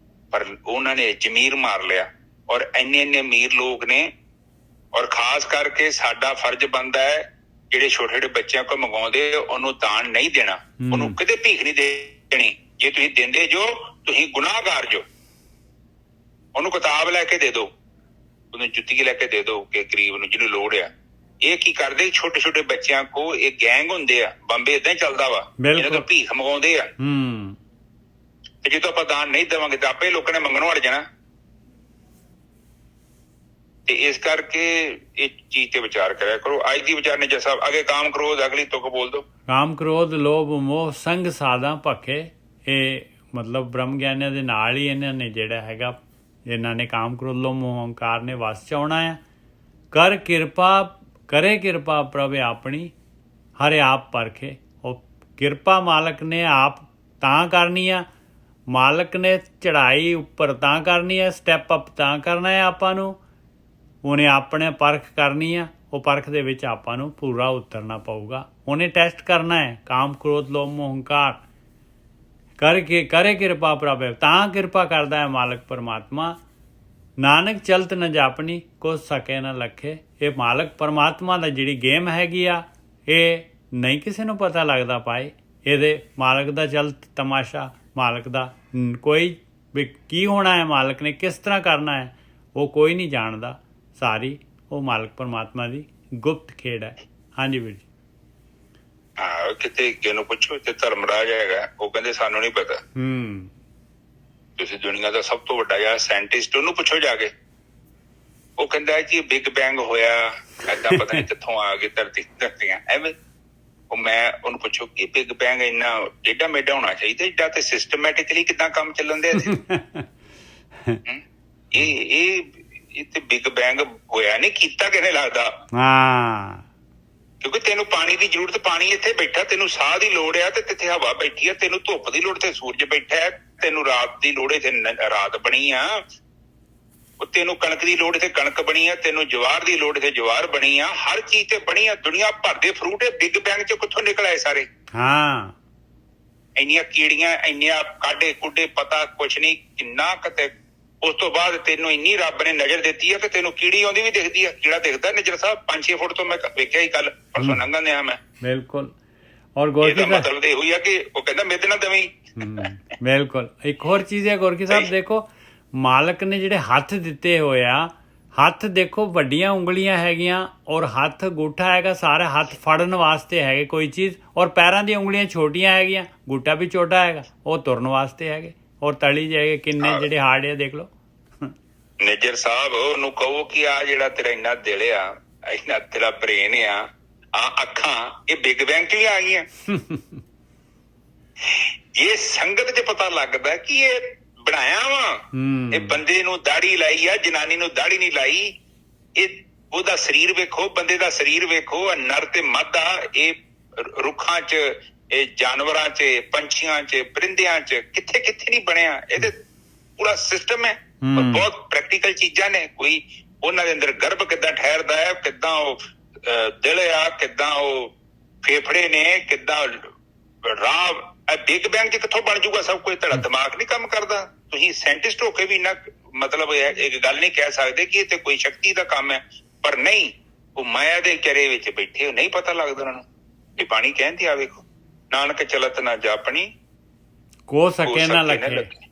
Speaker 2: ਪਰ ਉਹਨਾਂ ਨੇ ਜ਼ਮੀਰ ਮਾਰ ਲਿਆ। ਔਰ ਇੰਨੇ ਅਮੀਰ ਲੋਕ ਨੇ। ਔਰ ਖਾਸ ਕਰਕੇ ਸਾਡਾ ਫਰਜ਼ ਬਣਦਾ ਹੈ, ਜਿਹੜੇ ਛੋਟੇ ਬੱਚਿਆਂ ਕੋਲ ਮੰਗਾਉਂਦੇ ਉਹਨੂੰ ਦਾਨ ਨਹੀਂ ਦੇਣਾ, ਉਹਨੂੰ ਕਿਤੇ ਭੀਖ ਨਹੀਂ ਦੇਣੀ। ਜੇ ਤੁਸੀਂ ਦਿੰਦੇ ਜੋ, ਤੁਸੀਂ ਗੁਨਾਹਗਾਰ ਜੋ। ਉਹਨੂੰ ਕਿਤਾਬ ਲੈ ਕੇ ਦੇ ਦਿਓ, ਉਹਨੂੰ ਜੁੱਤੀ ਲੈ ਕੇ ਦੇ ਦਿਓ ਕਿ ਗਰੀਬ ਨੂੰ ਜਿਹਨੂੰ ਲੋੜ ਆ। ਇਹ ਕੀ ਕਰਦੇ, ਛੋਟੇ ਬੱਚਿਆਂ ਕੋ ਇਹ ਗੈਂਗ ਹੁੰਦੇ ਆ, ਬੰਬੇ ਏਦਾਂ ਹੀ ਚੱਲਦਾ ਵਾ, ਇਹਨਾਂ ਤੋਂ ਭੀਖ ਮੰਗਾਉਂਦੇ ਆ। ਤੇ ਜਦੋਂ ਆਪਾਂ ਦਾਨ ਨਹੀਂ ਦੇਵਾਂਗੇ ਤਾਂ ਆਪੇ ਲੋਕਾਂ ਨੇ ਮੰਗਣੋਂ ਹਟ ਜਾਣਾ। ਤੇ ਇਸ ਕਰਕੇ ਇਹ ਚੀਜ਼ ਤੇ ਵਿਚਾਰ ਕਰਿਆ ਕਰੋ। ਅੱਜ ਦੀ ਵਿਚਾਰ ਨੇ ਜੈਸਾ ਅੱਗੇ ਕਾਮ ਕ੍ਰੋਧ, ਅਗਲੀ ਤੁਕ ਬੋਲ ਦੋ।
Speaker 1: ਕਾਮ ਕ੍ਰੋਧ ਲੋਭ ਮੋਹ ਸੰਗ ਸਾਧਾਂ ਭਖੇ। ਇਹ ਮਤਲਬ ਬ੍ਰਹਮ ਗਿਆਨੀਆਂ ਦੇ ਨਾਲ ਹੀ ਇਹਨਾਂ ਨੇ ਜਿਹੜਾ ਹੈਗਾ, ਇਹਨਾਂ ਨੇ ਕਾਮ ਕ੍ਰੋਧ ਲੋਭ ਮੋਹ ਹੰਕਾਰ ਨੇ ਵਸ ਚ ਆਉਣਾ ਆ। ਕਰ ਕਿਰਪਾ ਕਰੇ ਕਿਰਪਾ ਪ੍ਰਭ ਆਪਣੀ, ਹਰੇ ਆਪ ਪਰਖੇ। ਉਹ ਕਿਰਪਾ ਮਾਲਕ ਨੇ ਆਪ ਤਾਂ ਕਰਨੀ ਆ, ਮਾਲਕ ਨੇ ਚੜ੍ਹਾਈ ਉੱਪਰ ਤਾਂ ਕਰਨੀ ਆ, ਸਟੈਪ ਅਪ ਤਾਂ ਕਰਨਾ ਹੈ ਆਪਾਂ ਨੂੰ। ਉਹਨੇ ਆਪਣੇ ਪਰਖ ਕਰਨੀ ਆ, ਉਹ ਪਰਖ ਦੇ ਵਿੱਚ ਆਪਾਂ ਨੂੰ ਪੂਰਾ ਉਤਰਨਾ ਪਊਗਾ। ਉਹਨੇ ਟੈਸਟ ਕਰਨਾ ਹੈ। ਕਾਮ ਕ੍ਰੋਧ ਲੋਭ ਮੋਹ ਹੰਕਾਰ ਕਰਕੇ ਕਰੇ ਕਿਰਪਾ ਪ੍ਰਭ, ਤਾਂ ਕਿਰਪਾ ਕਰਦਾ ਹੈ ਮਾਲਕ ਪਰਮਾਤਮਾ। ਨਾਨਕ ਚਲਤ ਨ ਜਾਪਣੀ, ਕੁਛ ਸਕੇ ਨਾ ਲਖੇ। ਇਹ ਮਾਲਕ ਪਰਮਾਤਮਾ ਦਾ ਜਿਹੜੀ ਗੇਮ ਹੈਗੀ ਆ, ਇਹ ਨਹੀਂ ਕਿਸੇ ਨੂੰ ਪਤਾ ਲੱਗਦਾ ਪਾਏ। ਇਹਦੇ ਮਾਲਕ ਦਾ ਚਲਤ ਤਮਾਸ਼ਾ, ਮਾਲਕ ਦਾ ਕੋਈ ਵੀ ਕੀ ਹੋਣਾ ਹੈ, ਮਾਲਕ ਨੇ ਕਿਸ ਤਰ੍ਹਾਂ ਕਰਨਾ ਹੈ, ਉਹ ਕੋਈ ਨਹੀਂ ਜਾਣਦਾ। ਸਾਰੀ ਉਹ ਮਾਲਕ ਪਰਮਾਤਮਾ ਦੀ ਗੁਪਤ ਖੇਡ ਹੈ। ਹਾਂਜੀ ਵੀਰ ਜੀ।
Speaker 2: ਹਾਂ, ਕਿਤੇ ਅੱਗੇ ਨੂੰ ਪੁੱਛੋ ਤੇ ਧਰਮਰਾਜ ਹੈਗਾ, ਉਹ ਕਹਿੰਦੇ ਸਾਨੂੰ ਨਹੀਂ ਪਤਾ। ਤੁਸੀਂ ਦੁਨੀਆ ਦਾ ਸਭ ਤੋਂ ਵੱਡਾ ਜਿਹੜਾ ਸਾਇੰਟਿਸਟ, ਉਹਨੂੰ ਪੁੱਛੋ ਜਾ ਕੇ। ਉਹ ਕਹਿੰਦਾ ਹੈ ਕਿ ਬਿਗ ਬੈਂਗ ਹੋਇਆ, ਏਦਾਂ ਪਤਾ ਨਹੀਂ ਕਿੱਥੋਂ ਆ ਗਏ ਧਰਤੀਆਂ ਐਵੇਂ। ਉਹ ਮੈਂ ਉਹਨੂੰ ਪੁੱਛੋ ਕਿ ਬਿਗ ਬੈਂਗ ਇੰਨਾ ਏਡਾ ਮੇਡਾ ਹੋਣਾ ਚਾਹੀਦਾ, ਏਡਾ ਤੇ ਸਿਸਟਮੈਟਿਕਲੀ ਕਿੱਦਾਂ ਕੰਮ ਚੱਲਣ ਦੇ। ਇਹ ਤੇ ਬਿਗ ਬੈਂਗ ਹੋਇਆ ਨਹੀਂ, ਕੀਤਾ ਕਿਹਨੇ ਲੱਗਦਾ। ਕਿਉਂਕਿ ਤੈਨੂੰ ਪਾਣੀ ਦੀ ਜ਼ਰੂਰਤ, ਪਾਣੀ ਇੱਥੇ ਬੈਠਾ, ਤੈਨੂੰ ਸਾਹ ਦੀ ਲੋੜ ਆ ਤੇ ਇੱਥੇ ਹਵਾ ਬੈਠੀ ਆ, ਤੈਨੂੰ ਧੁੱਪ ਦੀ ਲੋੜ ਤੇ ਸੂਰਜ ਬੈਠਾ ਹੈ, ਤੈਨੂੰ ਰਾਤ ਦੀ ਲੋੜ ਇੱਥੇ ਰਾਤ ਬਣੀ ਆ, ਉਹ ਤੈਨੂੰ ਕਣਕ ਦੀ ਲੋੜ ਇੱਥੇ ਕਣਕ ਬਣੀ ਆ, ਤੈਨੂੰ ਜਵਾਰ ਦੀ ਲੋੜ ਇੱਥੇ ਜਵਾਰ ਬਣੀ ਆ, ਹਰ ਚੀਜ਼ ਤੇ ਬਣੀ ਆ। ਦੁਨੀਆ ਭਰ ਦੇ ਫਰੂਟ ਬਿਗ ਬੈਂਗ ਚ ਕਿੱਥੋਂ ਨਿਕਲ ਆਏ ਸਾਰੇ। ਇੰਨੀਆਂ ਕੀੜੀਆਂ, ਇੰਨੀਆਂ ਕਾਢੇ ਕੁੱਡੇ, ਪਤਾ ਕੁਛ ਨਹੀਂ ਕਿੰਨਾ ਕਿਤੇ। ਉਸ ਤੋਂ ਬਾਅਦ ਤੈਨੂੰ ਇੰਨੀ ਰੱਬ ਨੇ ਨਜ਼ਰ ਦਿੱਤੀ ਆ ਕਿ ਤੈਨੂੰ ਕੀੜੀ ਆਉਂਦੀ ਵੀ ਦਿਖਦੀ ਆ। ਕੀੜਾ ਦਿਖਦਾ ਨਜ਼ਰ ਸਾਹਿਬ 5-6 ਫੁੱਟ ਤੋਂ, ਮੈਂ ਵੇਖਿਆ ਹੀ ਕੱਲ ਪਰਸੋਂ ਲੰਘਣ ਦਿਆ ਮੈਂ। ਬਿਲਕੁਲ। ਔਰ
Speaker 1: ਗੋਰਕੀ
Speaker 2: ਮਤਲਬ ਇਹ ਹੋਈ ਆ ਕਿ ਉਹ ਕਹਿੰਦਾ ਮਿੱਧ ਨਾ ਦਵੀਂ।
Speaker 1: ਬਿਲਕੁਲ। ਇੱਕ ਹੋਰ ਚੀਜ਼ ਹੈ ਗੋਰਕੀ ਸਾਹਿਬ, ਦੇਖੋ ਮਾਲਕ ਨੇ ਜਿਹੜੇ ਹੱਥ ਦਿੱਤੇ ਹੋਏ ਆ, ਹੱਥ ਦੇਖੋ ਵੱਡੀਆਂ ਉਂਗਲੀਆਂ ਹੈਗੀਆਂ, ਔਰ ਹੱਥ ਗੂਠਾ ਹੈਗਾ, ਸਾਰੇ ਹੱਥ ਫੜਨ ਵਾਸਤੇ ਹੈਗੇ ਕੋਈ ਚੀਜ਼, ਔਰ ਪੈਰਾਂ ਦੀਆਂ ਉਂਗਲੀਆਂ ਛੋਟੀਆਂ ਹੈਗੀਆਂ, ਗੂਠਾ ਵੀ ਛੋਟਾ ਹੈਗਾ, ਉਹ ਤੁਰਨ ਵਾਸਤੇ ਹੈਗੇ, ਔਰ ਤਲੀ ਜਾਏਗੇ ਕਿੰਨੇ ਜਿਹੜੇ ਹਾਰਡ ਆ ਦੇਖ ਲਓ।
Speaker 2: ਨਿੱਜਰ ਸਾਹਿਬ ਉਹਨੂੰ ਕਹੋ ਕਿ ਆ ਜਿਹੜਾ ਤੇਰਾ ਇੰਨਾ ਦਿਲ ਆ, ਇੰਨਾ ਤੇਰਾ ਬ੍ਰੇਨ ਆ, ਆ ਅੱਖਾਂ, ਇਹ ਬਿਗ ਬੈਂਗ ਚ ਵੀ ਆ ਗਈਆਂ। ਇਹ ਸੰਗਤ ਚ ਪਤਾ ਲੱਗਦਾ ਕਿ ਇਹ ਬਣਾਇਆ ਵਾ। ਇਹ ਬੰਦੇ ਨੂੰ ਦਾੜੀ ਲਾਈ ਆ, ਜਨਾਨੀ ਨੂੰ ਦਾੜੀ ਨਹੀਂ ਲਾਈ। ਇਹ ਉਹਦਾ ਸਰੀਰ ਵੇਖੋ, ਬੰਦੇ ਦਾ ਸਰੀਰ ਵੇਖੋ, ਨਰ ਤੇ ਮਾਦਾ। ਇਹ ਰੁੱਖਾਂ ਚ, ਇਹ ਜਾਨਵਰਾਂ ਚ, ਪੰਛੀਆਂ ਚ, ਪਰਿੰਦਿਆਂ ਚ ਕਿੱਥੇ ਕਿੱਥੇ ਨਹੀਂ ਬਣਿਆ। ਇਹਦੇ ਪੂਰਾ ਸਿਸਟਮ ਹੈ। ਬਹੁਤ ਪ੍ਰੈਕਟੀਕਲ ਚੀਜ਼ਾਂ ਨੇ। ਕੋਈ ਉਹਨਾਂ ਦੇ ਅੰਦਰ ਗਰਭ ਕਿੱਦਾਂ ਠਹਿਰਦਾ ਹੈ, ਕਿੱਦਾਂ ਉਹ ਦਿਲ ਆ, ਕਿੱਦਾਂ ਉਹ ਫੇਫੜੇ ਨੇ, ਕਿੱਦਾਂ ਰਾਹ। ਬਿਗ ਬੈਂਗ ਚ ਕਿੱਥੋਂ ਬਣ ਜੂਗਾ ਸਭ ਕੁਝ? ਤੁਹਾਡਾ ਦਿਮਾਗ ਨਹੀਂ ਕੰਮ ਕਰਦਾ। ਤੁਸੀਂ ਸਾਇੰਟਿਸਟ ਹੋ ਕੇ ਵੀ ਇੰਨਾ ਮਤਲਬ ਇੱਕ ਗੱਲ ਨਹੀਂ ਕਹਿ ਸਕਦੇ ਕਿ ਇਹ ਤੇ ਕੋਈ ਸ਼ਕਤੀ ਦਾ ਕੰਮ ਹੈ। ਪਰ ਨਹੀਂ, ਉਹ ਮਾਇਆ ਦੇ ਘੇਰੇ ਵਿੱਚ ਬੈਠੇ ਹੋ, ਨਹੀਂ ਪਤਾ ਲੱਗਦਾ ਉਹਨਾਂ ਨੂੰ। ਇਹ ਬਾਣੀ ਕਹਿੰਦੀ ਆ ਵੇਖੋ, ਨਾਨਕ ਚਲਤ ਨਾ ਜਾਪਣੀ,
Speaker 1: ਕੋ ਸਕੇ ਨਾ
Speaker 2: ਸਕੇ
Speaker 1: ਲਖੇ।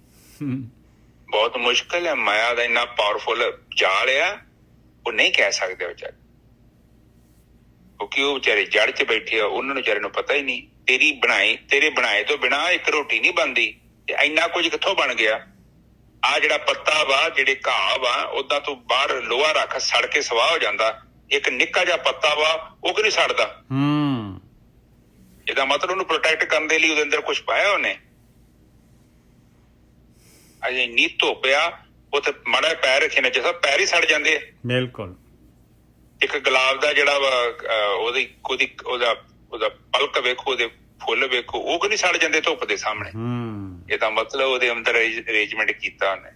Speaker 2: ਬਹੁਤ ਮੁਸ਼ਕਿਲ ਹੈ। ਮਾਇਆ ਦਾ ਇੰਨਾ ਪਾਵਰਫੁਲ ਜਾਲ ਆ, ਉਹ ਨਹੀਂ ਕਹਿ ਸਕਦੇ ਵਿਚਾਰੇ, ਕਿਉਂਕਿ ਉਹ ਵਿਚਾਰੇ ਜੜ ਚ ਬੈਠੇ ਆ, ਉਹਨਾਂ ਨੂੰ ਵਿਚਾਰੇ ਨੂੰ ਪਤਾ ਹੀ ਨਹੀਂ। ਤੇਰੇ ਬਣਾਏ ਤੋਂ ਬਿਨਾਂ ਇੱਕ ਰੋਟੀ ਨਹੀਂ ਬਣਦੀ, ਤੇ ਇੰਨਾ ਕੁਝ ਕਿੱਥੋਂ ਬਣ ਗਿਆ। ਆਹ ਜਿਹੜਾ ਪੱਤਾ ਵਾ, ਜਿਹੜੇ ਘਾਹ ਵਾ, ਓਦਾਂ ਤੋਂ ਬਾਹਰ ਲੋਹਾ ਰੱਖ ਸੜ ਕੇ ਸਵਾਹ ਹੋ ਜਾਂਦਾ। ਇੱਕ ਨਿੱਕਾ ਜਿਹਾ ਪੱਤਾ ਵਾ, ਉਹ ਕਿ ਨਹੀਂ ਸੜਦਾ। ਇਹਦਾ ਮਤਲਬ ਉਹਨੂੰ ਪ੍ਰੋਟੈਕਟ ਕਰਨ ਦੇ ਲਈ ਉਹਦੇ ਅੰਦਰ ਕੁਝ ਪਾਇਆ ਉਹਨੇ। ਅਜੇ ਇੰਨੀ ਧੁੱਪ ਆ, ਉੱਥੇ ਮਾੜਾ ਪੈਰ ਰੱਖੇ ਨੇ, ਜਿਸ ਪੈਰ ਹੀ ਸੜ ਜਾਂਦੇ ਆ।
Speaker 1: ਬਿਲਕੁਲ। ਇੱਕ
Speaker 2: ਗੁਲਾਬ ਦਾ ਜਿਹੜਾ ਵਾ ਉਹਦਾ ਪਲਕ ਵੇਖੋ, ਉਹਦੇ ਫੁੱਲ ਵੇਖੋ, ਉਹ ਕਿ ਨਹੀਂ ਸੜ ਜਾਂਦੇ ਧੁੱਪ ਦੇ ਸਾਹਮਣੇ। ਇਹਦਾ ਮਤਲਬ ਉਹਦੇ ਅੰਦਰ ਅਰੇਂਜਮੈਂਟ ਕੀਤਾ ਉਹਨੇ।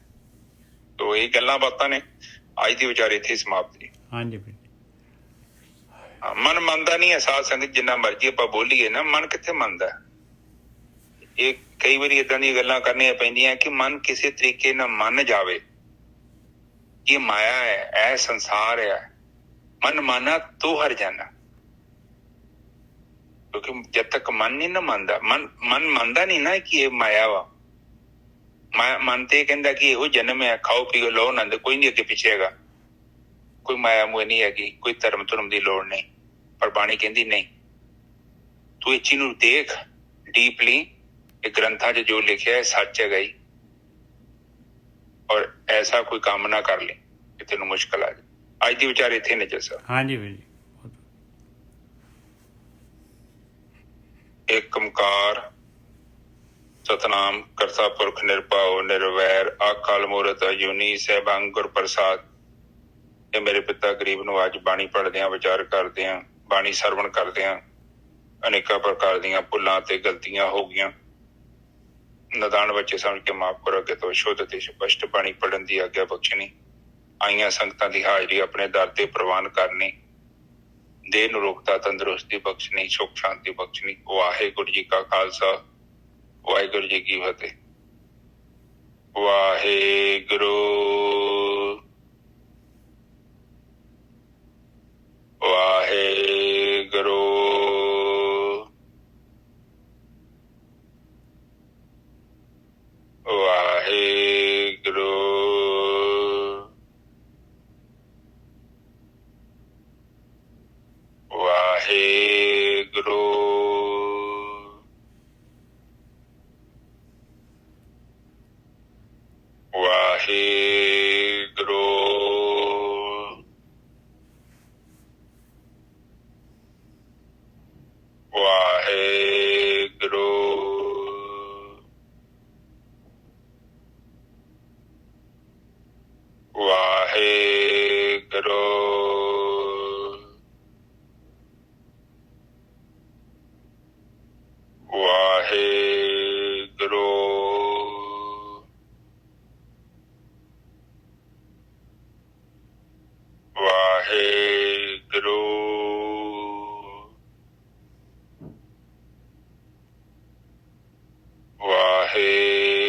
Speaker 2: ਤੋ ਇਹ ਗੱਲਾਂ ਬਾਤਾਂ ਨੇ। ਅੱਜ ਦੀ ਵਿਚਾਰੇ ਇੱਥੇ ਸਮਾਪਤ ਨੇ।
Speaker 1: ਹਾਂਜੀ।
Speaker 2: ਮਨ ਮੰਨਦਾ ਨਹੀਂ ਹੈ ਸਾਧ ਸੰਗਤ, ਜਿੰਨਾ ਮਰਜ਼ੀ ਆਪਾਂ ਬੋਲੀਏ ਨਾ, ਮਨ ਕਿੱਥੇ ਮੰਨਦਾ। ਇਹ ਕਈ ਵਾਰੀ ਏਦਾਂ ਦੀਆਂ ਗੱਲਾਂ ਕਰਨੀਆਂ ਪੈਂਦੀਆਂ ਕਿ ਮਨ ਕਿਸੇ ਤਰੀਕੇ ਨਾਲ ਮੰਨ ਜਾਵੇ ਇਹ ਮਾਇਆ ਹੈ, ਇਹ ਸੰਸਾਰ ਹੈ। ਮਨ ਮਾਨਾ ਤੂੰ ਹਰ ਜਾਣਾ, ਕਿਉਂਕਿ ਜਦ ਤੱਕ ਮਨ ਨਹੀਂ ਨਾ ਮੰਨਦਾ, ਮਨ ਮੰਨਦਾ ਨਹੀਂ ਨਾ ਕਿ ਇਹ ਮਾਇਆ ਵਾ। ਮਨ ਤੇ ਕਹਿੰਦਾ ਕਿ ਇਹੋ ਜਨਮ ਹੈ, ਖਾਓ ਪੀਓ ਲਓ ਆਨੰਦ, ਕੋਈ ਨਹੀਂ ਅੱਗੇ ਪਿੱਛੇ ਹੈਗਾ, ਕੋਈ ਮਾਇਆ ਮੂਹ ਨਹੀਂ ਹੈਗੀ, ਕੋਈ ਧਰਮ ਦੀ ਲੋੜ ਨਹੀਂ। ਪਰ ਬਾਣੀ ਕਹਿੰਦੀ ਨਹੀਂ, ਤੂੰ ਇਹ ਚੀਜ਼ ਨੂੰ ਦੇਖ ਡੀਪਲੀ, ਇਹ ਗ੍ਰੰਥਾਂ 'ਚ ਜੋ ਲਿਖਿਆ ਹੈ ਸੱਚ ਹੈਗਾ ਹੀ, ਔਰ ਐਸਾ ਕੋਈ ਕੰਮ ਨਾ ਕਰ ਲਈ ਕਿ ਤੈਨੂੰ ਮੁਸ਼ਕਲ ਆ ਜਾਏ। ਅੱਜ ਦੀ ਵਿਚਾਰ ਇੱਥੇ ਨੇ ਜੱਸਾ।
Speaker 1: ਹਾਂਜੀ ਵੀਰ ਜੀ।
Speaker 2: ਏਕ ਓਂਕਾਰ ਸਤਨਾਮ ਕਰਤਾ ਪੁਰਖ ਨਿਰਭਉ ਨਿਰਵੈਰ ਅਕਾਲ ਮੂਰਤ ਅਜੂਨੀ ਸੈਭੰ ਗੁਰ ਪ੍ਰਸਾਦ। ਇਹ ਮੇਰੇ ਪਿਤਾ ਗਰੀਬ ਨੂੰ ਅੱਜ ਬਾਣੀ ਪੜ੍ਹਦਿਆਂ, ਵਿਚਾਰ ਕਰਦਿਆਂ, ਬਾਣੀ ਸਰਵਣ ਕਰਦਿਆਂ ਅਨੇਕਾਂ ਪ੍ਰਕਾਰ ਦੀਆਂ ਭੁੱਲਾਂ ਤੇ ਗਲਤੀਆਂ ਹੋ ਗਈਆਂ। ਨਦਾਨ ਬੱਚੇ ਸਮਝ ਕੇ ਮਾਫ਼ ਕਰੋ। ਅੱਗੇ ਤੋਂ ਸ਼ੁੱਧ ਤੇ ਸਪਸ਼ਟ ਬਾਣੀ ਪੜ੍ਹਨ ਦੀ ਆਗਿਆ ਬਖਸ਼ਣੀ। ਆਈਆਂ ਸੰਗਤਾਂ ਦੀ ਹਾਜ਼ਰੀ ਆਪਣੇ ਦਰ ਤੇ ਪ੍ਰਵਾਨ ਕਰਨੀ। ਦੇਹ ਨੂੰ ਰੋਗਤਾ ਤੰਦਰੁਸਤੀ ਬਖਸ਼ਣੀ, ਸੁੱਖ ਸ਼ਾਂਤੀ ਬਖਸ਼ਣੀ। ਵਾਹਿਗੁਰੂ ਜੀ ਕਾ ਖਾਲਸਾ, ਵਾਹਿਗੁਰੂ ਜੀ ਕੀ ਫਤਿਹ। ਵਾਹਿਗੁਰੂ ਵਾਹਿਗੁਰੂ ਵਾਹਿਗੁਰੂ ਵਾਹਿਗੁਰੂ ਵਾਹਿਗੁਰੂ ਵਾਹਿਗੁਰੂ ਵਾਹਿਗੁਰੂ ਵਾਹਿਗੁਰੂ ਵਾਹਿਗੁਰੂ ਵਾਹਿਗੁਰੂ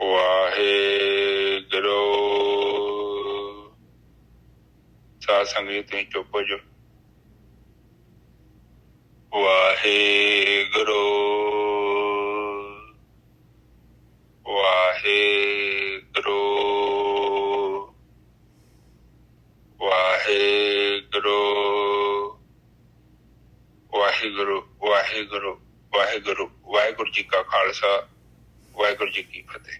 Speaker 2: ਵਾਹਿਗੁਰੂ। ਸਾਧ ਸੰਗਤ ਜੀ ਤੁਸੀਂ ਚੁੱਪ ਹੋ ਜਾਓ। ਵਾਹਿਗੁਰੂ ਵਾਹਿਗੁਰੂ ਵਾਹਿਗੁਰੂ ਵਾਹਿਗੁਰੂ ਵਾਹਿਗੁਰੂ ਵਾਹਿਗੁਰੂ। ਵਾਹਿਗੁਰੂ ਜੀ ਕਾ ਖਾਲਸਾ, ਵਾਹਿਗੁਰੂ ਜੀ ਕੀ ਫਤਿਹ।